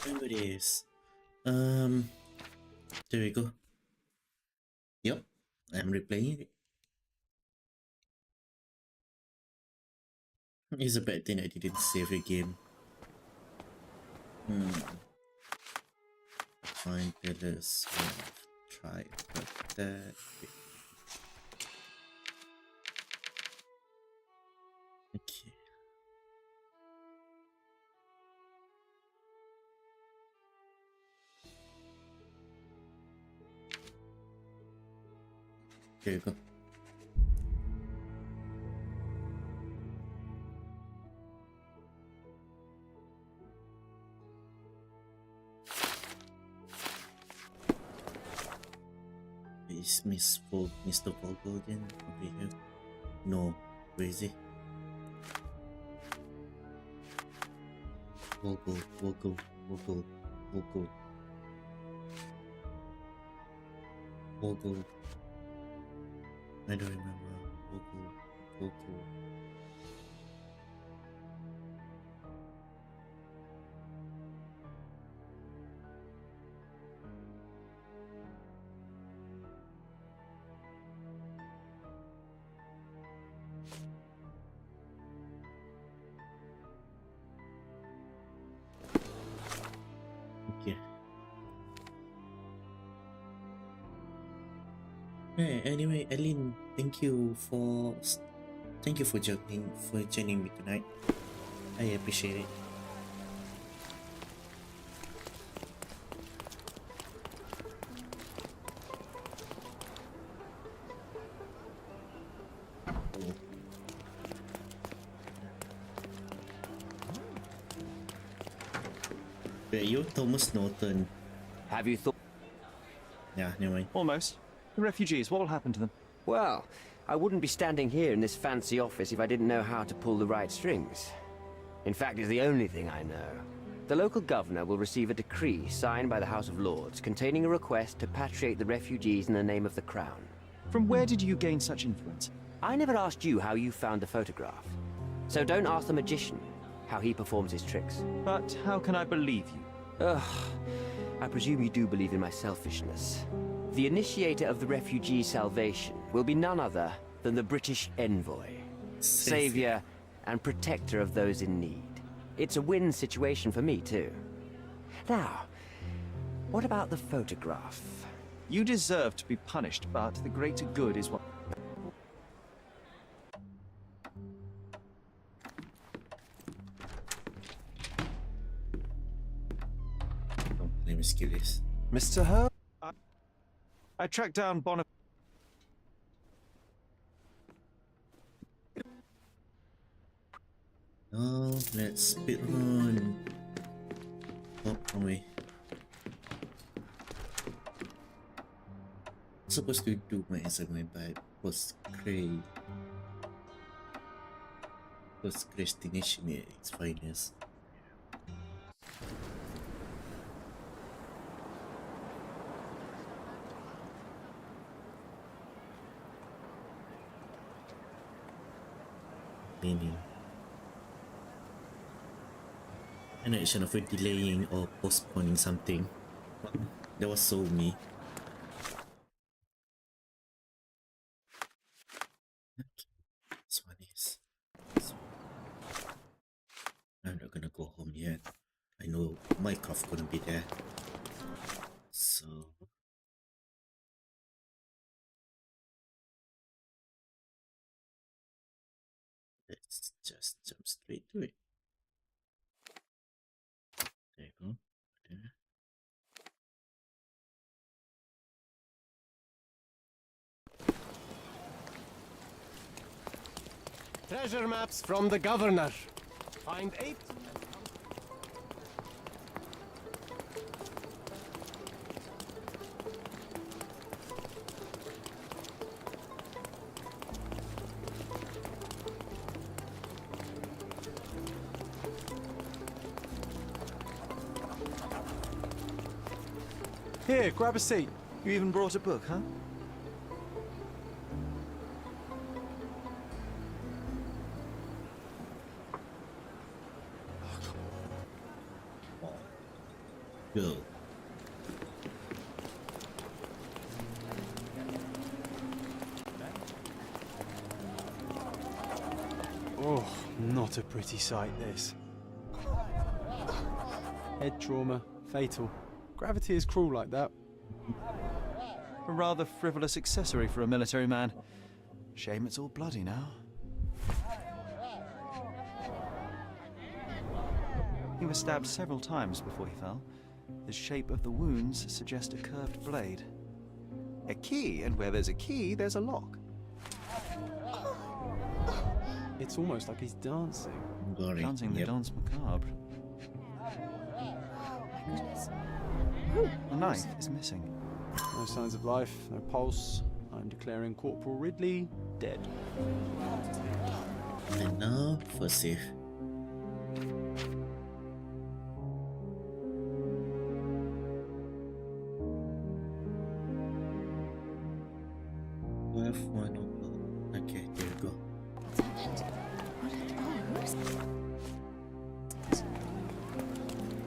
There it is. There we go. Yep, I'm replaying it. It's a bad thing I didn't save the game. Find pillars. Try but that. Okay. There you go. Is Mr. Vogel again over here? No, where is he? Vogel. I don't remember. Vogel. Yeah, anyway, Eileen, thank you for joining me tonight. I appreciate it. Yeah, you're Thomas Norton. Have you thought? Yeah, never mind. Almost. The refugees, what will happen to them? Well, I wouldn't be standing here in this fancy office if I didn't know how to pull the right strings. In fact, it's the only thing I know. The local governor will receive a decree signed by the House of Lords containing a request to patriate the refugees in the name of the Crown. From where did you gain such influence? I never asked you how you found the photograph. So don't ask the magician how he performs his tricks. But how can I believe you? Ugh, I presume you do believe in my selfishness. The initiator of the refugee salvation will be none other than the British envoy, savior and protector of those in need. It's a win situation for me, too. Now, what about the photograph? You deserve to be punished, but the greater good is what... Let me skill this. Mr. Herb? I tracked down Bonner. Oh, let's speedrun. Oh, wrong way. Supposed to do my assignment by procrastination at its finest. Meaning an action of delaying or postponing something. That was so me. Okay. This one is. I'm not gonna go home yet. I know Minecraft gonna be there. So let's just jump straight to it. There you go. There. Treasure maps from the governor. Find 8. Here, grab a seat. You even brought a book, huh? Go. Oh, not a pretty sight, this. Head trauma, fatal. Gravity is cruel like that. A rather frivolous accessory for a military man. Shame it's all bloody now. He was stabbed several times before he fell. The shape of the wounds suggest a curved blade. A key, and where there's a key, there's a lock. It's almost like he's dancing. Dancing the dance macabre. The knife is missing. No signs of life, no pulse. I'm declaring Corporal Ridley dead. And now for safe. We have one over. Okay, there you go.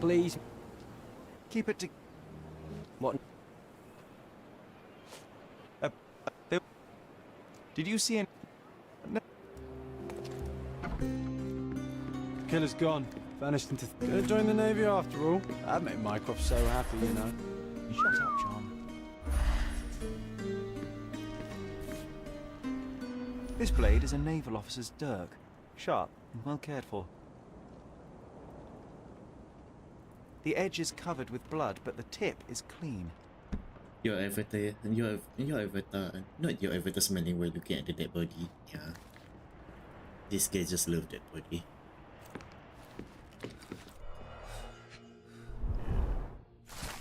Please. Keep it to... What? Did you see any... No. Killer's gone. Vanished into... Gonna join the Navy after all. That made Mycroft so happy, you know. Shut up, John. This blade is a naval officer's dirk. Sharp and well cared for. The edge is covered with blood, but the tip is clean. Your avatar, not your avatar smelling while looking at the dead body. Yeah. This guy just loved that body.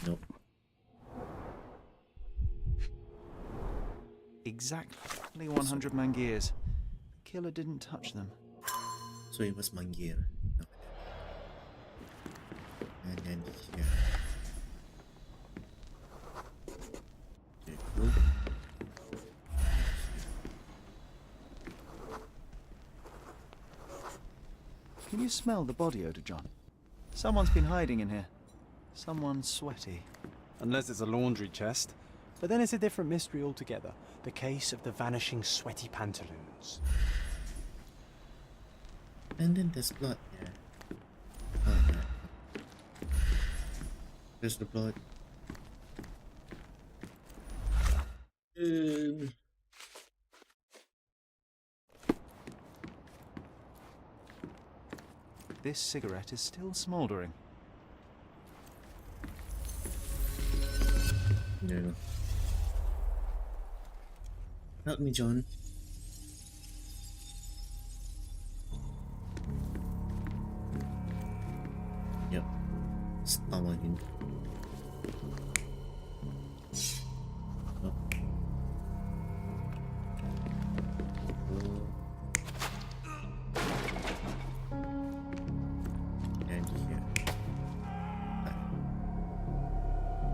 Nope. Exactly 100 mangears. The killer didn't touch them. So it was Mangir. No. And then here. Okay, cool. Can you smell the body odor, John? Someone's been hiding in here. Someone sweaty. Unless it's a laundry chest. But then it's a different mystery altogether. The case of the vanishing sweaty pantaloons. And then there's blood here. Oh, yeah. There's the blood. This cigarette is still smouldering. No. Help me, John. Yep. Stomach in. Oh. And here.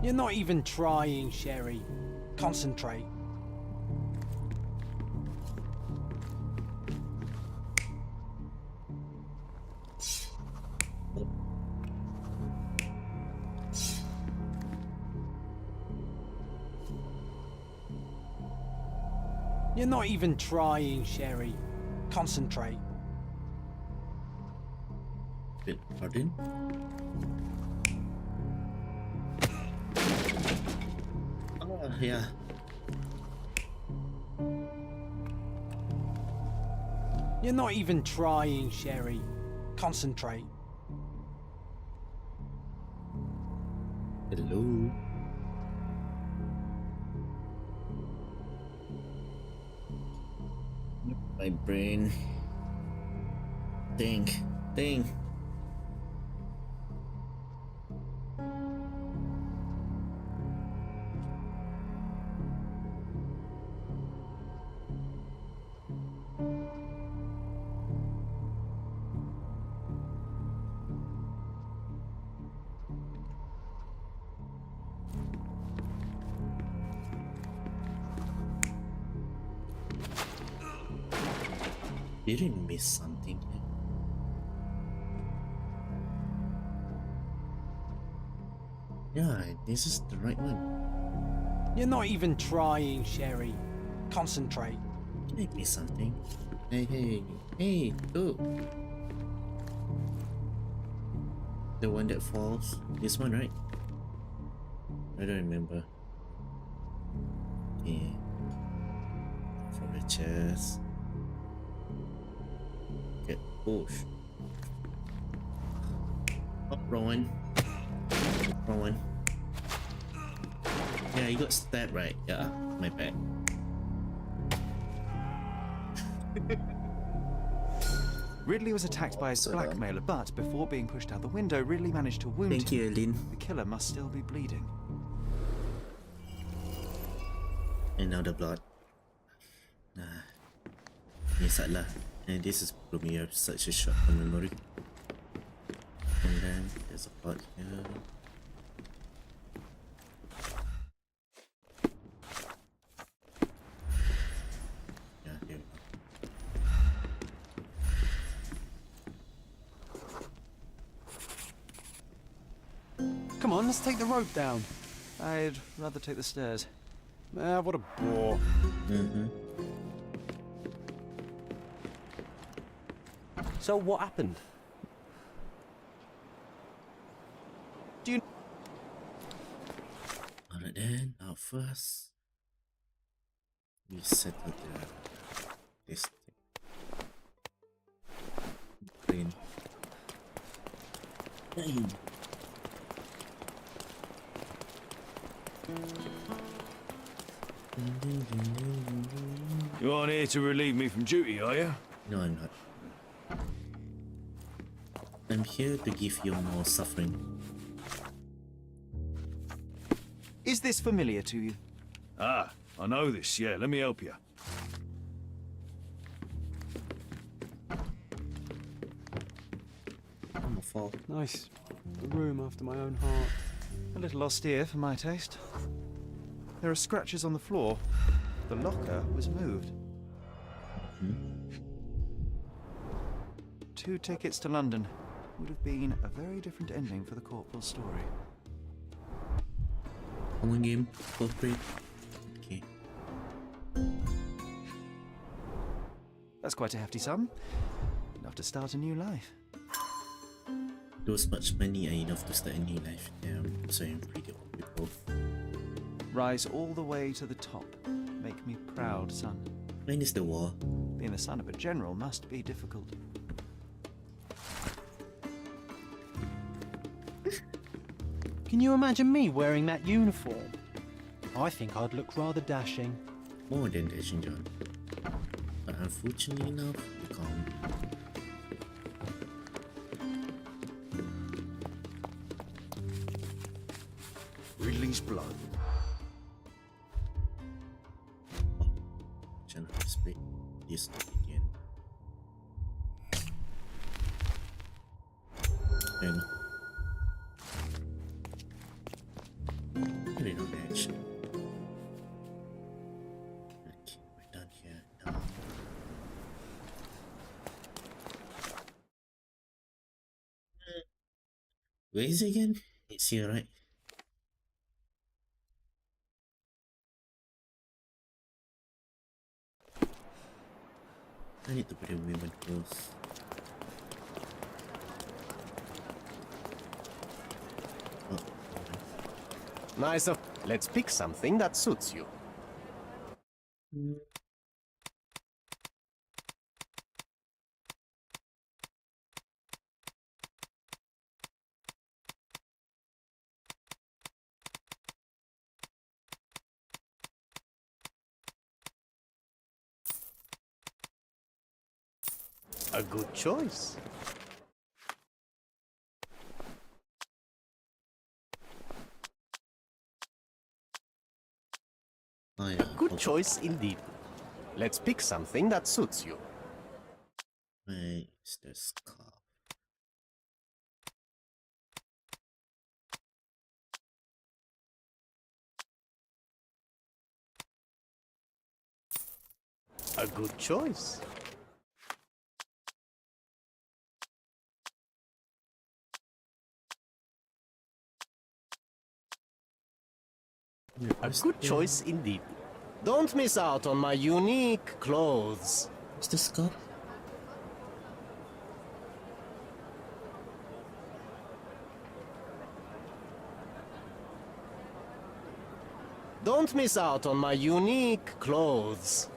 You're not even trying, Sherry. Concentrate. You're not even trying, Sherry. Concentrate. Wait, pardon? Oh, yeah. You're not even trying, Sherry. Concentrate. Hello. My brain. Think. Didn't miss something. Yeah, this is the right one. You're not even trying, Sherry. Concentrate. Did I miss something? Hey, look. The one that falls. This one, right? I don't remember. Yeah. From the chest. Get pushed. Oh, wrong one. Wrong one. Yeah, you got stabbed, right? Yeah, my bad. Ridley was attacked by his blackmailer, but before being pushed out the window, Ridley managed to wound Thank you, Eileen. The killer must still be bleeding. And now the blood. Nisat lah. And this is probably such a short memory. And then there's a part here. Yeah, here we go. Come on, let's take the rope down. I'd rather take the stairs. What a bore. So what happened? Do you... Alright then, now first we settle this train. Hey. You aren't here to relieve me from duty, are you? No, I'm not. I'm here to give you more suffering. Is this familiar to you? Ah, I know this, yeah. Let me help you. I'm a fall. Nice. A room after my own heart. A little austere for my taste. There are scratches on the floor. The locker was moved. Hmm? 2 tickets to London. Would have been a very different ending for the corporal's story. Common game, corporate. Okay. That's quite a hefty sum. Enough to start a new life. Those much money are enough to start a new life. Damn, so I'm pretty old people. Rise all the way to the top. Make me proud, son. When is the war? Being the son of a general must be difficult. Can you imagine me wearing that uniform? I think I'd look rather dashing. More than dashing, John. But unfortunately enough, you can't. Ridley's blood. Channel display this again. And really no match. Okay, we're done here now. Where is it again? It's here, right? I need to put a women clothes. Nice of. Let's pick something that suits you. A good choice. Oh, yeah. Good choice indeed. Let's pick something that suits you. Where is the scarf? A good choice. A good choice indeed. Don't miss out on my unique clothes. What's the scarf? Don't miss out on my unique clothes.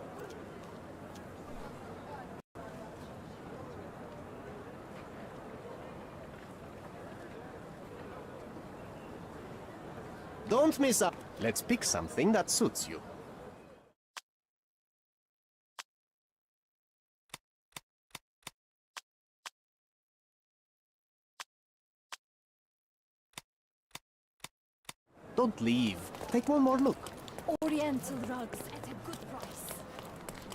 Don't miss out. Let's pick something that suits you. Don't leave. Take one more look. Oriental rugs at a good price.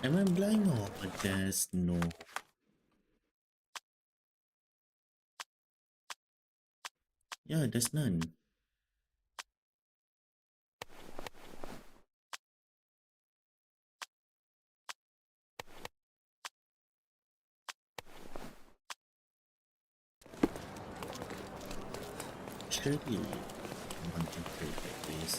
Am I blind or there's no? Yeah, there's none. Surely, I want to trade that place.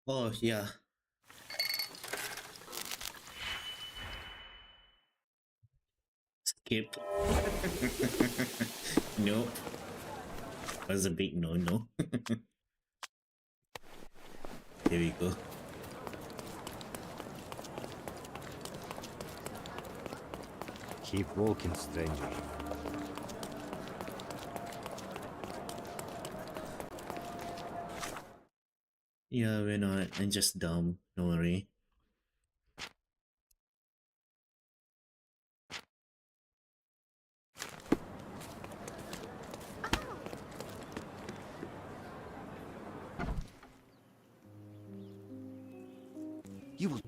Oh, yeah. Skip. Nope. Was a big no-no. There we go. Keep walking, stranger. Yeah, we're not. I'm just dumb. Don't worry. You will...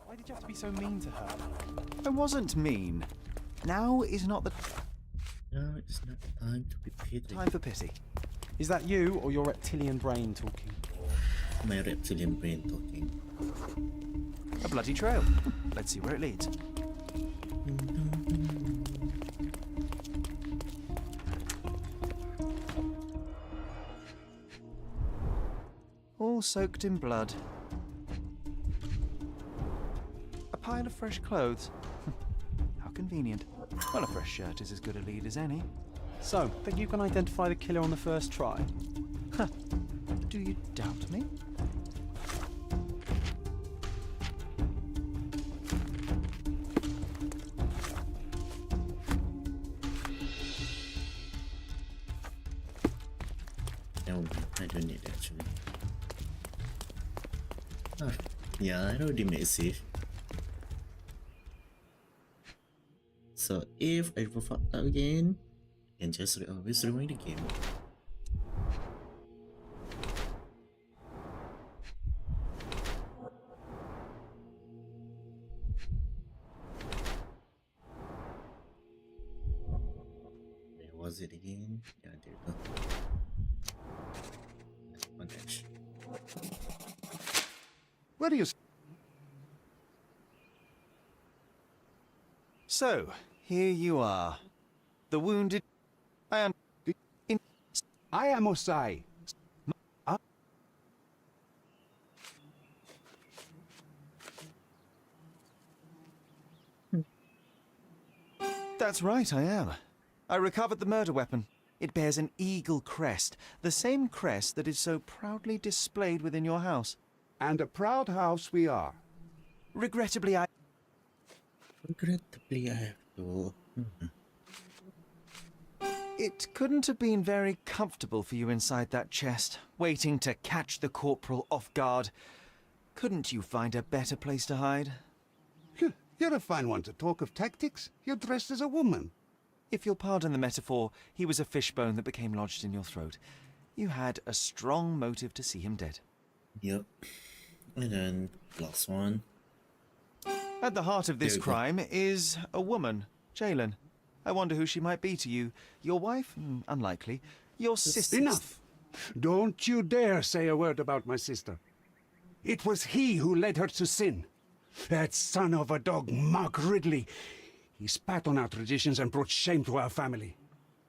Why did you have to be so mean to her? I wasn't mean. Now is not the No, it's not time to be pity. time for pity. Is that you or your reptilian brain talking? My reptilian brain talking. A bloody trail. Let's see where it leads. All soaked in blood. A pile of fresh clothes. How convenient. Well, a fresh shirt is as good a lead as any. So, think you can identify the killer on the first try? Huh. Do you doubt me? No, I don't need it actually. Ah, yeah, I already made save. So if I ever fucked up again, I can just always rewind the game. Where was it again? Yeah, there we go. One dash. Where do you... So, here you are. The wounded... I am... I am Osai. That's right, I am. I recovered the murder weapon. It bears an eagle crest, the same crest that is so proudly displayed within your house. And a proud house we are. Regrettably, I have to... It couldn't have been very comfortable for you inside that chest, waiting to catch the corporal off guard. Couldn't you find a better place to hide? You're a fine one to talk of tactics. You're dressed as a woman. If you'll pardon the metaphor, he was a fishbone that became lodged in your throat. You had a strong motive to see him dead. Yep. And then last one. At the heart of this There we go. crime is a woman, Jalen. I wonder who she might be to you. Your wife? Unlikely. Your sister? Enough! Don't you dare say a word about my sister. It was he who led her to sin. That son of a dog, Mark Ridley. He spat on our traditions and brought shame to our family.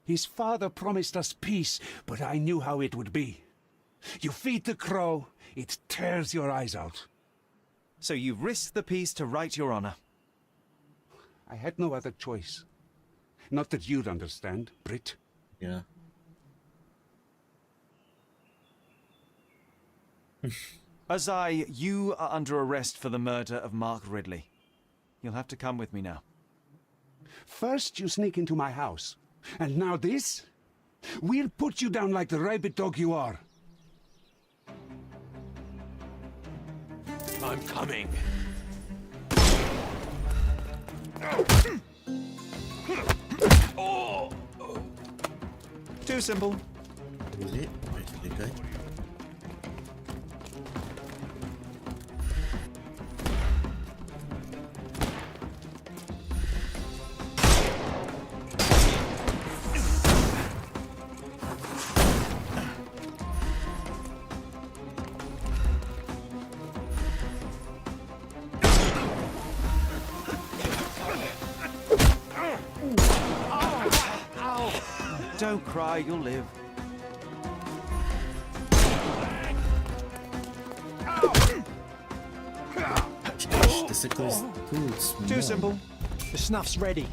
His father promised us peace, but I knew how it would be. You feed the crow, it tears your eyes out. So you risked the peace to right your honor. I had no other choice. Not that you'd understand, Brit. Yeah. Azai, you are under arrest for the murder of Mark Ridley. You'll have to come with me now. First you sneak into my house, and now this? We'll put you down like the rabid dog you are. I'm coming. Too simple. Too late. Where's the guy? Don't cry, you'll live. The circle is too small. Too simple. The snuff's ready.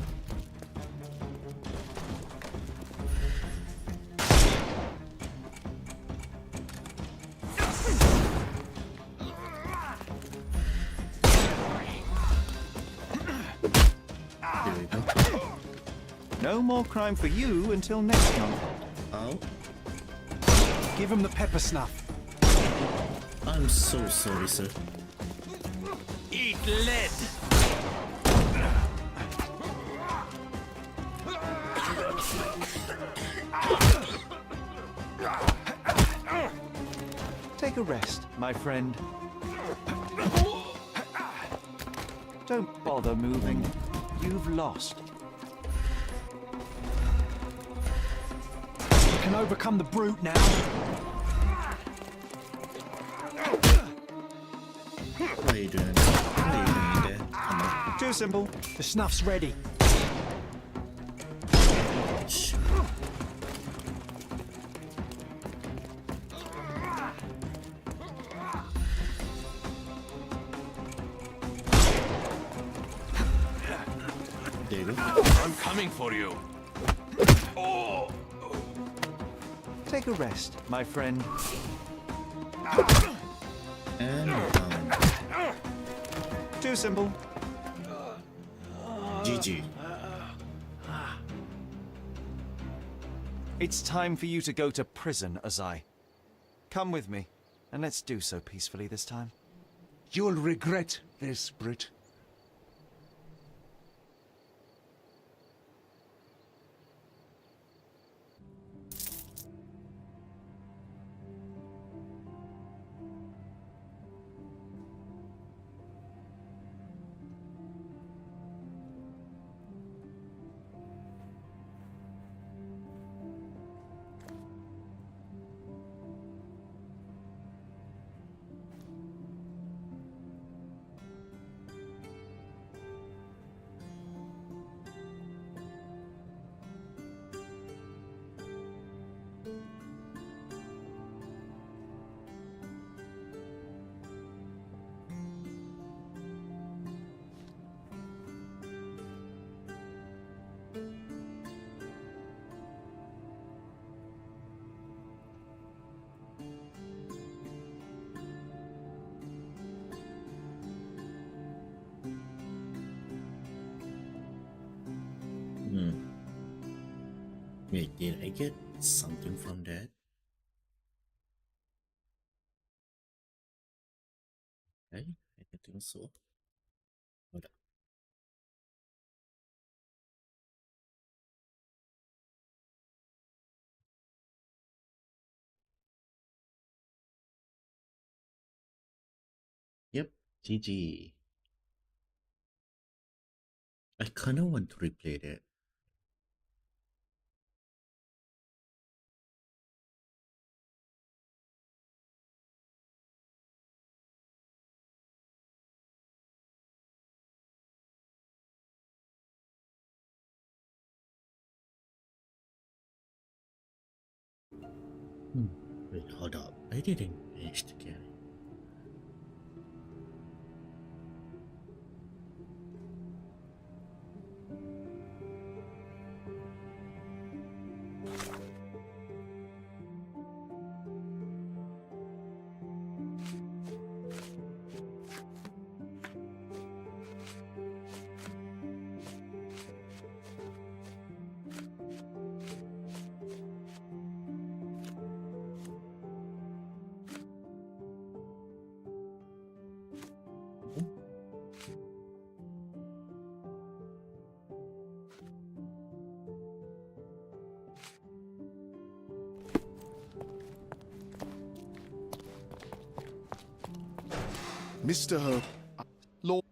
No more crime for you until next month. Oh? Give him the pepper snuff. I'm so sorry, sir. Eat lead! Take a rest, my friend. Don't bother moving. You've lost. You can overcome the brute now. What are you doing? What are you doing there? Come on. Too simple. The snuff's ready. Shh. There you go. I'm coming for you. Oh! Take a rest, my friend. And down. Too simple. GG. It's time for you to go to prison, Azai. Come with me, and let's do so peacefully this time. You'll regret this, Brit. Wait, did I get something from that? I don't think so. Hold up. Yep, GG. I kinda want to replay that. Wait, hold up. I didn't manage to get it. Mr. Ho... Lord...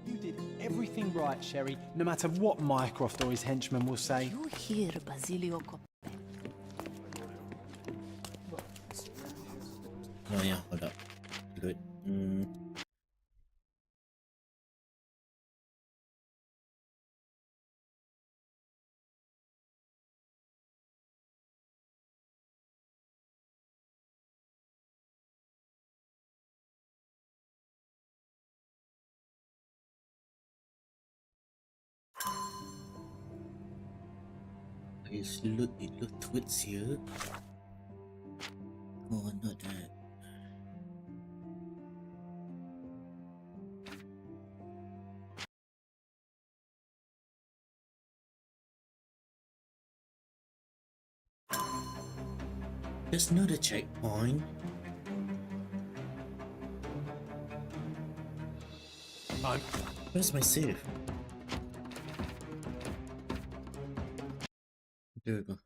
You did everything right, Sherry, no matter what Mycroft or his henchmen will say. You hear Basilio Oh yeah, hold up. Good. Is loot towards here? Oh, not that. There's not a checkpoint. Where's my save? There we go.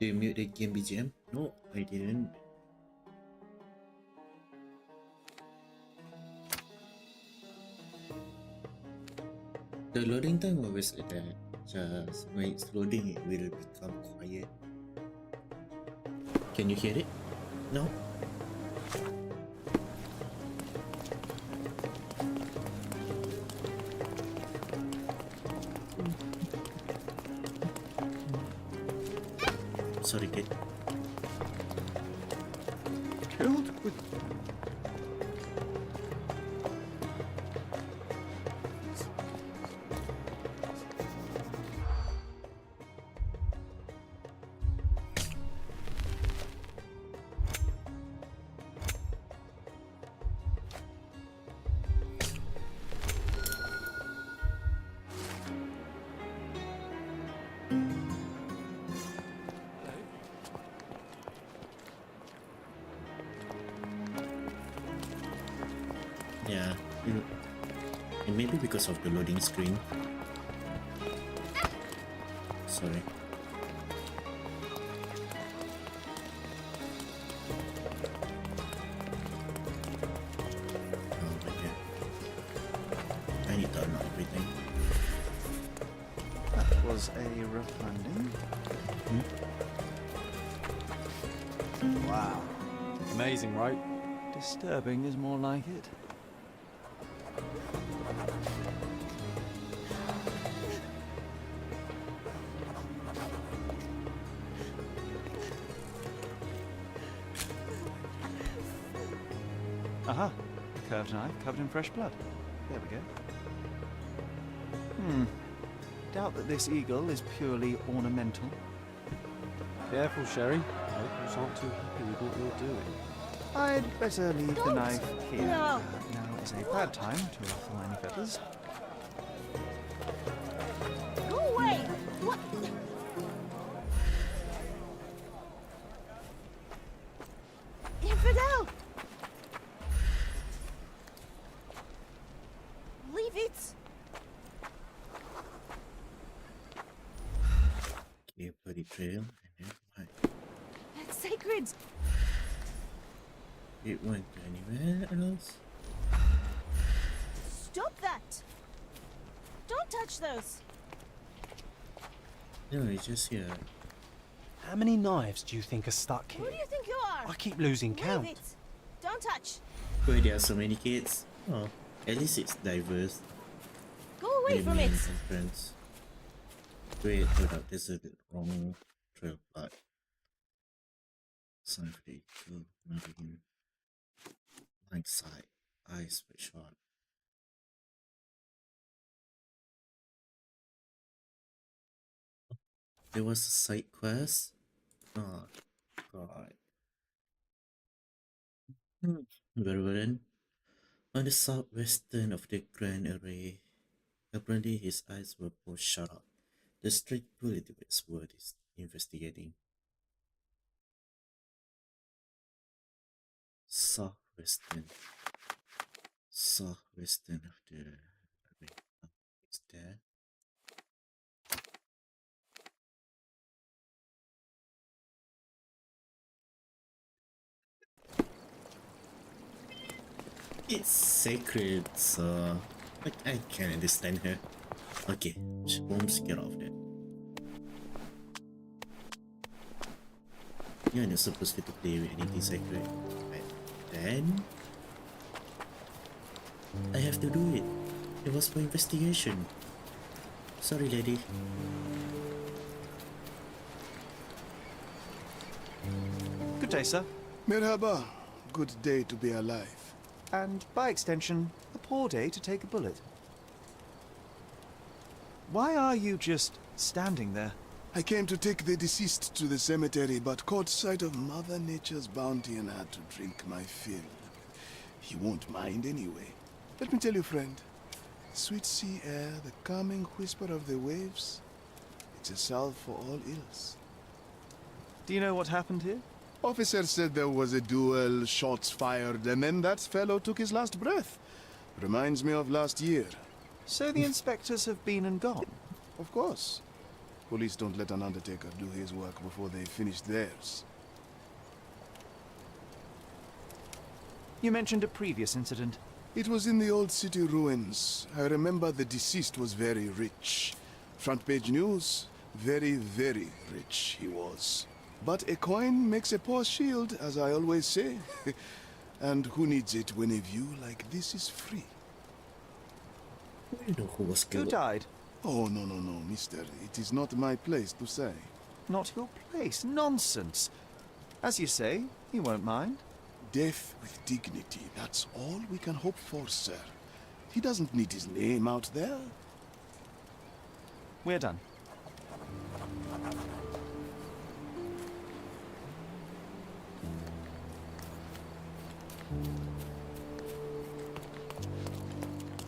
Did you mute the game BGM? No, I didn't. The loading time always like that. Just when it's loading, it will become quiet. Can you hear it? No? Sorry, kid. Killed with... Yeah, it may be because of the loading screen. Sorry. Oh my god. I need to unlock everything. That was a rough landing. Wow. Amazing, right? Disturbing is more like it. Aha! Curved knife covered in fresh blood. There we go. Doubt that this eagle is purely ornamental. Careful, Sherry. Locals aren't too happy with what you're doing. I'd better leave the knife here. No. Now is a bad time to ruffle any feathers. Go away! What? Infidel! Leave it! Okay, bloody trail. And then what? It's sacred! It went anywhere else? Stop that! Don't touch those! No, it's just here. How many knives do you think are stuck Who here? do you think you are? I keep losing count. Leave it! Don't touch! Why there are so many kids? Oh, at least it's diverse. Go away from it! Friends. Wait, hold up, this is the wrong trail part. Sign for the eagle, not again. Line side, eyes were short. There was a side quest? Oh, God. Very well then. On the southwestern of the Grand Array, apparently his eyes were both shut up. The straight bullet was worth investigating. Southwestern of the array. It's there. It's sacred, so I can understand her. Okay, Holmes, get off that. You're not supposed to play with anything sacred. But then I have to do it. It was for investigation. Sorry, lady. Good day, sir. Merhaba. good day to be alive. And by extension, a poor day to take a bullet. Why are you just standing there? I came to take the deceased to the cemetery, but caught sight of Mother Nature's bounty and had to drink my fill. He won't mind anyway. Let me tell you, friend. Sweet sea air, the calming whisper of the waves. It's a salve for all ills. Do you know what happened here? Officer said there was a duel, shots fired, and then that fellow took his last breath. Reminds me of last year. So the inspectors have been and gone? Of course. Police don't let an undertaker do his work before they finish theirs. You mentioned a previous incident. It was in the old city ruins. I remember the deceased was very rich. Front page news, very, very rich he was. But a coin makes a poor shield, as I always say. And who needs it when a view like this is free? Who died? Oh, no, no, no, mister. It is not my place to say. Not your place? Nonsense. As you say, he won't mind. Death with dignity, that's all we can hope for, sir. He doesn't need his name out there. We're done.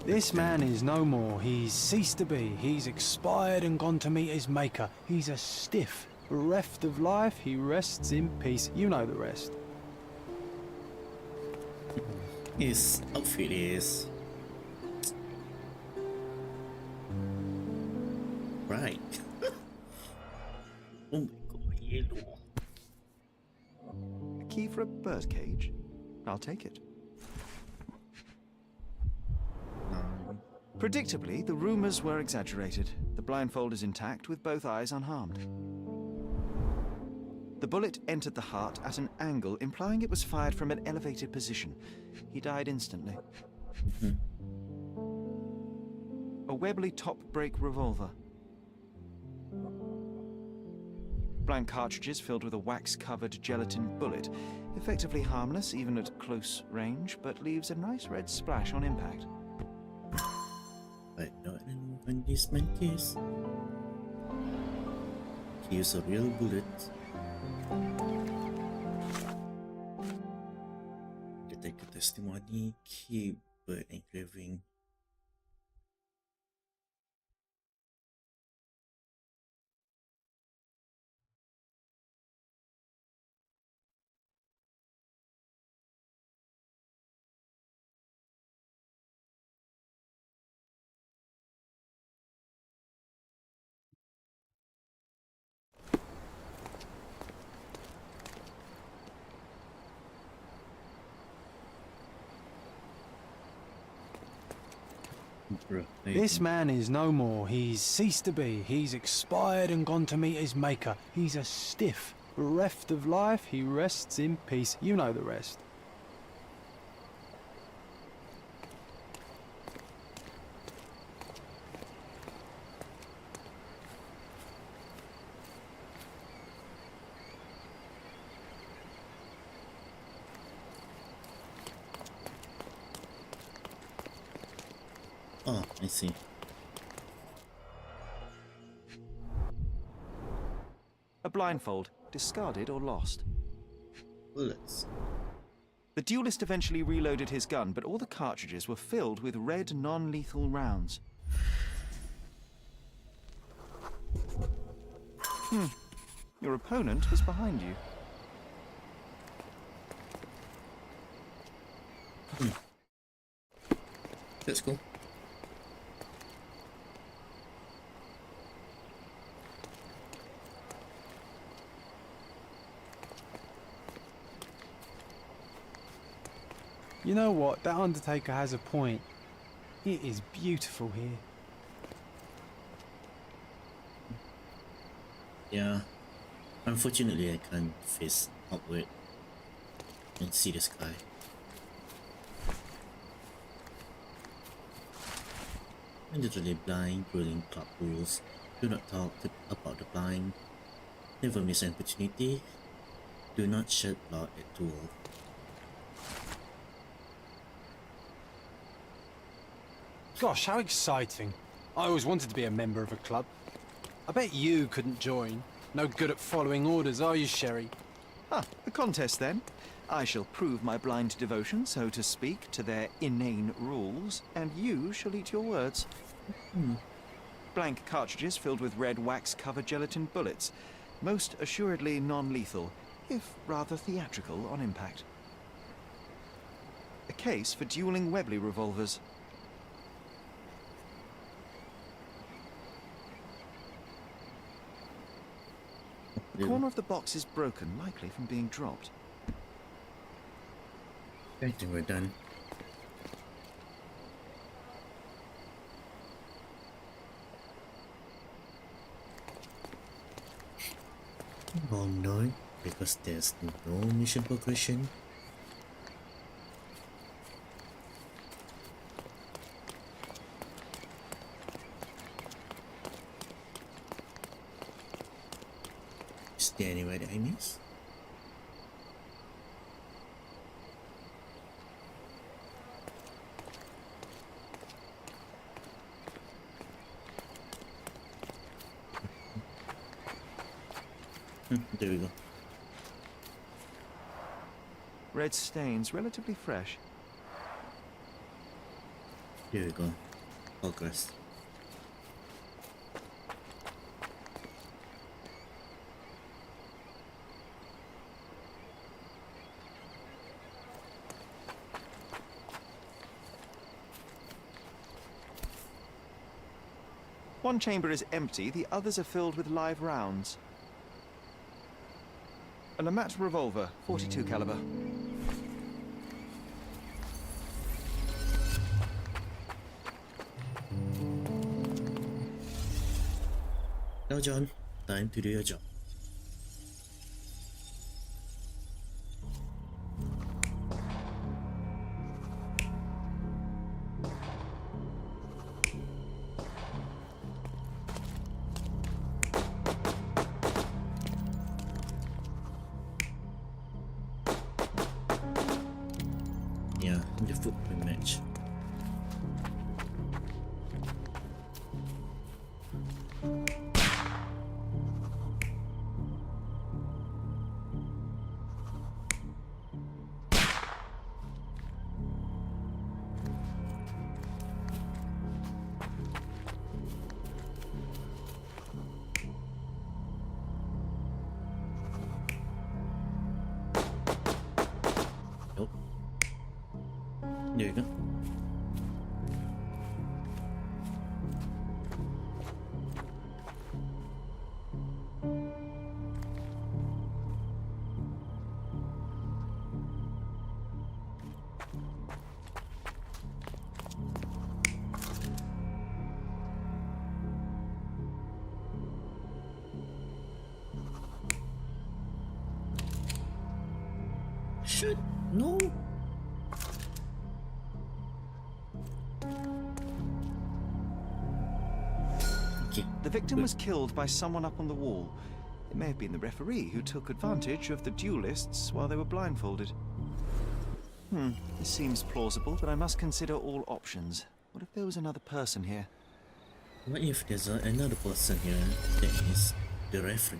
This man is no more. He's ceased to be. He's expired and gone to meet his maker. He's a stiff. Bereft of life, he rests in peace. You know the rest. His outfit is right. Oh my god, yellow. A key for a birdcage? I'll take it. Predictably, the rumors were exaggerated. The blindfold is intact, with both eyes unharmed. The bullet entered the heart at an angle, implying it was fired from an elevated position. He died instantly. A Webley top-break revolver. Blank cartridges filled with a wax-covered gelatin bullet. Effectively harmless, even at close range, but leaves a nice red splash on impact. I don't know when this man case. He used a real bullet. To take a testimony, keyboard engraving. This man is no more. He's ceased to be. He's expired and gone to meet his maker. He's a stiff. Bereft of life, he rests in peace. You know the rest. Oh, I see. A blindfold, discarded or lost. Bullets. The duelist eventually reloaded his gun, but all the cartridges were filled with red non-lethal rounds. Your opponent was behind you. Let's go. You know what? That undertaker has a point. It is beautiful here. Yeah. Unfortunately, I can't face upward and see the sky. I'm literally blind, ruling club rules. Do not talk about the blind. Never miss an opportunity. Do not shed blood at duel. Gosh, how exciting. I always wanted to be a member of a club. I bet you couldn't join. No good at following orders, are you, Sherry? Ah, the contest then. I shall prove my blind devotion, so to speak, to their inane rules, and you shall eat your words. Blank cartridges filled with red wax-covered gelatin bullets. Most assuredly non-lethal, if rather theatrical on impact. A case for dueling Webley revolvers. The corner of the box is broken, likely from being dropped. I think we're done. Oh no, because there's no mission progression. Is there anywhere that I miss? There we go. Red stains, relatively fresh. Here we go. Progress. One chamber is empty, the others are filled with live rounds. An Amat revolver, 42 caliber. Now John, time to do your job. Yeah, the footprint match. Nope. There you go. Shit, no. The victim was killed by someone up on the wall. It may have been the referee who took advantage of the duelists while they were blindfolded. This seems plausible, but I must consider all options. What if there was another person here? What if there's another person here that is the referee?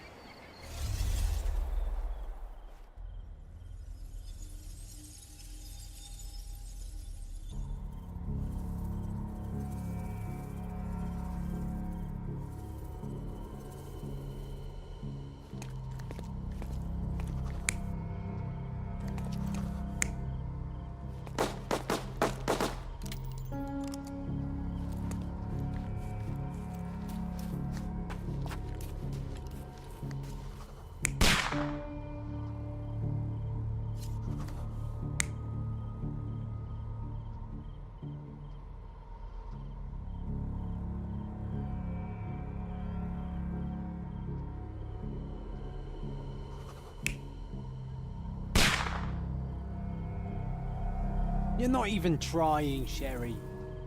You're not even trying, Sherry.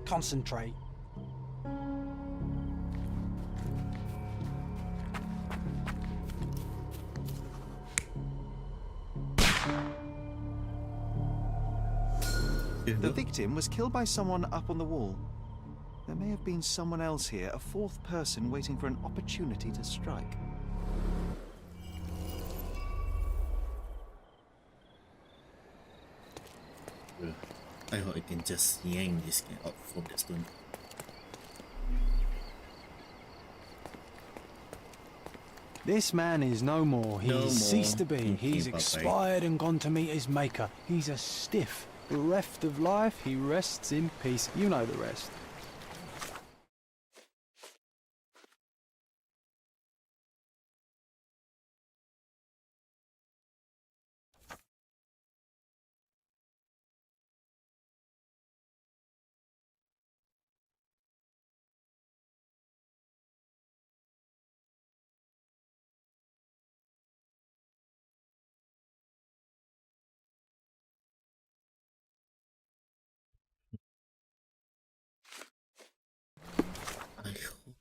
Concentrate. The victim was killed by someone up on the wall. There may have been someone else here, a fourth person waiting for an opportunity to strike. I hope I can just yank this guy out from the stone. This man is no more. He's ceased to be. He's expired and gone to meet his maker. He's a stiff. Bereft of life, he rests in peace. You know the rest. I hope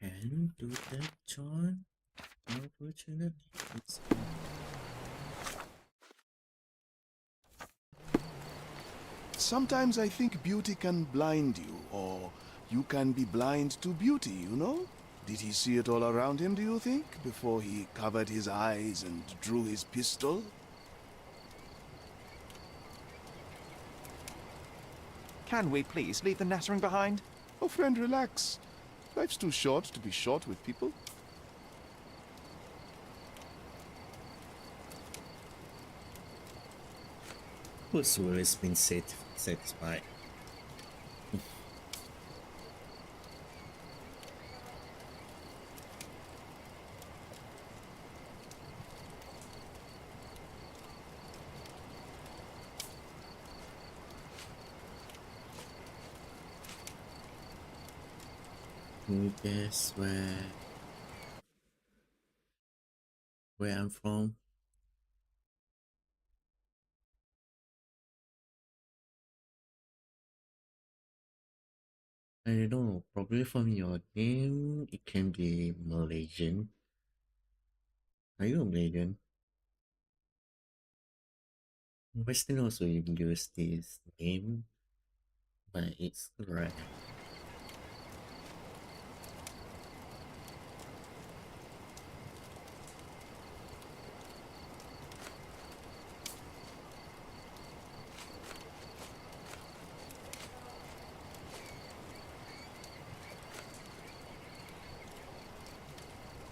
I can do that, John. Unfortunately, it's... Sometimes I think beauty can blind you, or you can be blind to beauty, you know? Did he see it all around him, do you think, before he covered his eyes and drew his pistol? Can we please leave the nattering behind? Oh, friend, relax. Life's too short to be short with people. Who's always been satisfied? Can you guess where I'm from? I don't know, probably from your name, it can be Malaysian. Are you Malaysian? Western also use this name, but it's rare.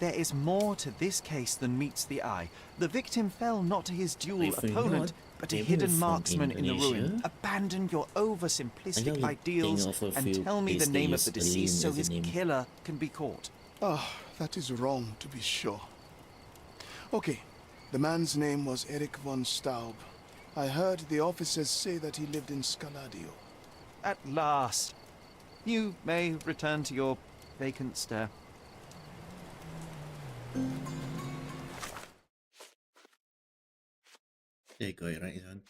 There is more to this case than meets the eye. The victim fell not to his dual If you're opponent, not but a able hidden from marksman in the ruin. Indonesia, Abandon your I oversimplistic only ideals think of a and few tell me the places they name of use the deceased so Alim as a his name. killer can be caught. Ah, that is wrong, to be sure. Okay, the man's name was Eric von Staub. I heard the officers say that he lived in Scaladio. At last. You may return to your vacant stare. There you go, right, son.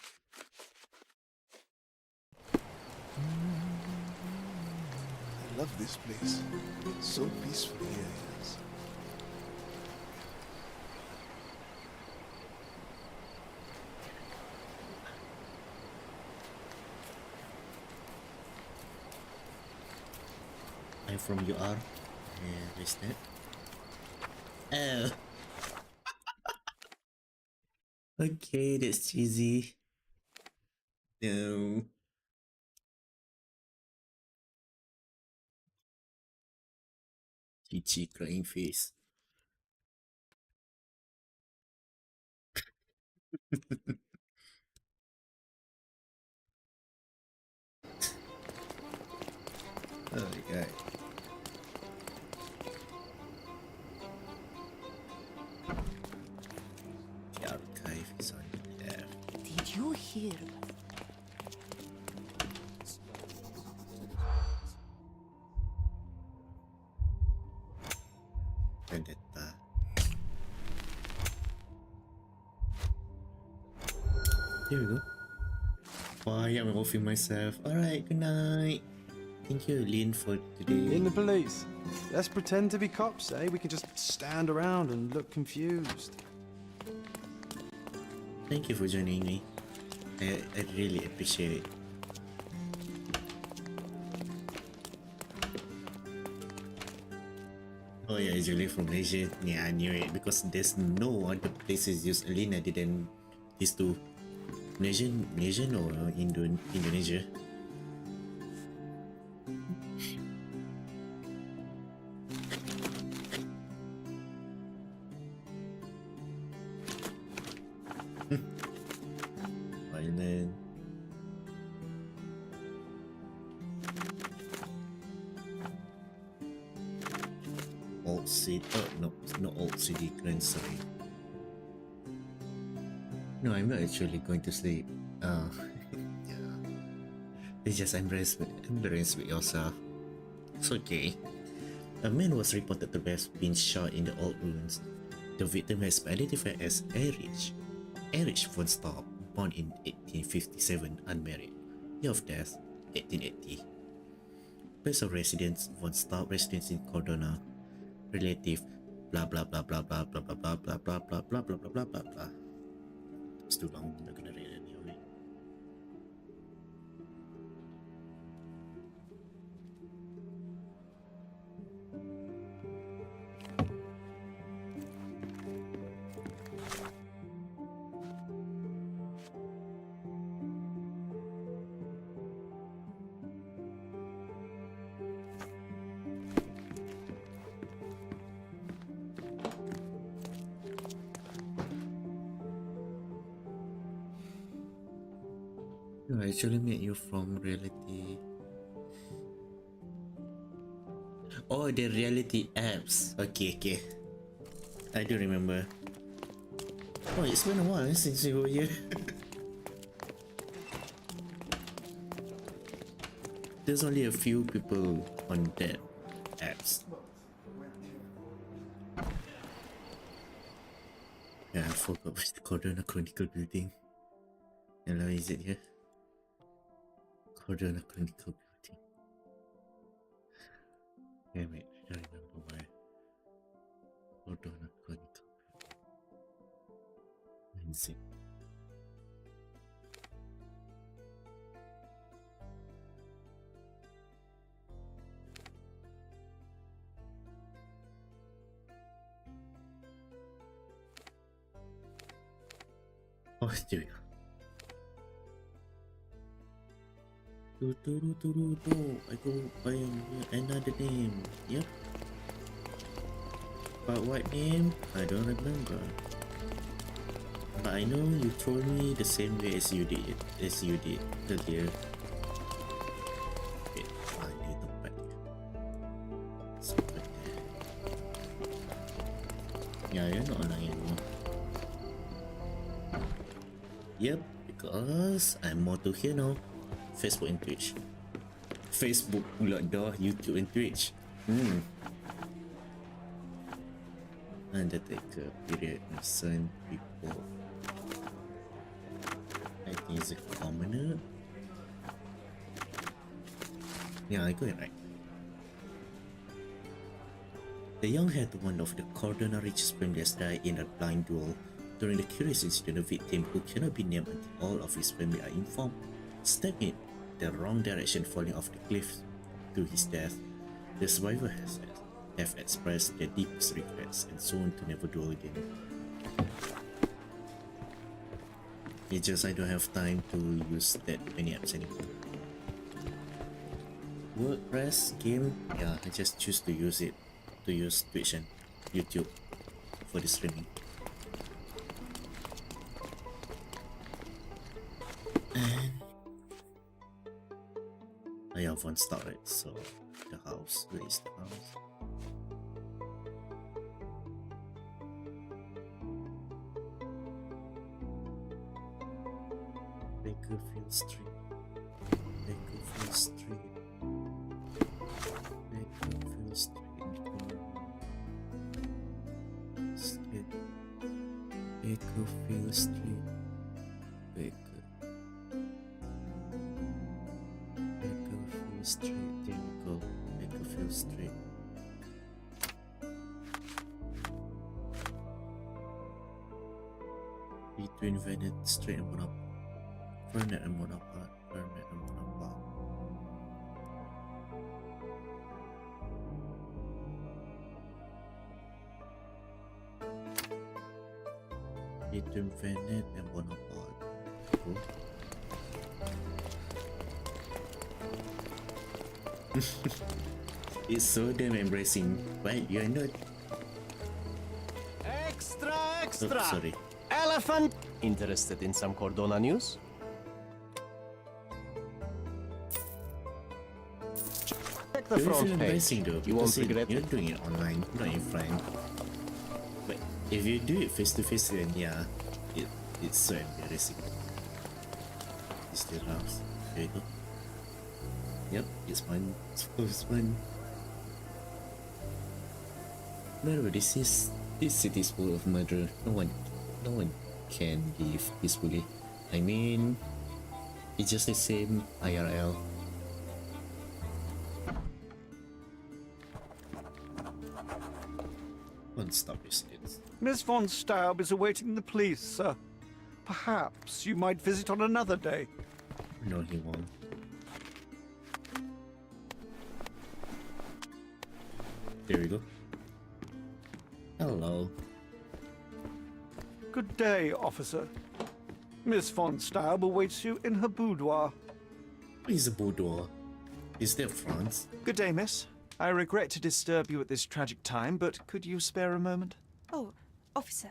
I love this place. So peaceful here it is. I'm from UR. Yeah, where's that? Oh. Okay, that's cheesy. No. Chichi crying face. Oh my god. The archive is on the left. Did you hear? Vendetta. Here we go. Why am I offing myself? Alright, good night. Thank you, Lynn, for today. In the police. Let's pretend to be cops, eh? We can just stand around and look confused. Thank you for joining me. I really appreciate it. Oh yeah, usually from Malaysia. Yeah, I knew it because there's no other places use Alin other than these two. Malaysian or Indonesia. Island. Old City. Oh no, not Old City. Grand sorry. No, I'm not actually going to sleep. Yeah. It's just embarrassed with yourself. It's okay. A man was reported to have been shot in the old ruins. The victim has been identified as Erich von Staub, born in 1857, unmarried. Year of death, 1880. Place of residence, von Staub residence in Cordona. Relative, blah blah blah blah blah blah blah blah blah blah blah blah blah blah blah blah. It's too long, I'm not gonna read any of it. No, I actually met you from reality. Oh, the reality apps. Okay, okay. I do remember. Oh, it's been a while since you were here. There's only a few people on that apps. Yeah, I forgot what's the Cordona Chronicle building. Hello, is it here? Cordona Chronicle building. Damn it, I don't remember where. Cordona Chronicle. Let me see. Oh, there we go. I go by another name. Yep. But what name? I don't remember. But I know you told me the same way as you did earlier. Wait, I need to back. So right there. Yeah, you're not online anymore. Yep, because I'm more to here now. Facebook and Twitch. Facebook pula dah, YouTube and Twitch. Undertaker period recent people. I think it's a commoner. Yeah, I got it right. The young head one of the Cordona richest families died in a blind duel. During the curious incident, a victim who cannot be named until all of his family are informed stepped in the wrong direction, falling off the cliff to his death. The survivor have expressed their deepest regrets and sworn to never duel again. It's just I don't have time to use that many apps anymore. WordPress game, yeah, I just choose to use it to use Twitch and YouTube for the streaming. And I have one star, right? So the house, where is the house? Bakerfield Street. Bakerfield Street. Bakerfield Street. Bakerfield Street. Bakerfield Street. There we go. Bakerfield Street. Between Venet Street and Vernet and Bonaparte. Vernet and Bonaparte. Between Venet and Bonaparte. Cool. It's so damn embracing, but you're not. Extra, Oh, sorry. Elephant! Interested in some Cordona news? Check the Don't front feel embarrassing page. though, You won't because regret you're it. doing it online, not in front. But if you do it face to face, then yeah, it's so embarrassing. It still laughs. There you go. Yep, it's fun. It's fun. No, this city is full of murder. No one can live peacefully. I mean, it's just the same IRL. One stop distance. Miss von Staub is awaiting the police, sir. Perhaps you might visit on another day. No, he won't. There we go. Hello. Good day, officer. Miss von Staub awaits you in her boudoir. What is a boudoir? Is that France? Good day, miss. I regret to disturb you at this tragic time, but could you spare a moment? Oh, officer.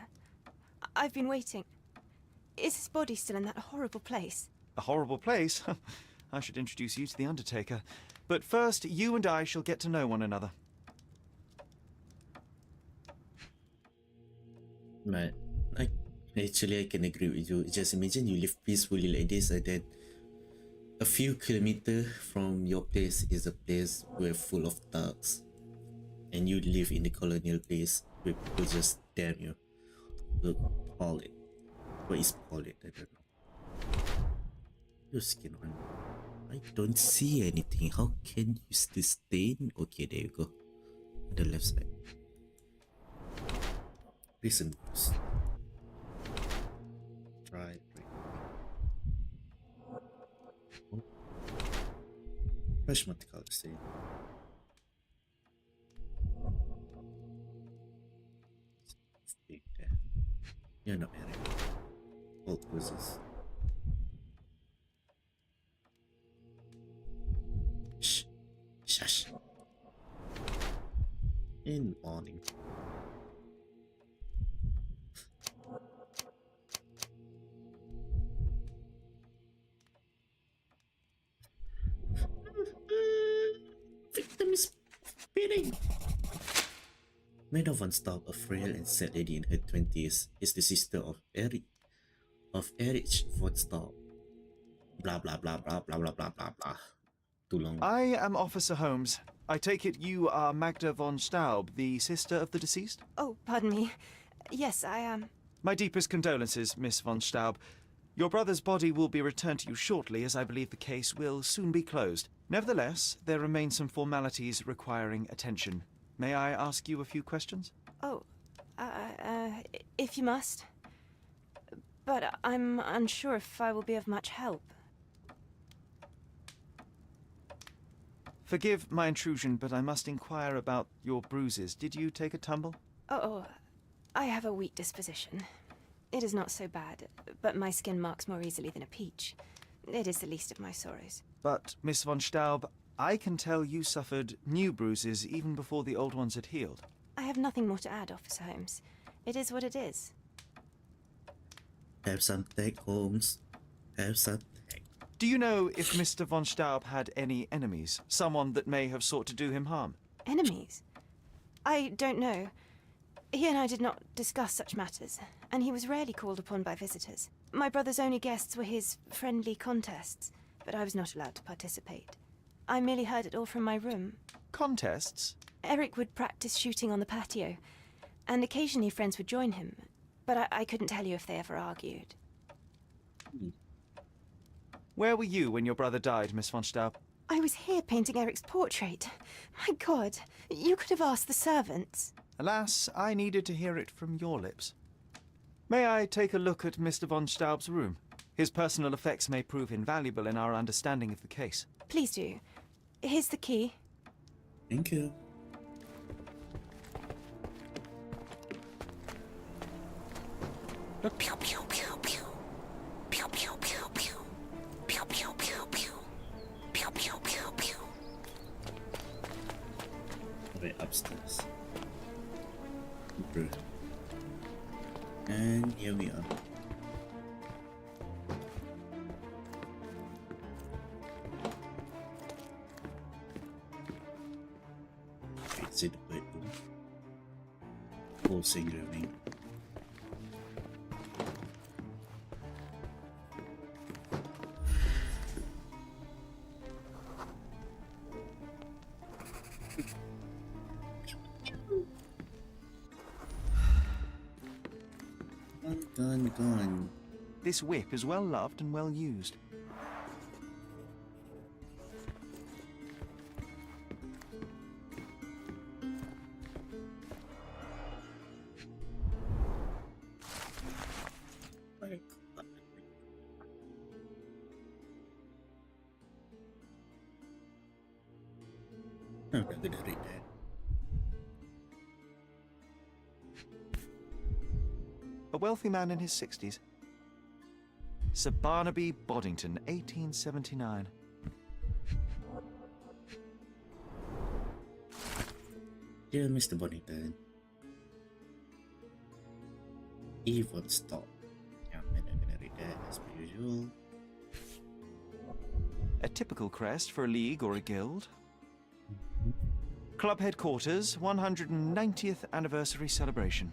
I've been waiting. Is his body still in that horrible place? A horrible place? I should introduce you to the Undertaker. But first, you and I shall get to know one another. But I can agree with you. Just imagine you live peacefully like this, and then a few kilometers from your place is a place where full of thugs, and you live in the colonial place where people just damn you. Look, call it. What is call it? I don't know. Your skin on. I don't see anything. How can you still stain? Okay, there you go. On the left side. Listen, boost. Try. Oh. Brush color stain. Big there. You're not married. Old bruises. Shh. Shush. In morning. Victim is spitting. Maid of Unstop, a frail and sad lady in her 20s, is the sister of Erich von Staub. Blah blah blah blah blah blah blah blah blah. Too long. I am Officer Holmes. I take it you are Magda von Staub, the sister of the deceased? Oh, pardon me. Yes, I am. My deepest condolences, Miss von Staub. Your brother's body will be returned to you shortly, as I believe the case will soon be closed. Nevertheless, there remain some formalities requiring attention. May I ask you a few questions? Oh, if you must. But I'm unsure if I will be of much help. Forgive my intrusion, but I must inquire about your bruises. Did you take a tumble? Oh, I have a weak disposition. It is not so bad, but my skin marks more easily than a peach. It is the least of my sorrows. But, Miss von Staub, I can tell you suffered new bruises even before the old ones had healed. I have nothing more to add, Officer Holmes. It is what it is. Have some tech, Holmes. Have some tech. Do you know if Mr. von Staub had any enemies? Someone that may have sought to do him harm? Enemies? I don't know. He and I did not discuss such matters, and he was rarely called upon by visitors. My brother's only guests were his friendly contests, but I was not allowed to participate. I merely heard it all from my room. Contests? Eric would practice shooting on the patio, and occasionally friends would join him, but I couldn't tell you if they ever argued. Where were you when your brother died, Miss von Staub? I was here painting Eric's portrait. My God, you could have asked the servants. Alas, I needed to hear it from your lips. May I take a look at Mr. von Staub's room? His personal effects may prove invaluable in our understanding of the case. Please do. Here's the key. Thank you. Look. Pew, pew, pew, pew. Pew, pew, pew, pew. Pew, pew, pew, pew. Pew, pew, pew, pew. Right upstairs. Bruh. And here we are. Wait, see the bedroom. Full single ring. Gone. This whip is well loved and well used. I'm not gonna read that. A wealthy man in his 60s. Sir Barnaby Boddington, 1879. Dear Mr. Boddington, evil stop. Yeah, I'm not gonna read that as per usual. A typical crest for a league or a guild. Club headquarters, 190th anniversary celebration.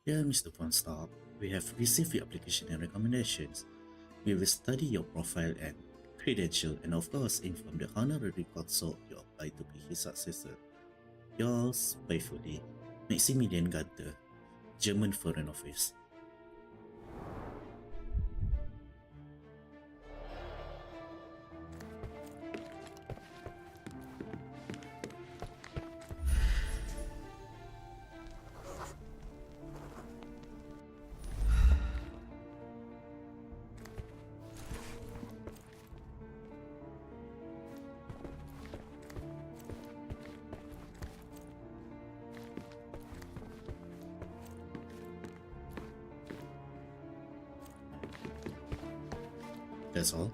Dear Mr. Stop, we have received your application and recommendations. We will study your profile and credential and of course inform the honorary consort you apply to be his successor. Yours faithfully, Maximilian Gunther, German Foreign Office. That's all.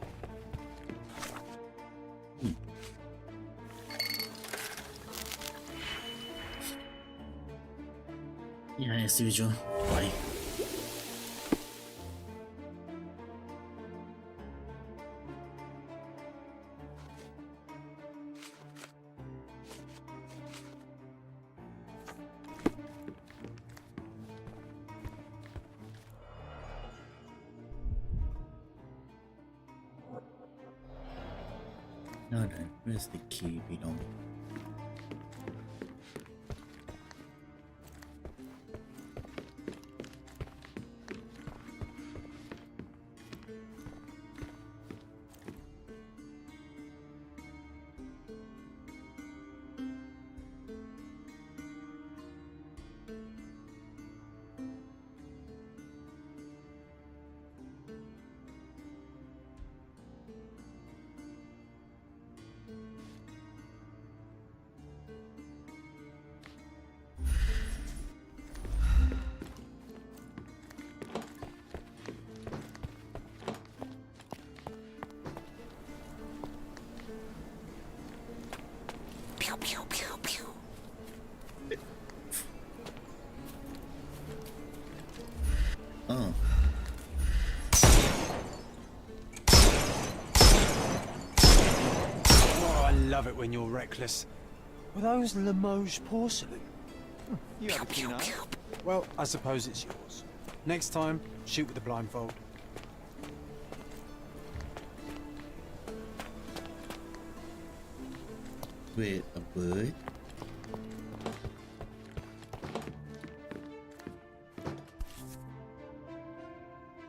Yeah, as usual. Bye. Now then, where's the key belong? Pew, pew, pew, pew. Oh. Oh, I love it when you're reckless. Were those Limoges porcelain? You have a keen eye. Well, I suppose it's yours. Next time, shoot with a blindfold. Wait, a bird?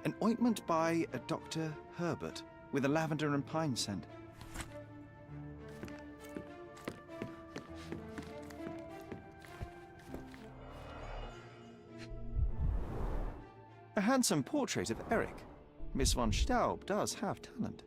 An ointment by a Dr. Herbert with a lavender and pine scent. A handsome portrait of Eric. Miss von Staub does have talent.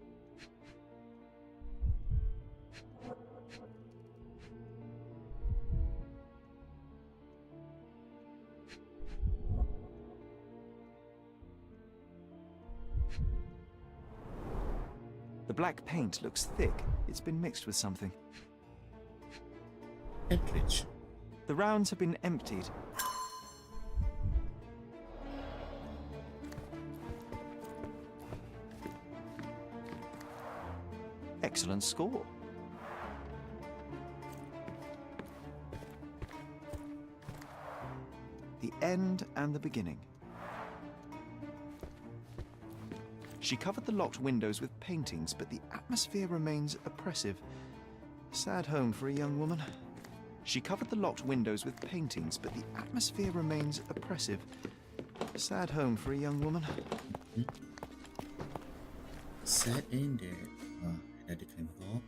black paint looks thick. It's been mixed with something. Cartridge. The rounds have been emptied. Excellent score. The end and the beginning. She covered the locked windows with paintings, but the atmosphere remains oppressive. Sad home for a young woman. She covered the locked windows with paintings, but the atmosphere remains oppressive. Sad home for a young woman. Sad ended. Ada di kantor.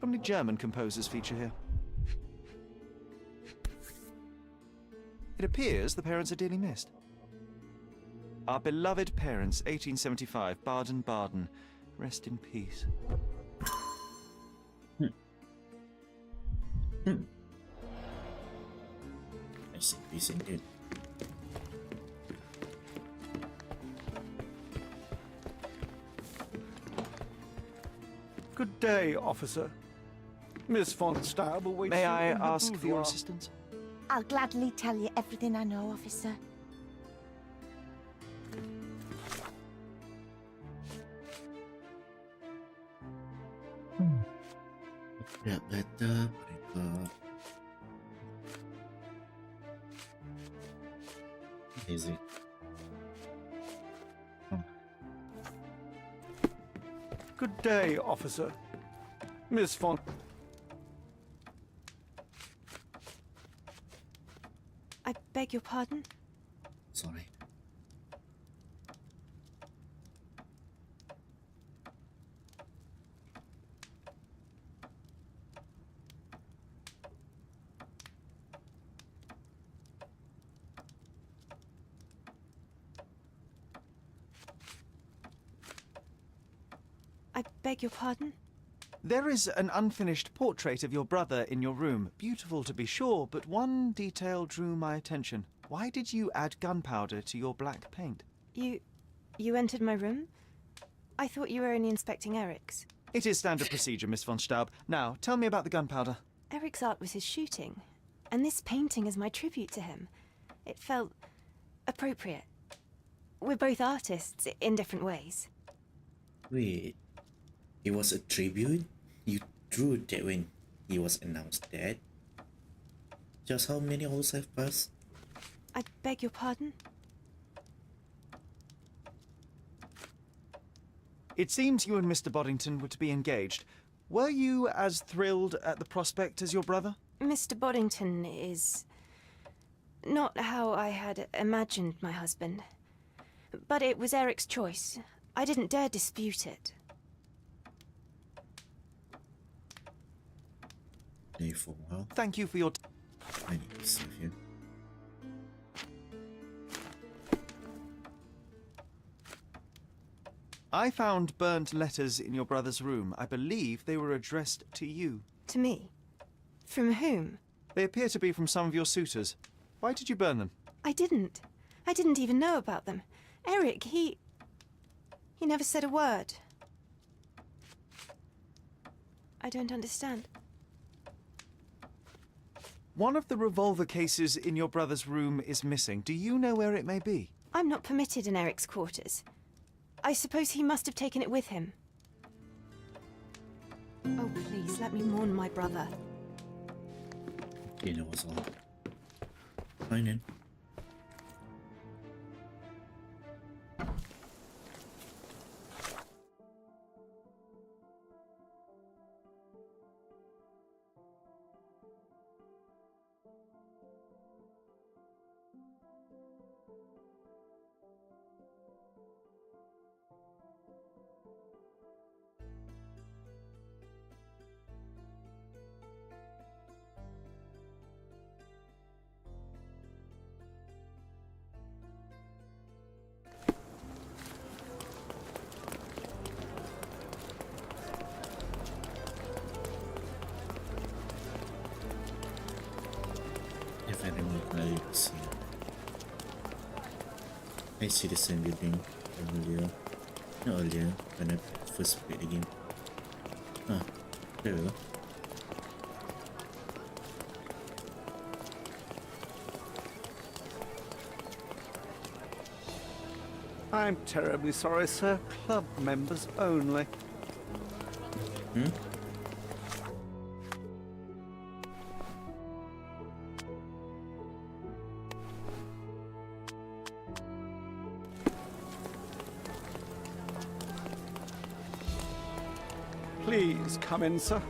How many German composers feature here? It appears the parents are dearly missed. Our beloved parents, 1875, Baden-Baden. Rest in peace. I see, peace indeed. Good day, officer. Miss von Staub awaits May you I in the ask for your boudoir. assistance? I'll gladly tell you everything I know, officer. Tidak better mereka. Is it? Good day, officer. Miss von... I beg your pardon? Sorry. I beg your pardon? There is an unfinished portrait of your brother in your room. Beautiful to be sure, but one detail drew my attention. Why did you add gunpowder to your black paint? You entered my room? I thought you were only inspecting Eric's. It is standard procedure, Miss von Staub. Now, tell me about the gunpowder. Eric's art was his shooting, and this painting is my tribute to him. It felt appropriate. We're both artists in different ways. Wait, it was a tribute? You drew that when he was announced dead? Just how many hours have passed? I beg your pardon? It seems you and Mr. Boddington were to be engaged. Were you as thrilled at the prospect as your brother? Mr. Boddington is not how I had imagined my husband. But it was Eric's choice. I didn't dare dispute it. Stay for a while. Thank you for your... I need to save you. I found burnt letters in your brother's room. I believe they were addressed to you. To me? From whom? They appear to be from some of your suitors. Why did you burn them? I didn't. I didn't even know about them. Eric, he never said a word. I don't understand. One of the revolver cases in your brother's room is missing. Do you know where it may be? I'm not permitted in Eric's quarters. I suppose he must have taken it with him. Oh, please, let me mourn my brother. Dinner was all. Fine then. I see the same building earlier. Not earlier, when I first played the game. Ah, there we go. I'm terribly sorry, sir. Club members only. Hmm? Please come in, sir.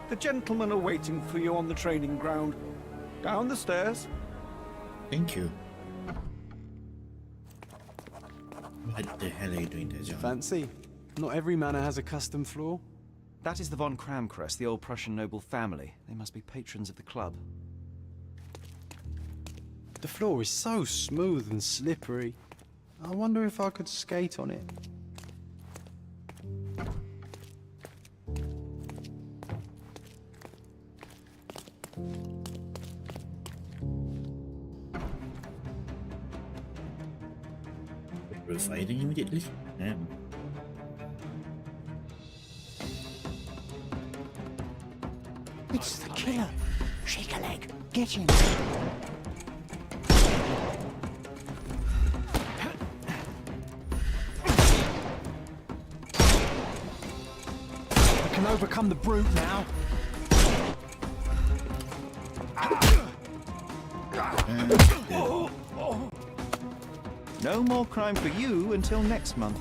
The gentlemen are waiting for you on the training ground. Down the stairs. Thank you. What the hell are you doing there, John? Fancy? Not every manor has a custom floor. That is the von Kramkrest, the old Prussian noble family. They must be patrons of the club. The floor is so smooth and slippery. I wonder if I could skate on it. We're fighting immediately? Damn. It's the killer. Shake a leg. Get him. I can overcome the brute now. No more crime for you until next month.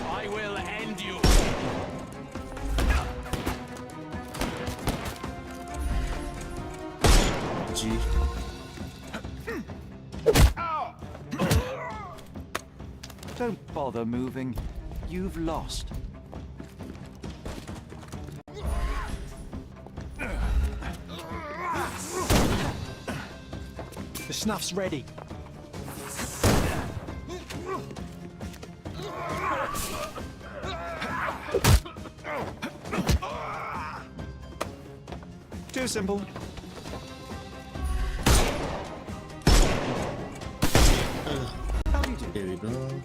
I will end you. Gee. Don't bother moving. You've lost. The snuff's ready. Too simple. How do you do? There we go.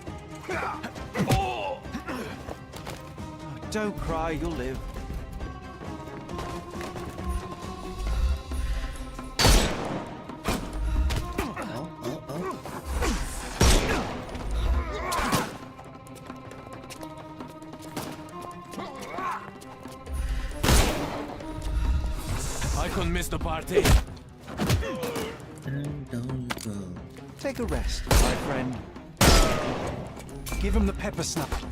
Don't cry, you'll live. I couldn't miss the party. And down you go. Take a rest, my friend. Give him the pepper snuff.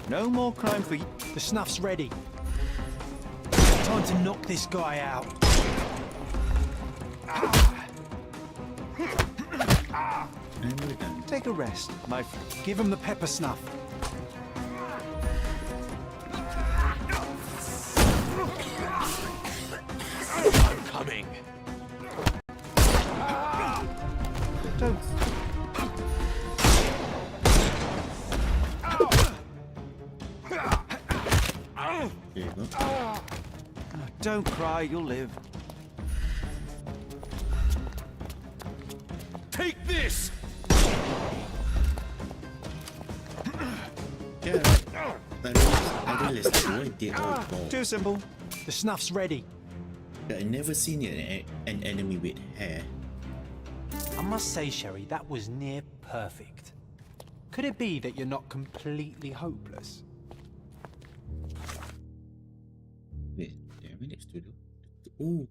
No more crime for you. The snuff's ready. Time to knock this guy out. And we're done. Take a rest, my friend. Give him the pepper snuff. I'm coming. Don't. There you go. Don't cry, you'll live. Take this! Yeah. I realized why they all bald. Too simple. The snuff's ready. I never seen an enemy with hair. I must say, Sherry, that was near perfect. Could it be that you're not completely hopeless? Wait, damn it, it's to do. Ooh.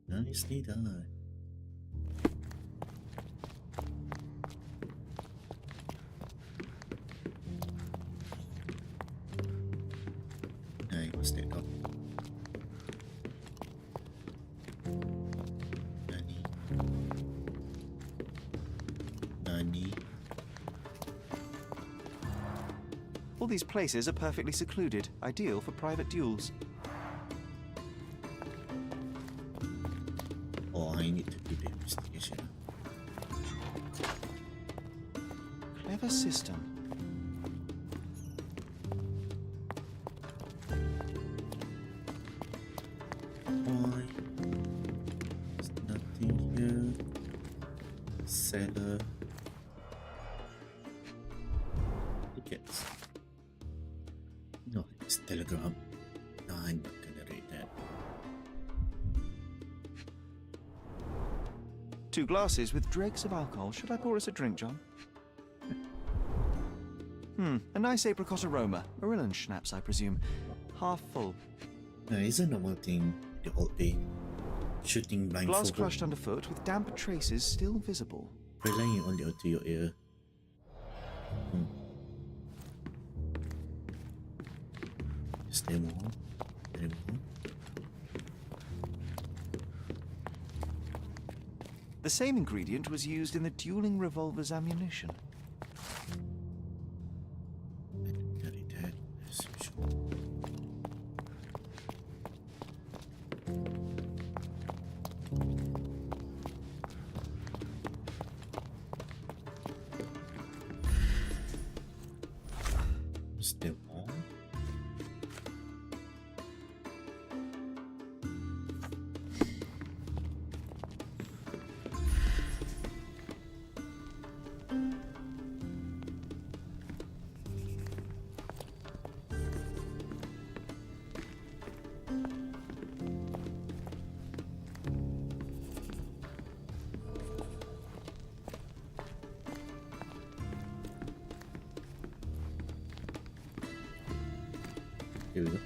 Nicely done. I was that up. Nani. All these places are perfectly secluded, ideal for private duels. Oh, I need to do the investigation. Clever system. Seller. Tickets. No, it's Telegram. No, I'm not gonna read that. 2 glasses with dregs of alcohol. Should I pour us a drink, John? A nice apricot aroma. Marilyn schnapps, I presume. Half full. It's a normal thing the old day. Shooting Glass blindfolded. crushed underfoot with damp traces still visible. Relying only onto your ear. Stay warm. Stay warm. The same ingredient was used in the dueling revolver's ammunition. Carry that as usual. Stay warm. Here we go.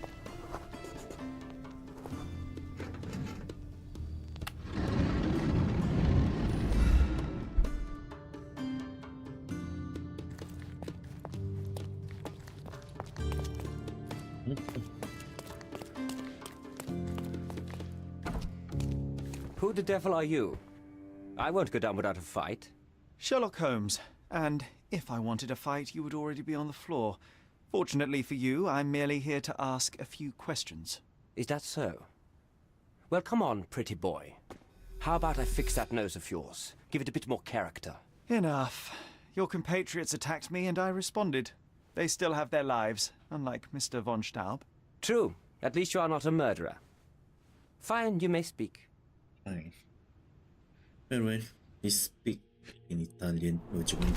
Who the devil are you? I won't go down without a fight. Sherlock Holmes. And if I wanted a fight, you would already be on the floor. Fortunately for you, I'm merely here to ask a few questions. Is that so? Well, come on, pretty boy. How about I fix that nose of yours? Give it a bit more character. Enough. Your compatriots attacked me and I responded. They still have their lives, unlike Mr. von Staub. True. At least you are not a murderer. Fine, you may speak. Fine. Very well. We speak in Italian or German.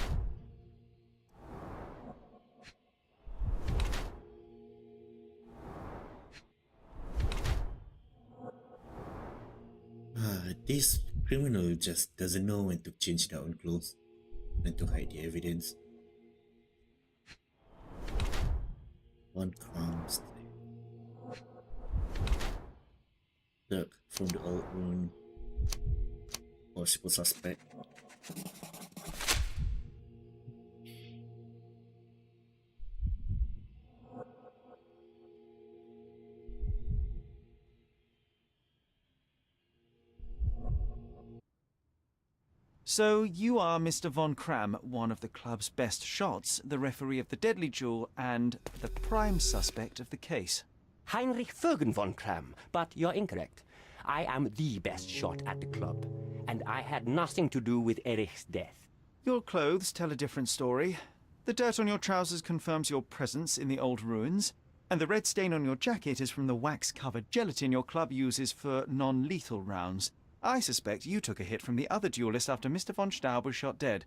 This criminal just doesn't know when to change their own clothes and to hide the evidence. One comes Look from the old room. Possible suspect. So you are Mr. von Kram, one of the club's best shots, the referee of the deadly duel, and the prime suspect of the case. Heinrich Vögen von Kram, but you're incorrect. I am the best shot at the club, and I had nothing to do with Erich's death. Your clothes tell a different story. The dirt on your trousers confirms your presence in the old ruins, and the red stain on your jacket is from the wax-covered gelatin your club uses for non-lethal rounds. I suspect you took a hit from the other duelist after Mr. von Staub was shot dead.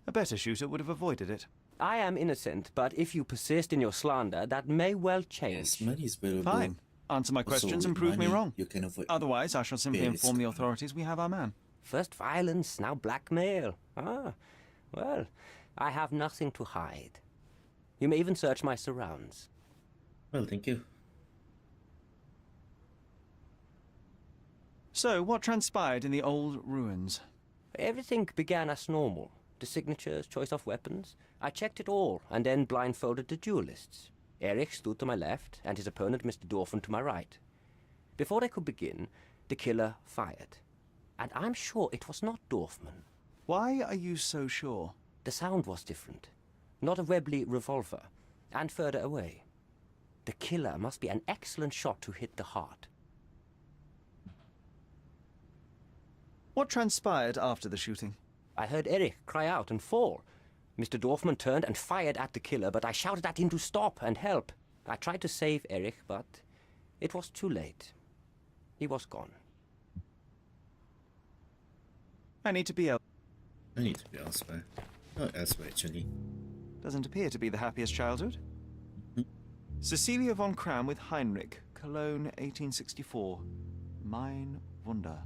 A better shooter would have avoided it. I am innocent, but if you persist in your slander, that may well change. Yes, money is valuable. Fine. Answer my Also, questions with and prove me money, wrong. you can avoid Otherwise, I shall simply various inform the crimes. authorities we have our man. First violence, now blackmail. Ah, well, I have nothing to hide. You may even search my surrounds. Well, thank you. So, what transpired in the old ruins? Everything began as normal. The signatures, choice of weapons. I checked it all, and then blindfolded the duelists. Erich stood to my left, and his opponent, Mr. Dorfman, to my right. Before they could begin, the killer fired. And I'm sure it was not Dorfman. Why are you so sure? The sound was different. Not a Webley revolver, and further away. The killer must be an excellent shot to hit the heart. What transpired after the shooting? I heard Erich cry out and fall. Mr. Dorfman turned and fired at the killer, but I shouted at him to stop and help. I tried to save Erich, but it was too late. He was gone. I need to be able... I need to be elsewhere. Not elsewhere, actually. Doesn't appear to be the happiest childhood. Cecilia von Kram with Heinrich, Cologne, 1864. Mein Wunder.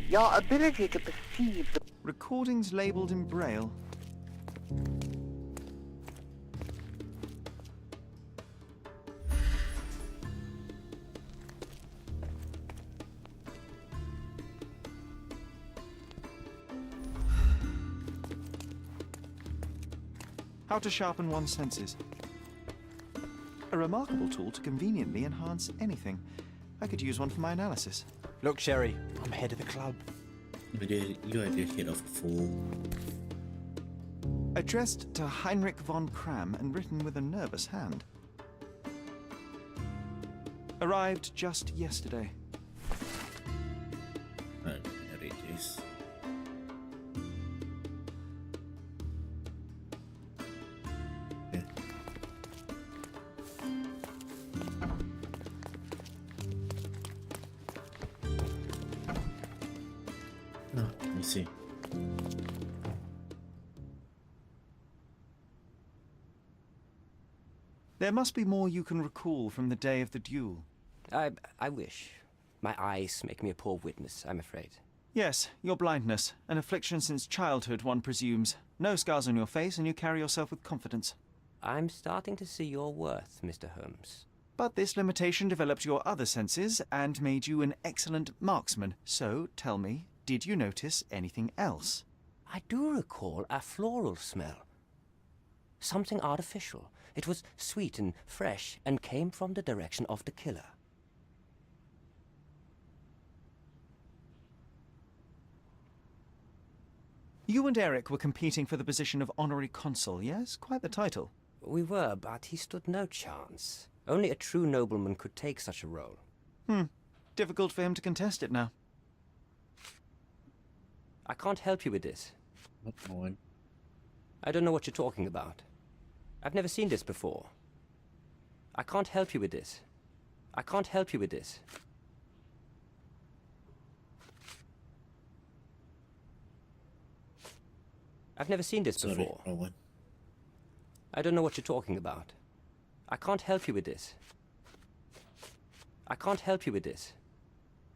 Your ability to perceive the... Recordings labeled in Braille. How to sharpen one's senses. A remarkable tool to conveniently enhance anything. I could use one for my analysis. Look, Sherry, I'm head of the club. But you are the head of a fool. Addressed to Heinrich von Kram and written with a nervous hand. Arrived just yesterday. I'll read this. Okay. No, let me see. There must be more you can recall from the day of the duel. I wish. My eyes make me a poor witness, I'm afraid. Yes, your blindness, an affliction since childhood, one presumes. No scars on your face, and you carry yourself with confidence. I'm starting to see your worth, Mr. Holmes. But this limitation developed your other senses and made you an excellent marksman. So, tell me, did you notice anything else? I do recall a floral smell. Something artificial. It was sweet and fresh and came from the direction of the killer. You and Eric were competing for the position of honorary consul, yes? Quite the title. We were, but he stood no chance. Only a true nobleman could take such a role. Difficult for him to contest it now. I can't help you with this. I don't know what you're talking about. I've never seen this before. I can't help you with this. I can't help you with this. I've never seen this before. Owen. I don't know what you're talking about. I can't help you with this. I can't help you with this.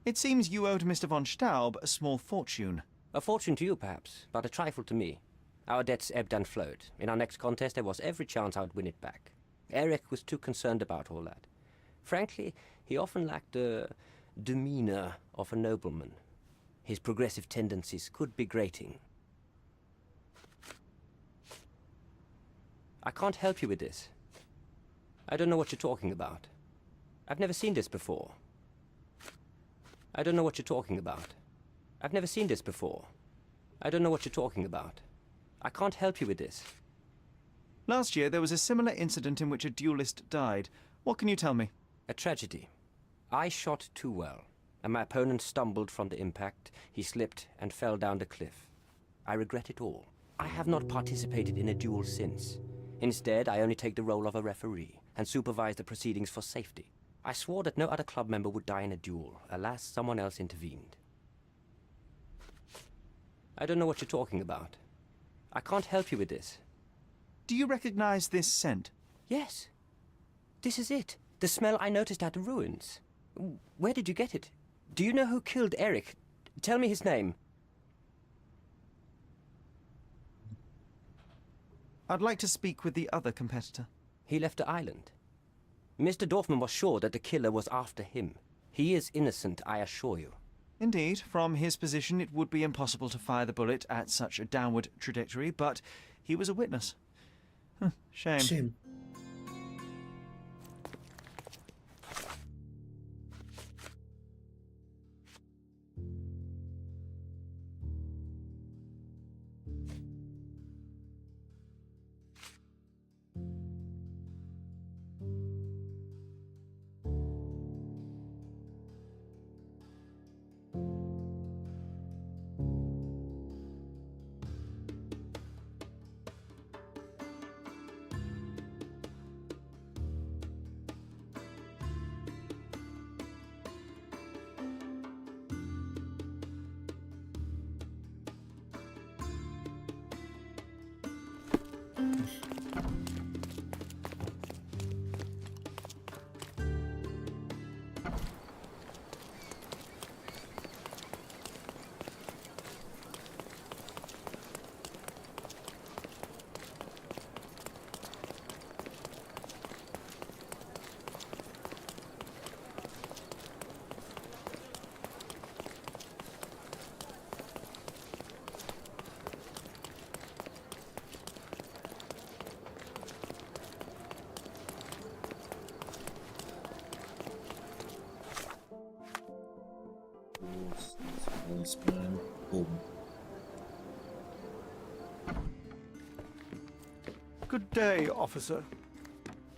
It seems you owed Mr. von Staub a small fortune. A fortune to you, perhaps, but a trifle to me. Our debts ebbed and flowed. In our next contest, there was every chance I would win it back. Eric was too concerned about all that. Frankly, he often lacked the demeanor of a nobleman. His progressive tendencies could be grating. I can't help you with this. I don't know what you're talking about. I've never seen this before. I don't know what you're talking about. I've never seen this before. I don't know what you're talking about. I can't help you with this. Last year, there was a similar incident in which a duelist died. What can you tell me? A tragedy. I shot too well, and my opponent stumbled from the impact. He slipped and fell down the cliff. I regret it all. I have not participated in a duel since. Instead, I only take the role of a referee and supervise the proceedings for safety. I swore that no other club member would die in a duel. Alas, someone else intervened. I don't know what you're talking about. I can't help you with this. Do you recognize this scent? Yes. This is it. The smell I noticed at the ruins. Where did you get it? Do you know who killed Eric? Tell me his name. I'd like to speak with the other competitor. He left the island. Mr. Dorfman was sure that the killer was after him. He is innocent, I assure you. Indeed, from his position it would be impossible to fire the bullet at such a downward trajectory, but he was a witness. Shame. Shame. Home. Good day, officer.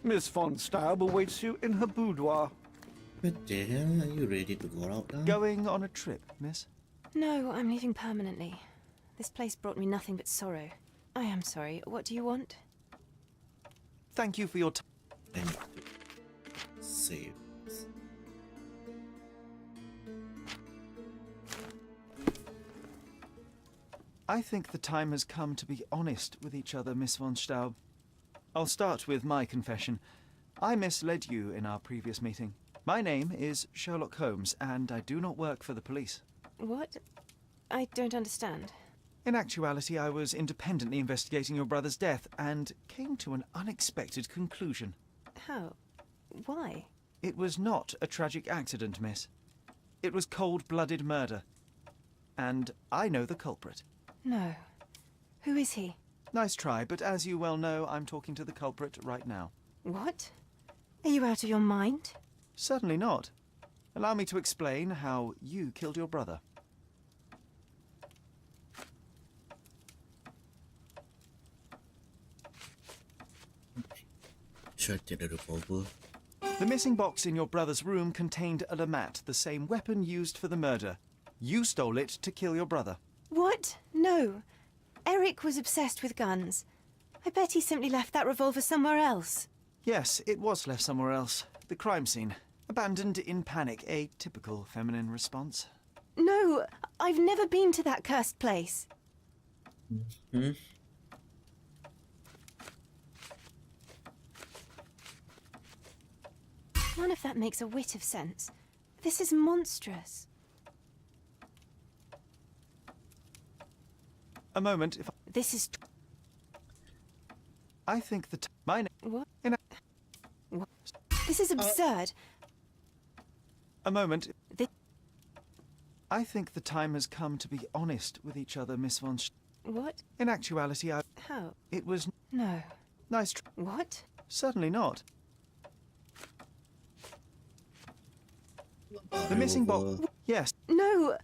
Miss von Staub awaits you in her boudoir. What the hell? Are you ready to go out now? Going on a trip, miss? No, I'm leaving permanently. This place brought me nothing but sorrow. I am sorry. What do you want? Thank you for your time. I need to save. I think the time has come to be honest with each other, Miss von Staub. I'll start with my confession. I misled you in our previous meeting. My name is Sherlock Holmes, and I do not work for the police. What? I don't understand. In actuality, I was independently investigating your brother's death and came to an unexpected conclusion. How? Why? It was not a tragic accident, miss. It was cold-blooded murder. And I know the culprit. No. Who is he? Nice try, but as you well know, I'm talking to the culprit right now. What? Are you out of your mind? Certainly not. Allow me to explain how you killed your brother. Shot at a revolver. The missing box in your brother's room contained a Lamat, the same weapon used for the murder. You stole it to kill your brother. What? No. Eric was obsessed with guns. I bet he simply left that revolver somewhere else. Yes, it was left somewhere else. The crime scene. Abandoned in panic. A typical feminine response. No, I've never been to that cursed place. Hmm? None of that makes a whit of sense. This is monstrous. A moment, if This is... I think that my name... What? What? This is absurd. A moment. This... I think the time has come to be honest with each other, Miss von What? In actuality, How? It was... No. Nice What? Certainly not. The missing box... Yes. No!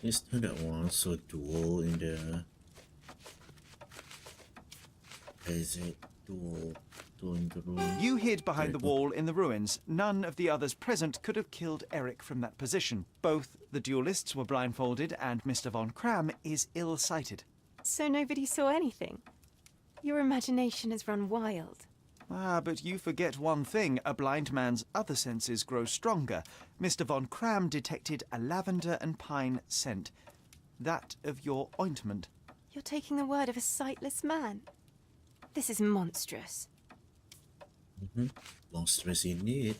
Is there that one so dual in the... Is it dual in the room? You hid behind the wall in the ruins. None of the others present could have killed Eric from that position. Both the duelists were blindfolded and Mr. von Kram is ill-sighted. So nobody saw anything? Your imagination has run wild. Ah, but you forget one thing. A blind man's other senses grow stronger. Mr. von Kram detected a lavender and pine scent. That of your ointment. You're taking the word of a sightless man. This is monstrous. Monstrous indeed.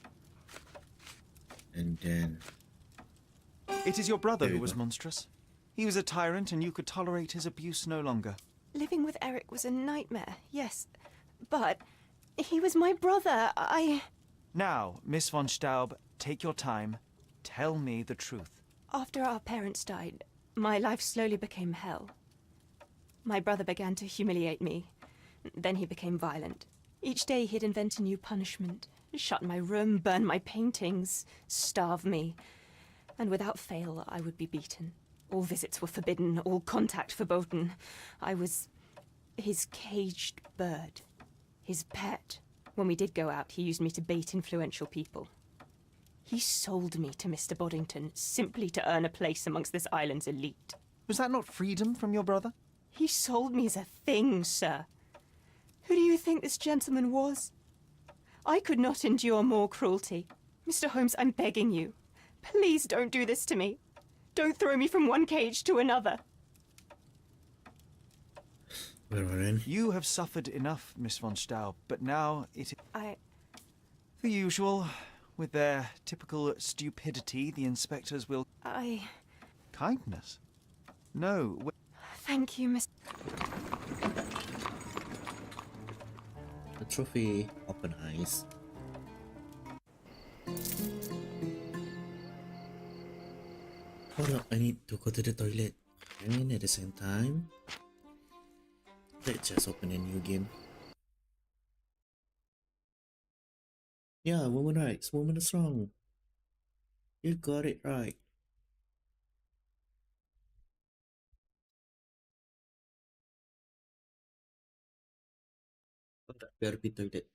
And then... It is your brother There who you was go. monstrous. He was a tyrant and you could tolerate his abuse no longer. Living with Eric was a nightmare, yes. But he was my brother. Now, Miss von Staub, take your time. Tell me the truth. After our parents died, my life slowly became hell. My brother began to humiliate me. Then he became violent. Each day he'd invent a new punishment. Shut my room, burn my paintings, starve me. And without fail, I would be beaten. All visits were forbidden, all contact verboten. I was his caged bird, his pet. When we did go out, he used me to bait influential people. He sold me to Mr. Boddington simply to earn a place amongst this island's elite. Was that not freedom from your brother? He sold me as a thing, sir. Who do you think this gentleman was? I could not endure more cruelty. Mr. Holmes, I'm begging you. Please don't do this to me. Don't throw me from one cage to another. You have suffered enough, Miss von Staub, but now it... The usual. With their typical stupidity, the inspectors will... Kindness? No. Thank you, Miss... The trophy open eyes. Hold up, I need to go to the toilet. And at the same time, let's just open a new game. Yeah, women rights, women is wrong. You got it right. Biar Peter did.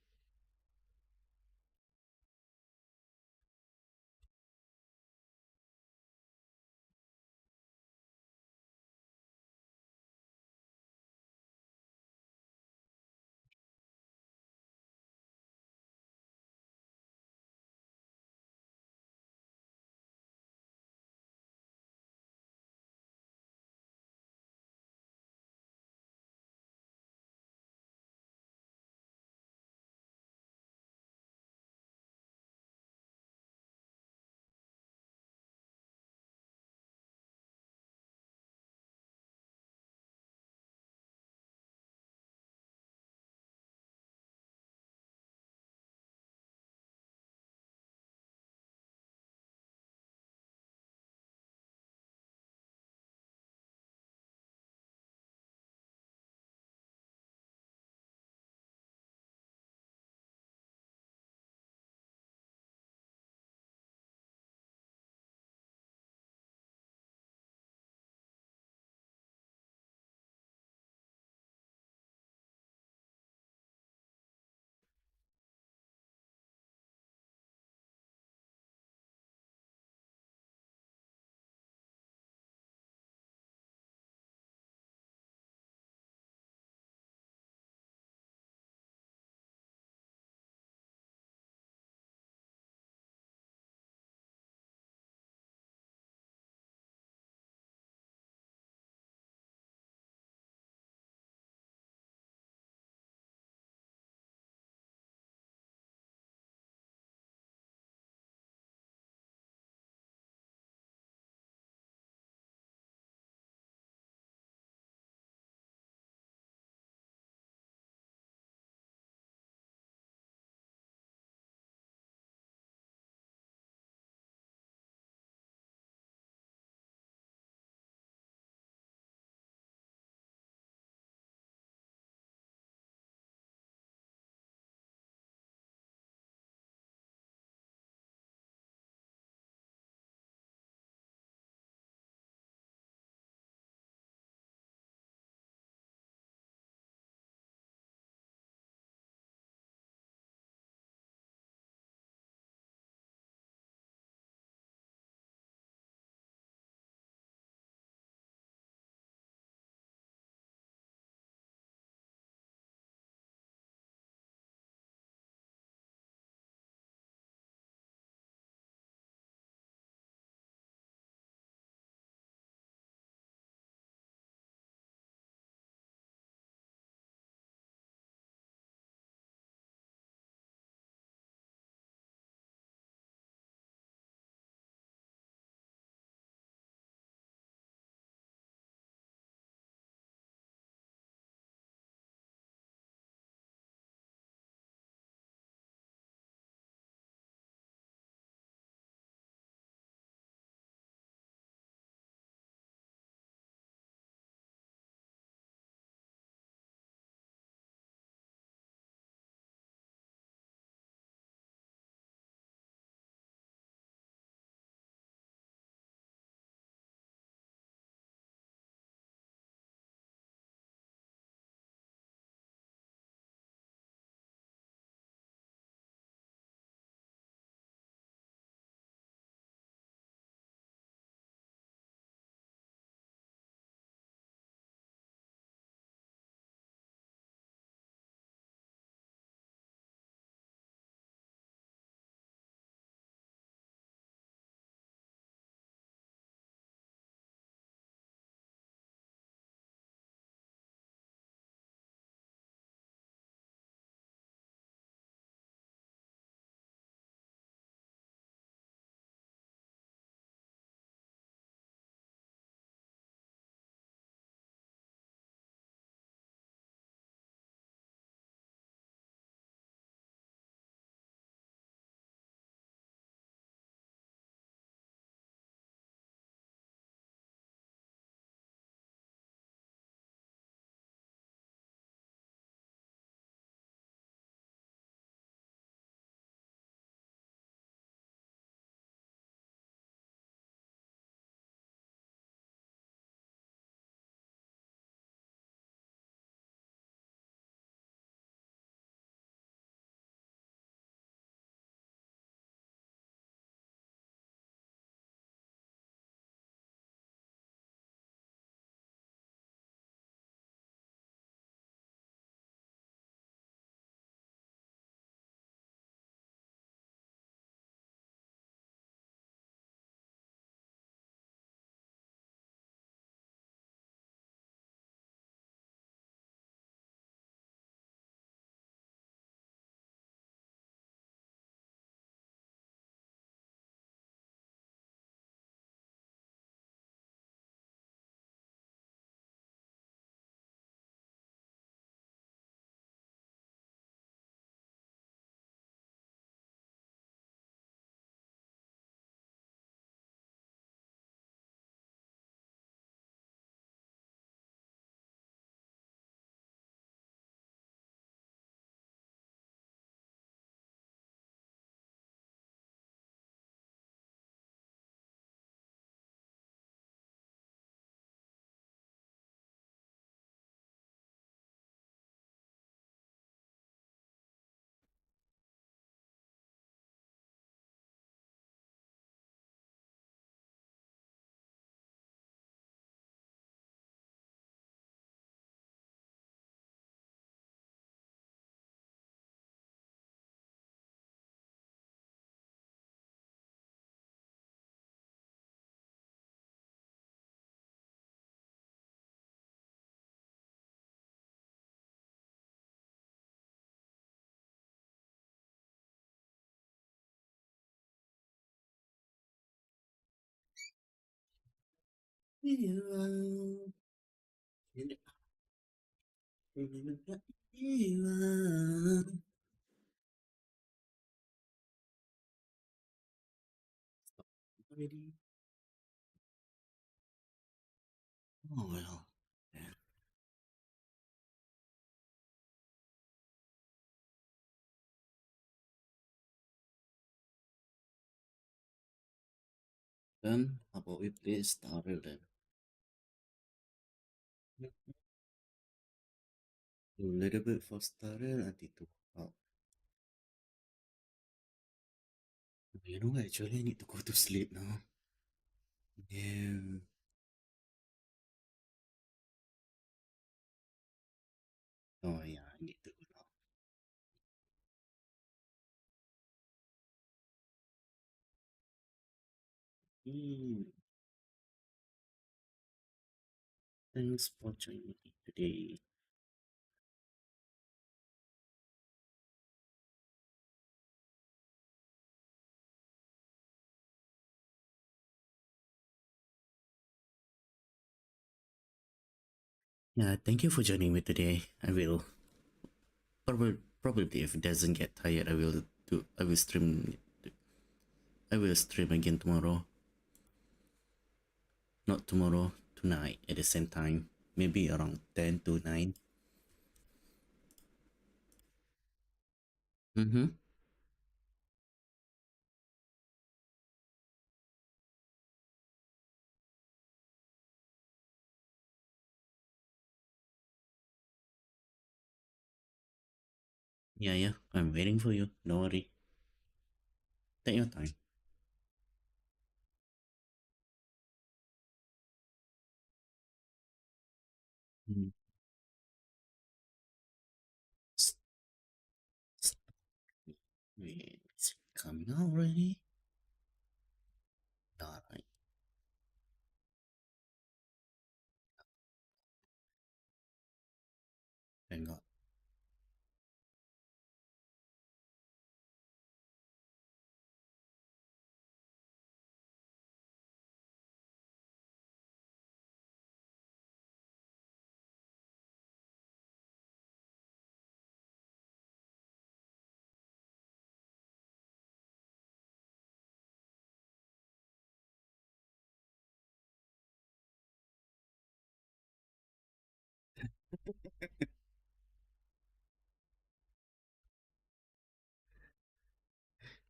hilang. Ini gak hilang. Already. Oh well. Yeah. Then how about we play Starter then? A little bit for Starter, nanti to out. You know, actually, I need to go to sleep now. Yeah. Oh yeah, I need to go now. Thanks for joining me today. Yeah, thank you for joining me today. I will probably if it doesn't get tired, I will stream again tomorrow. Not tomorrow, tonight at the same time. Maybe around 10 to 9. Mm-hmm. Yeah, I'm waiting for you. Don't worry. Take your time. Mm. S- s- Wait, is it coming out already? Alright, thank God.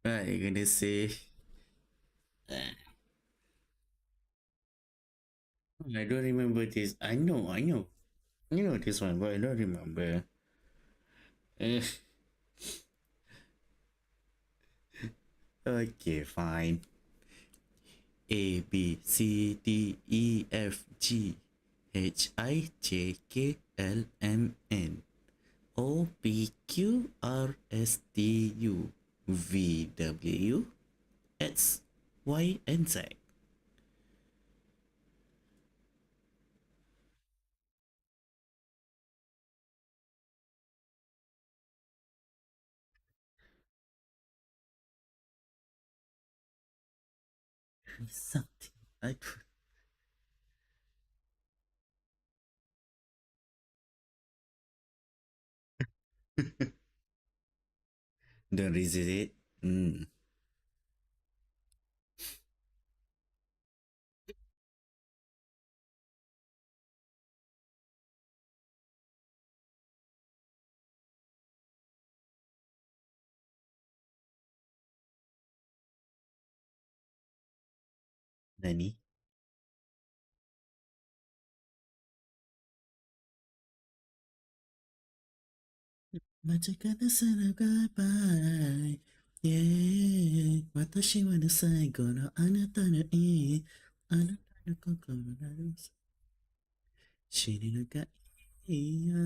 Right, you're gonna say, I don't remember this. I know this one, but I don't remember. Eh, okay, fine. A B C D E F G H I J K L M N O P Q R S T U V W X Y and Z. Something I don't resist it. Mm. Nani? Machikana sana goodbye. Yeah. Watashi wa no saigo no anata no ii. Anata no kokoro naru. Shiri no ga iya.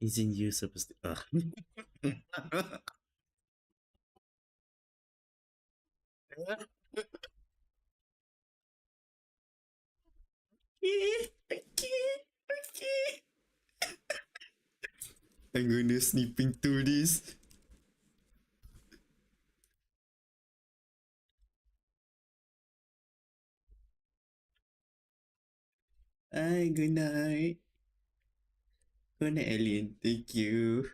Isn't you supposed to? Okay, okay, okay. I'm gonna sneaking through this. Hi, good night. Good night, Alien. Thank you.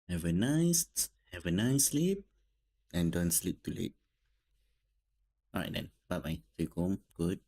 Have a nice sleep, and don't sleep too late. Alright then. Bye bye. Take home. Good.